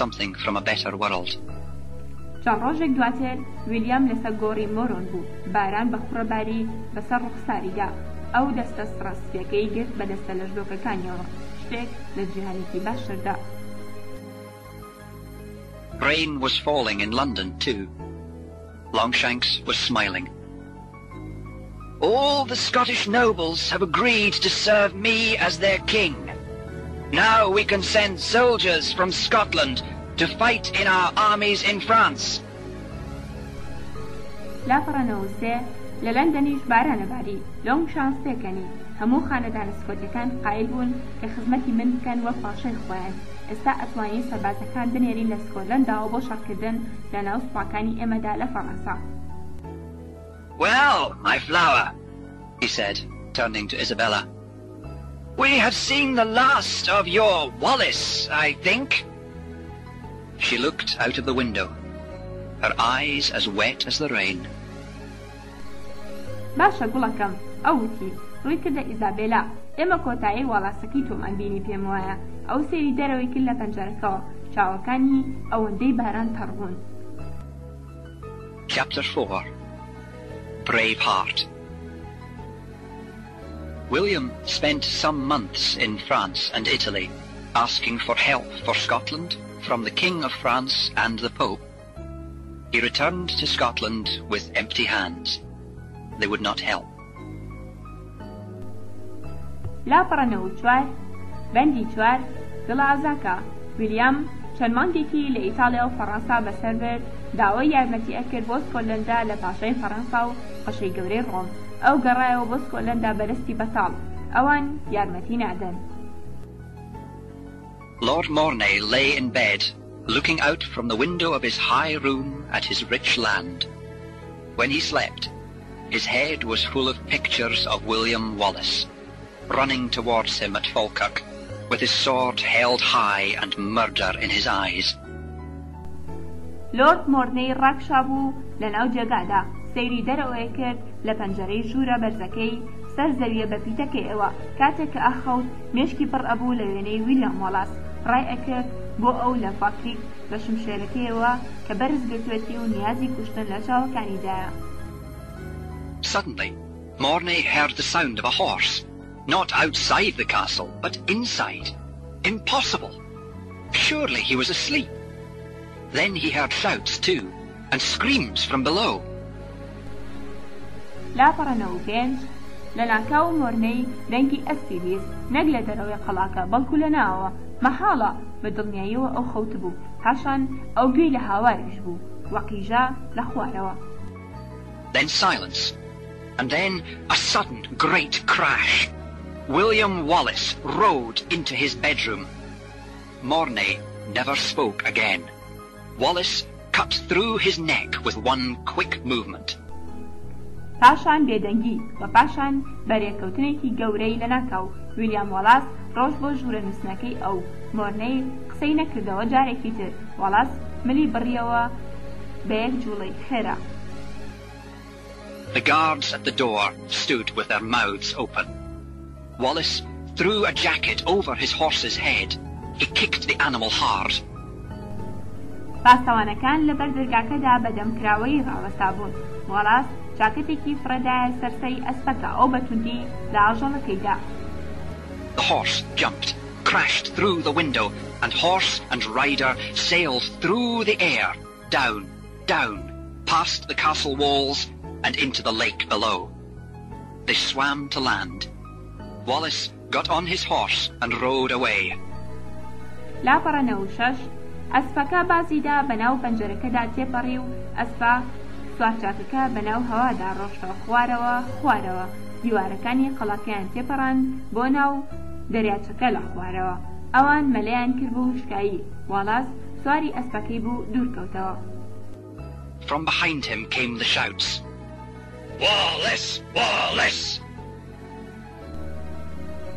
something from a better world. چەند ڕۆژێک دواتر ویلیام لەسەر گۆڕی مۆرۆن بوو. باران بە خوڕەباری بەسەر ڕوخساریدا. ئەو دەستە سڕەسپیەکەی گرت بە دەستە لەشدۆکەکانیەوە، شتێک لە جیهانێکی باشتردا. Rain was falling in London too. Longshanks was smiling. All the Scottish nobles have agreed to serve me as their king. Now we can send soldiers from Scotland to fight in our armies in France. لاپەڕەنەوە سێ لە لەندەنیش بارانە باری. لۆنگشانس پێکەنی. هەموو خانەدانە سکۆتیەکان قایل بوون کە خزمەتی من بکەن وە پاشای خۆیان. ئێستا ئەتوانین سەربازەکان بنێرین لە سکۆتلەندەوە بۆ شەڕکردن لە ناو سوپاکانی ئێمەدا لە فەڕەنسا. Well, my flower, he said, turning to Isabella. We have seen the last of your Wallace, I think. She looked out of the window, her eyes as wet as the rain. باشە گوڵەکەم، ئەوتی ڕووی کردە ئیزابێلا. ئێمە کۆتایی وەڵاسەکەی تۆمان بینی پێم وایە. ئەو سێری دەرەوەی کرد لە پەنجەرەکەەوە، چاوەکانی ئەوەندەی باران تەڕبوون. Chapter 4. Braveheart. William spent some months in France and Italy, asking for help for Scotland from the King of France and the Pope. He returned to Scotland with empty hands. They would not help. لاپەڕەنەوە چوار بەندی چوار دڵە ئازاکە. ویلیام چەند مانگێکی لە ئیتاڵیا و فەڕەنسا بەسەر برد، داوای یارمەتی ئەکرد بۆ سکۆتلەندا لە پاشای فەڕەنسا و قەشەی گەورەی ڕۆم. ئەو گەڕایەوە بۆ سکۆتلەندا بەدەستی بەتاڵ. ئەوان یارمەتی نادەن. Lord Mornay lay in bed, looking out from the window of his high room at his rich land. When he slept, his head was full of pictures of William Wallace, running towards him at Falkirk, with his sword held high and murder in his eyes. لۆرد مۆرنەی ڕاکشا بوو لە ناو جێگادا. سەیری دەرەوەی کرد لە پەنجەرەی ژوورە بەرزەکەی سەر زەویە بە پیتەکەیەوە. کاتێک کە ئاخەوت مێشکی پڕ ئەبوو لە وێنەی ویلیام وەڵاس. ڕای ئەکرد بۆ ئەو لە فاکریک بە شمشێرەکەیەوە کە بەرز گرتوێتی و نیازی کوشتن لە چاوەکانیدایە. Suddenly, Mornay heard the sound of a horse, not outside the castle, but inside. Impossible! Surely he was asleep. Then he heard shouts too, and screams from below. لاپەڕەنەوە پێنج لە لانکاو مۆرنەی دەنگی ئەسپی بیست، نەک لە دەرەوەی قەڵاکە بەڵکو لە ناوەوە. مەحاڵە بە دڵنیاییەوە ئەو خەوت بوو. پاشان ئەو گوێی لە هاواریش بوو، وەقیژە لە خوارەوە. Then silence, and then a sudden great crash. William Wallace rode into his bedroom. Mornay never spoke again. Wallace cut through his neck with one quick movement. پاشان بێدەنگی و پاشان بەرێکەوتنێکی گەورەی لە ناکاو. ویلیام وەڵاس ڕۆژ بۆ ژوورە نووسنەکەی ئەو. مۆرنەی قسەی نەکردەوە جارێکی تر. وەڵاس ملی بڕیەوە بە یەک جوڵەی خێرا. The guards at the door stood with their mouths open. Wallace threw a jacket over his horse's head. He kicked the animal hard. پاسەوانەکان لە بەر دەرگاکەدا بەدەمکراوەی ڕاوەستا بوون. وەڵاس جاکەتێکی فرەدایە سەرسەی ئەسپەکە ئەو بەتوندی لە ئاژەڵەکەیدا. The horse jumped, crashed through the window, and horse and rider sailed through the air, down, down, past the castle walls, and into the lake below. They swam to land. Wallace got on his horse and rode away. لاپەڕە 96 ئەسپەکە بازیدا بەناو پەنجەرەکەدا تێپەڕی و ئەسپە سوارچاکەکە بەناو هەوادا ڕۆشتە خوارەوە خوارەوە دیوارەکانی قەڵاکەیان تێپەڕان بۆ ناو دەریاچەکە لە خوارەوە ئەوان مەلەیان کرد بوو شکایی واڵاس سواری ئەسپەکەی بوو دوورکەوتەوە. From behind him came the shouts. Wallace! Wallace!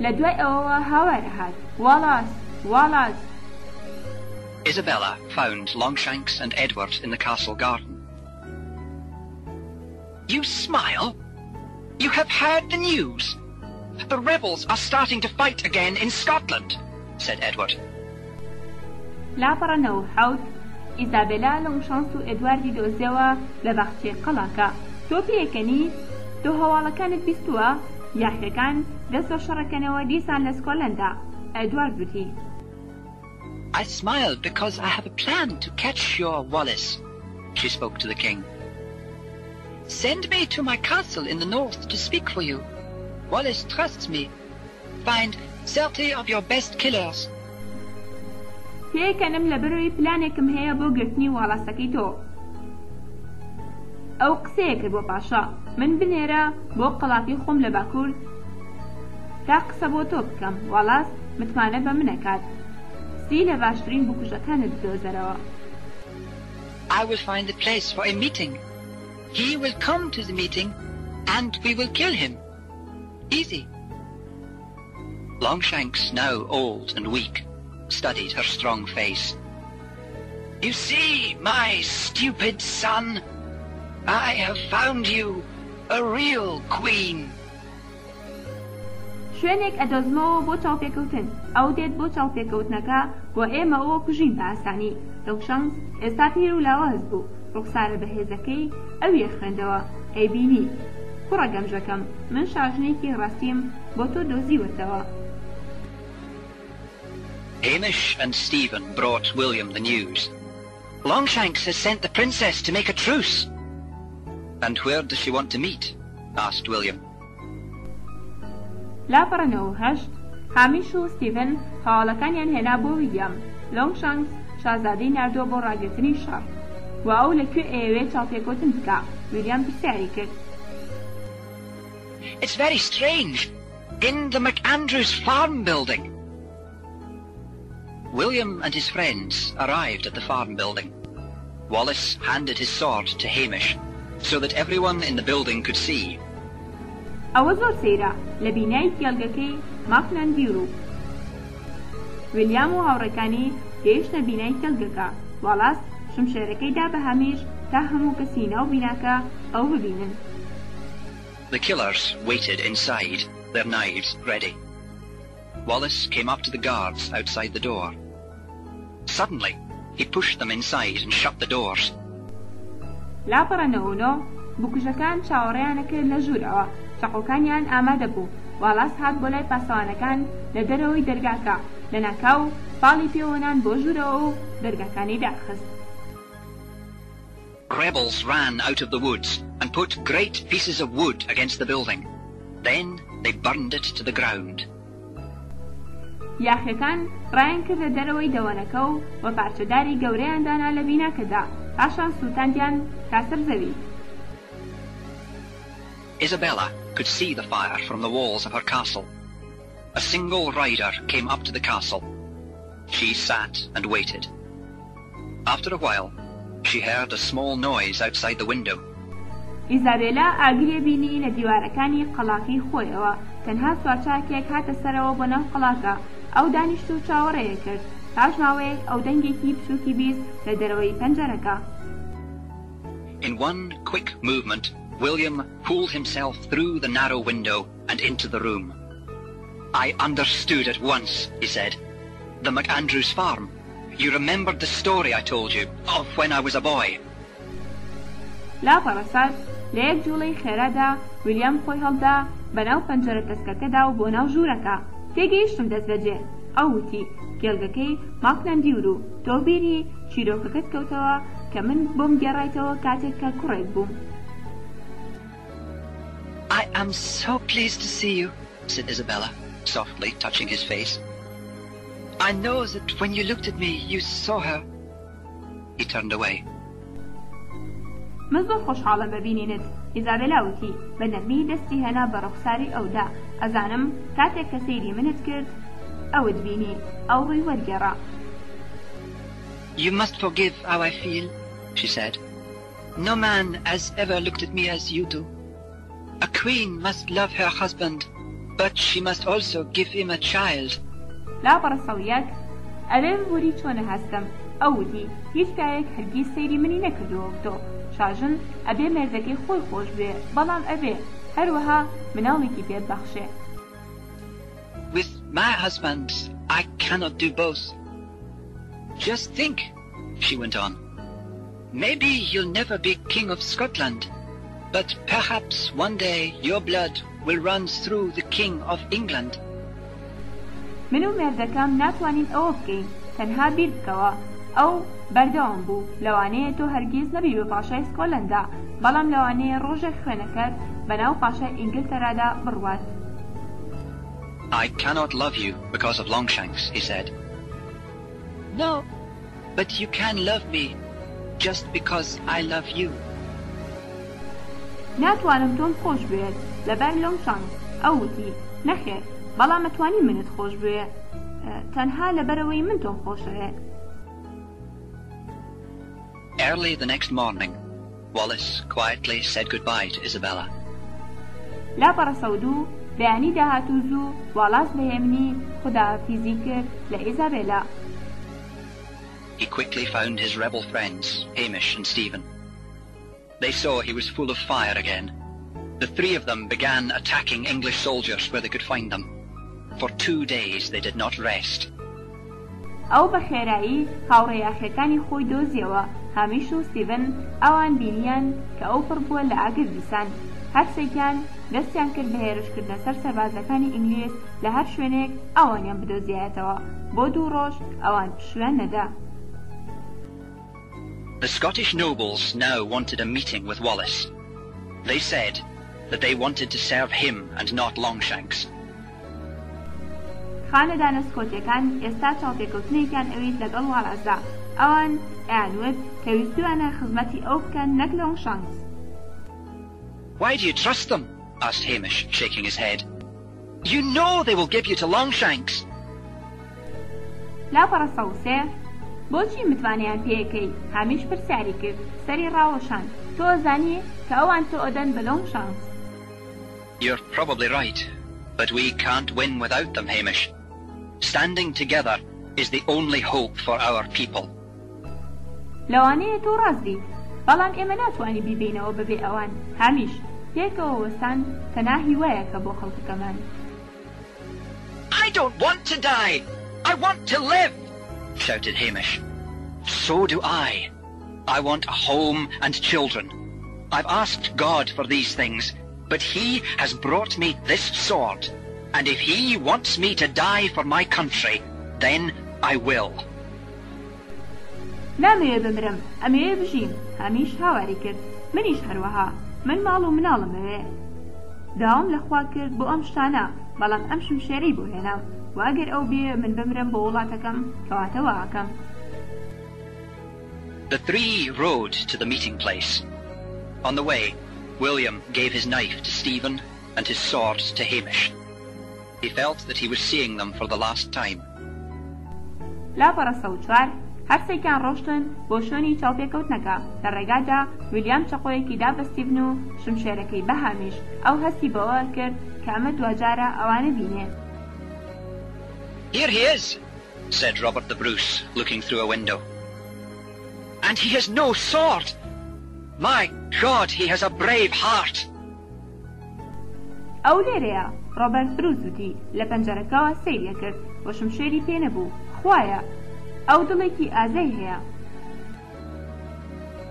لە دوای ئەوەوە هاوارە هات واڵاس واڵاس. Isabella found Longshanks and Edward in the castle garden. You smile? You have heard the news. The rebels are starting to fight again in Scotland, said Edward. لاپەڕە 97 ئیزابێلا لۆنگشانس و ئێدواردی دۆزیەوە لە باخچەی قەڵاکە. تۆ پێکەنی تۆ هەواڵەکانت بیستووە یاخەکان دەست بە شەڕەکەنەوە دیسان لە سکۆتلەندا. ئێدوارد گوتی I smiled because I have a plan to catch your Wallace. She spoke to the king. Send me to my castle in the north to speak for you. Wallace trusts me. Find 30 of your best killers. پێکەنم لە بەرەوەی پلانێکم هەیە بۆ گرتنی واڵاسەکەی تۆ. ئەو قسەیە کرد بۆ پاشا من بنێرە بۆ قەڵاپی خۆم لە باکوور تا قسە بۆ تۆ بکەم. واڵاس متمانە بە منەکات سی لە باشترین بکوژەکانت بدۆزەرەوە. I will find a place for a meeting. He will come to the meeting and we will kill him. Easy. Longshanks, now old and weak, studied her strong face. You see, my stupid son, I have found you a real queen. شوێنێک ئەدۆزمەوە بۆ چاوپێکەوتن ئەو دێت بۆ چاوپێکەوتنەکە بۆ ئێمە ئەوە کوژین بە ئاسانی. لۆنگشانس ئێستا پیر و لاواز بوو ڕوخسارە بەهێزەکەی ئەویە خوێندەوە ئەیبینی کوڕە گەمژەکەم من شاژنێکی ڕاستیم بۆ تۆ دۆزیوەتەوە. Hamish and Stephen brought William the news. Longshanks has sent the princess to make a truce. And where does she want to meet? Asked William. لاپەڕە 98 هامیش و ستیڤن هەواڵەکانیان هێنا بۆ ویلیام. لۆنگشانس شازادەی ناردووە بۆ ڕاگرتنی شەڕ و ئەو لەکوێ ئەیەوێت چاوپێکەوتن بکە. ویلیام پرسیاری کرد It's very strange. In the McAndrews farm building. William and his friends arrived at the farm building. Wallace handed his sword to Hamish so that everyone in the building could see. ئەوە زۆر سەیرە لە بینای کێڵگەکەی ماکنان بیرو. ویلیام و هاوڕێکانی گەیشتە بینای کێڵگەکە. واڵاس شمشێرەکەی دا بە هەمیش تا هەموو کەسی ناو بیناکە ئەو ببینن. The killers waited inside, their knives ready. Wallace came up to the guards outside the door. Suddenly, he pushed them inside and shut the doors. لاپەڕە 99 بکوژەکان چاوەڕێیانەکرد لە ژوورەوە. چەقۆکانیان ئامادە بوو. واڵاس هات بۆ لای پاسەوانەکان لە دەرەوەی دەرگاکە لە ناکاو پاڵی پێوەنان بۆ ژوورەوە و دەرگاکانی داخست. Rebels ran out of the woods and put great pieces of wood against the building. Then they burned it to the ground. یاخەکان ڕایان کرد لە دەرەوەی دەوەنەکە و بە پارچەداری گەورەیاندانا لە بیناکەدا پاشان سووتاندیان کاسەر زەوی. Isabella could see the fire from the walls of her castle. A single rider came up to the castle. She sat and waited. After a while, she heard a small noise outside the window. ئیزابێلا ئاگرێ بینی لە دیوارەکانی قەڵاکەی خۆیەوە تەنها سوارچاکێک هاتە سەرەوە بۆ ناو قەڵاکە. ئەو دانیشت و چاوەڕێیە کرد. پاش ماوەیەک ئەو دەنگێکی بچووکی بیست لە دەرەوەی پەنجەرەکە. In one quick movement, William pulled himself through the narrow window and into the room. I understood at once, he said. The McAndrews farm. You remembered the story I told you of when I was a boy. لاپەڕە سات لە یەک جوڵەی خێرادا ویلیام خۆی هەڵدا بەناو پەنجەرە کەسکەکەدا و بۆ ناو ژوورەکە. تێگەیشتم دەست بەجێ ئەوتی گێڵگەکەی ماکلەندیور و تۆ بیری چیرۆکەکەت کەوتەوە کە من بۆم گێڕایتەوە کاتێک کە کوڕێک بووم. I am so pleased to see you, said Isabella, softly touching his face. I know that when you looked at me, you saw her. He turned away. من زۆر خۆشحاڵم ببینینت. ئیزابێلا وتی بە نەرمی دەستی هێنا بە ڕوخساری ئەودا. ئەزانم کاتێک کە سەیری منت کرد ئەوت بینی ئەو ڕووی وەرگێڕا. You must forgive how I feel, she said. No man has ever looked at me as you do. A queen must love her husband, but she must also give him a child. لا بەڕەسەویەک ئەبێ بووری چۆنە هەستم. ئەوتی هیچ کایەک هەرگیز سەیری منی نەکردووە تۆ. شاژن ئەبێ مێردەکەی خۆی خۆش بێ بەڵام ئەبێ هەروەها مناڵێکی پێ بەخشێ. With my husband, I cannot do both. Just think, she went on. Maybe you'll never be King of Scotland, but perhaps one day your blood will run through the King of England. من و مێردەکەم ناتوانین ئەوە بکەین تەنها بیر بکەوە. ئەو بەردەوام بوو لەوانەیە تۆ هەرگیز نەبی بە پاشای سکۆلەندا بەڵام لەوانەیە ڕۆژێک خوێنەکەت بەناو پاشای ئینگلتەرادا بڕوات. I cannot love you because of Longshanks, he said. No, but you can love me just because I love you. ناتوانم تۆم خۆش بێت لەبەر لۆنگشانس. ئەوتی نەخێر بەڵام ئەتوانی منت خۆش بێ تەنها لەبەرەوەی من تۆم خۆشەوێ. Early the next morning, Wallace quietly said goodbye to Isabella. لا بەڕەسەودوو بەیانی داهاتوو زوو واڵاس بەهێمنی خوداحافیزی کرد لە ئیزابێلا. He quickly found his rebel friends, Hamish and Stephen. They saw he was full of fire again. The three of them began attacking English soldiers where they could find them. For 2 days they did not rest. ئەو بە خێرایی هاوڕێیاخیەکانی خۆی دۆزیەوە. هامیش و ستیڤن ئەوان بینیان کە ئەو پڕ بووە لە ئاگر دیسان. هەر سێکیان دەستیان کرد بە هێرشکردنە سەر سەربازەکانی ئینگلیز لە هەر شوێنێک ئەوانیان بدۆزیایەتەوە. بۆ 2 ڕۆژ ئەوان پشویان نەدا. The Scottish nobles now wanted a meeting with Wallace. They said that they wanted to serve him and not Longshanks. خانەدانە سکۆتیەکان ئێستا چاوپێکەوتنێکیان ئەویت لەگەڵ واڵاسدا. ئەوان ئەیانوت کە ویستوانە خزمەتی ئەو بکەن نەک لۆنگشانس. Why do you trust them? asked Hamish, shaking his head. You know they will give you to Longshanks. لا بەڕەسەوسێ بۆچی متوانیان پێیەکەی؟ هامیش پرسیاری کرد سەری ڕاوەشان. تۆ زانی کە ئەوان تۆ ئەدەن بە لۆنگشانس. You're probably right, but we can't win without them, Hamish. Standing together is the only hope for our people. لەوانەیە تۆ ڕاستیت بەڵام ئێمە ناتوانی بیبینەوە بەبێ ئەوان. هامیش پێکەوە وەستان تەنها هیوایەکە بۆ خەڵکەکەمان. I don't want to die! I want to live! shouted Hamish. So do I. I want a home and children. I've asked God for these things, but he has brought me this sword, and if he wants me to die for my country, then I will. نامەوێ بمرم ئەمەوێ بژیم. هامیش هاواری کرد منیش هەروەها من ماڵ و مناڵمەوێ. داوام لەخوا کرد بۆ ئەم شتانە بەڵام ئەم شمشێرەی بۆ هێنام واگەر ئەو بێ من بمرم بۆ وڵاتەکەم کەواتەوە ئاکەم. The three rode to the meeting place. On the way, William gave his knife to Stephen and his sword to Hamish. He felt that he was seeing them for the last time. لا بەڕەسەوچوار هەرسێکیان ڕۆشتن بۆ شوێنی چاوپێکەوتنەکە. لە ڕێگادا ویلیام چەقۆیەکی دا بە ستیڤن و شمشێرەکەی بە هامیش. ئەو هەستی بەوە کرد کە ئەمە دوجارە ئەوانە بینێ. Here he is, said Robert the Bruce, looking through a window. And he has no sword! My God, he has a brave heart! ئەو لێرەیە ڕۆبەرت بروس وتی لە پەنجەرەکەوە سەیریە کرد بۆ شمشێری پێ نەبوو. خوایە ئەو دڵێکی ئازای هەیە.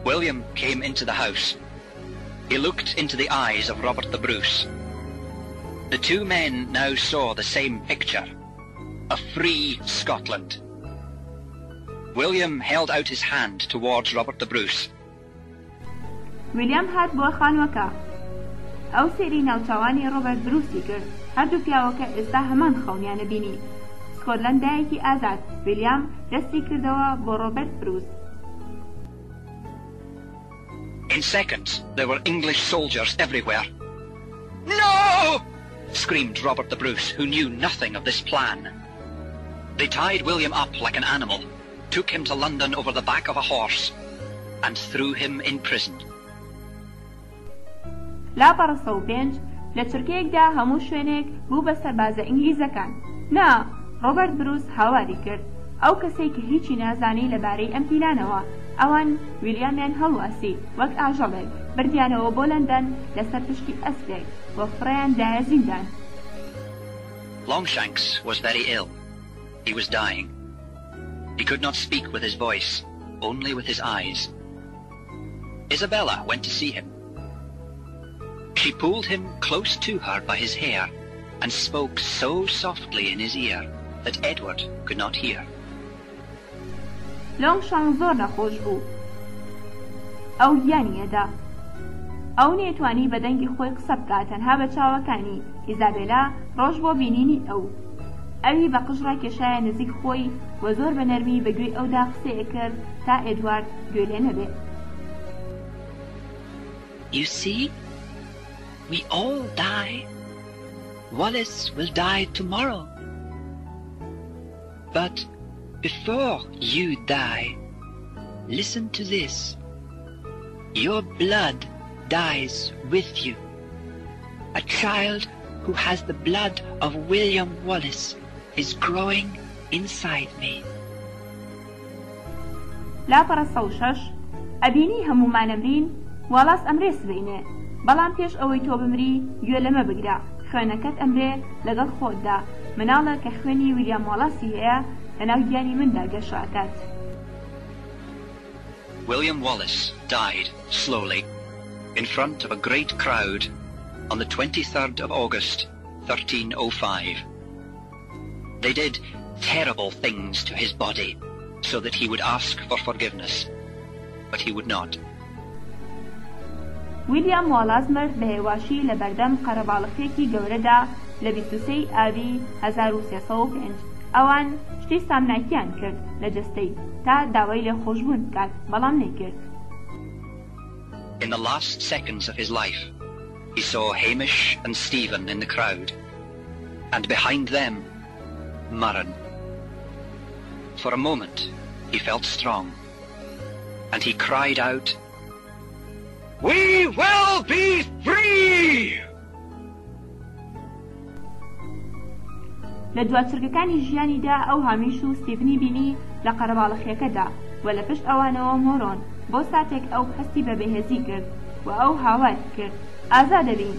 William came into the house. He looked into the eyes of Robert the Bruce. The two men now saw the same picture. a free Scotland. William held out his hand towards Robert the Bruce. ویلیام هات بۆ خانوەکە. ئەو سێری ناوچەوانی ڕۆبەرت بروسی کرد. هەردوو پیاوەکە ئێستا هەمان خەونیانە بینی. سکۆتلەندایەکی ئازاد. ویلیام دەستی کردەوە بۆ ڕۆبەرت بروس. In seconds, there were English soldiers everywhere. No! Screamed Robert the Bruce, who knew nothing of this plan. They tied William up like an animal, took him to London over the back of a horse, and threw him in prison. لا پەڕەسە و پێنج لە چرکەیەکدا هەموو شوێنێک بوو بە سەربازە ئینگلیزەکان. نا، ڕۆبەرت بروس هاواری کرد. ئەو کەسەی کە هیچی نازانی لەبارەی ئەم پیلانەوە. ئەوان ویلیامیان هەڵواسی وەک ئاژەڵێک بردیانەوە بۆ لەندەن لەسەر پشتی ئەسپێک بۆ فڕیان دایە زیندان. Longshanks was very ill. He was dying. He could not speak with his voice, only with his eyes. Isabella went to see him. She pulled him close to her by his hair and spoke so softly in his ear that Edward could not hear. لۆنگشان زۆر نەخۆش بوو. ئەو گیانیەدا. ئەو نێتوانی بە دەنگی خۆی قسە بکات تەنها بە چاوەکانی. ئیزابێلا ڕۆژ بۆ بینینی ئەو. ئەوی بە قژڕا کێشایە نزیک خۆی و زۆر بە نەرمی بەگوێی ئەودا قسەیە کرد تا ئێدوارد گوێ لێ نەبێت. You see, we all die. Wallace will die tomorrow. But before you die, listen to this. Your blood dies with you. A child who has the blood of William Wallace is growing inside me. لا پەڕەسە و شەش ئەبینی هەمومانەمرین واڵاس ئەمرێ سبەینێ بەڵام پێش ئەوەی تۆ بمری گوێ لەمە بگرە خوێنەکەت ئەمرێ لەگەڵ خۆتدا مناڵە کە خوێنی ویلیام واڵاسی هەیە لەناو گیانی مندا گەشاکات. William Wallace died slowly in front of a great crowd on the 23rd of August 1305. They did terrible things to his body so that he would ask for forgiveness, but he would not. ویلیام واڵاس مرد بە هێواشی لە بەردەم قەرەباڵغێکی گەورەدا لە 23 ئابی 1305. ئەوان شتی سامناکیان کرد لە جەستەی تا داوای لە خۆشبوون بکات بەڵام نەیکرد. In the last seconds of his life, he saw Hamish and Stephen in the crowd, and behind them, Murren. For a moment, he felt strong, and he cried out, "We will be free!" لە دواترگەکانی ژیانیدا ئەو هامیش و ستیڤنی بینی لە قەرەباڵغیەکەدا و لە پشت ئەوانەوە مۆڕۆن بۆ ساتێک ئەو هەستی بە بەهێزی کرد و ئەو هاوار کرد ئازادەبین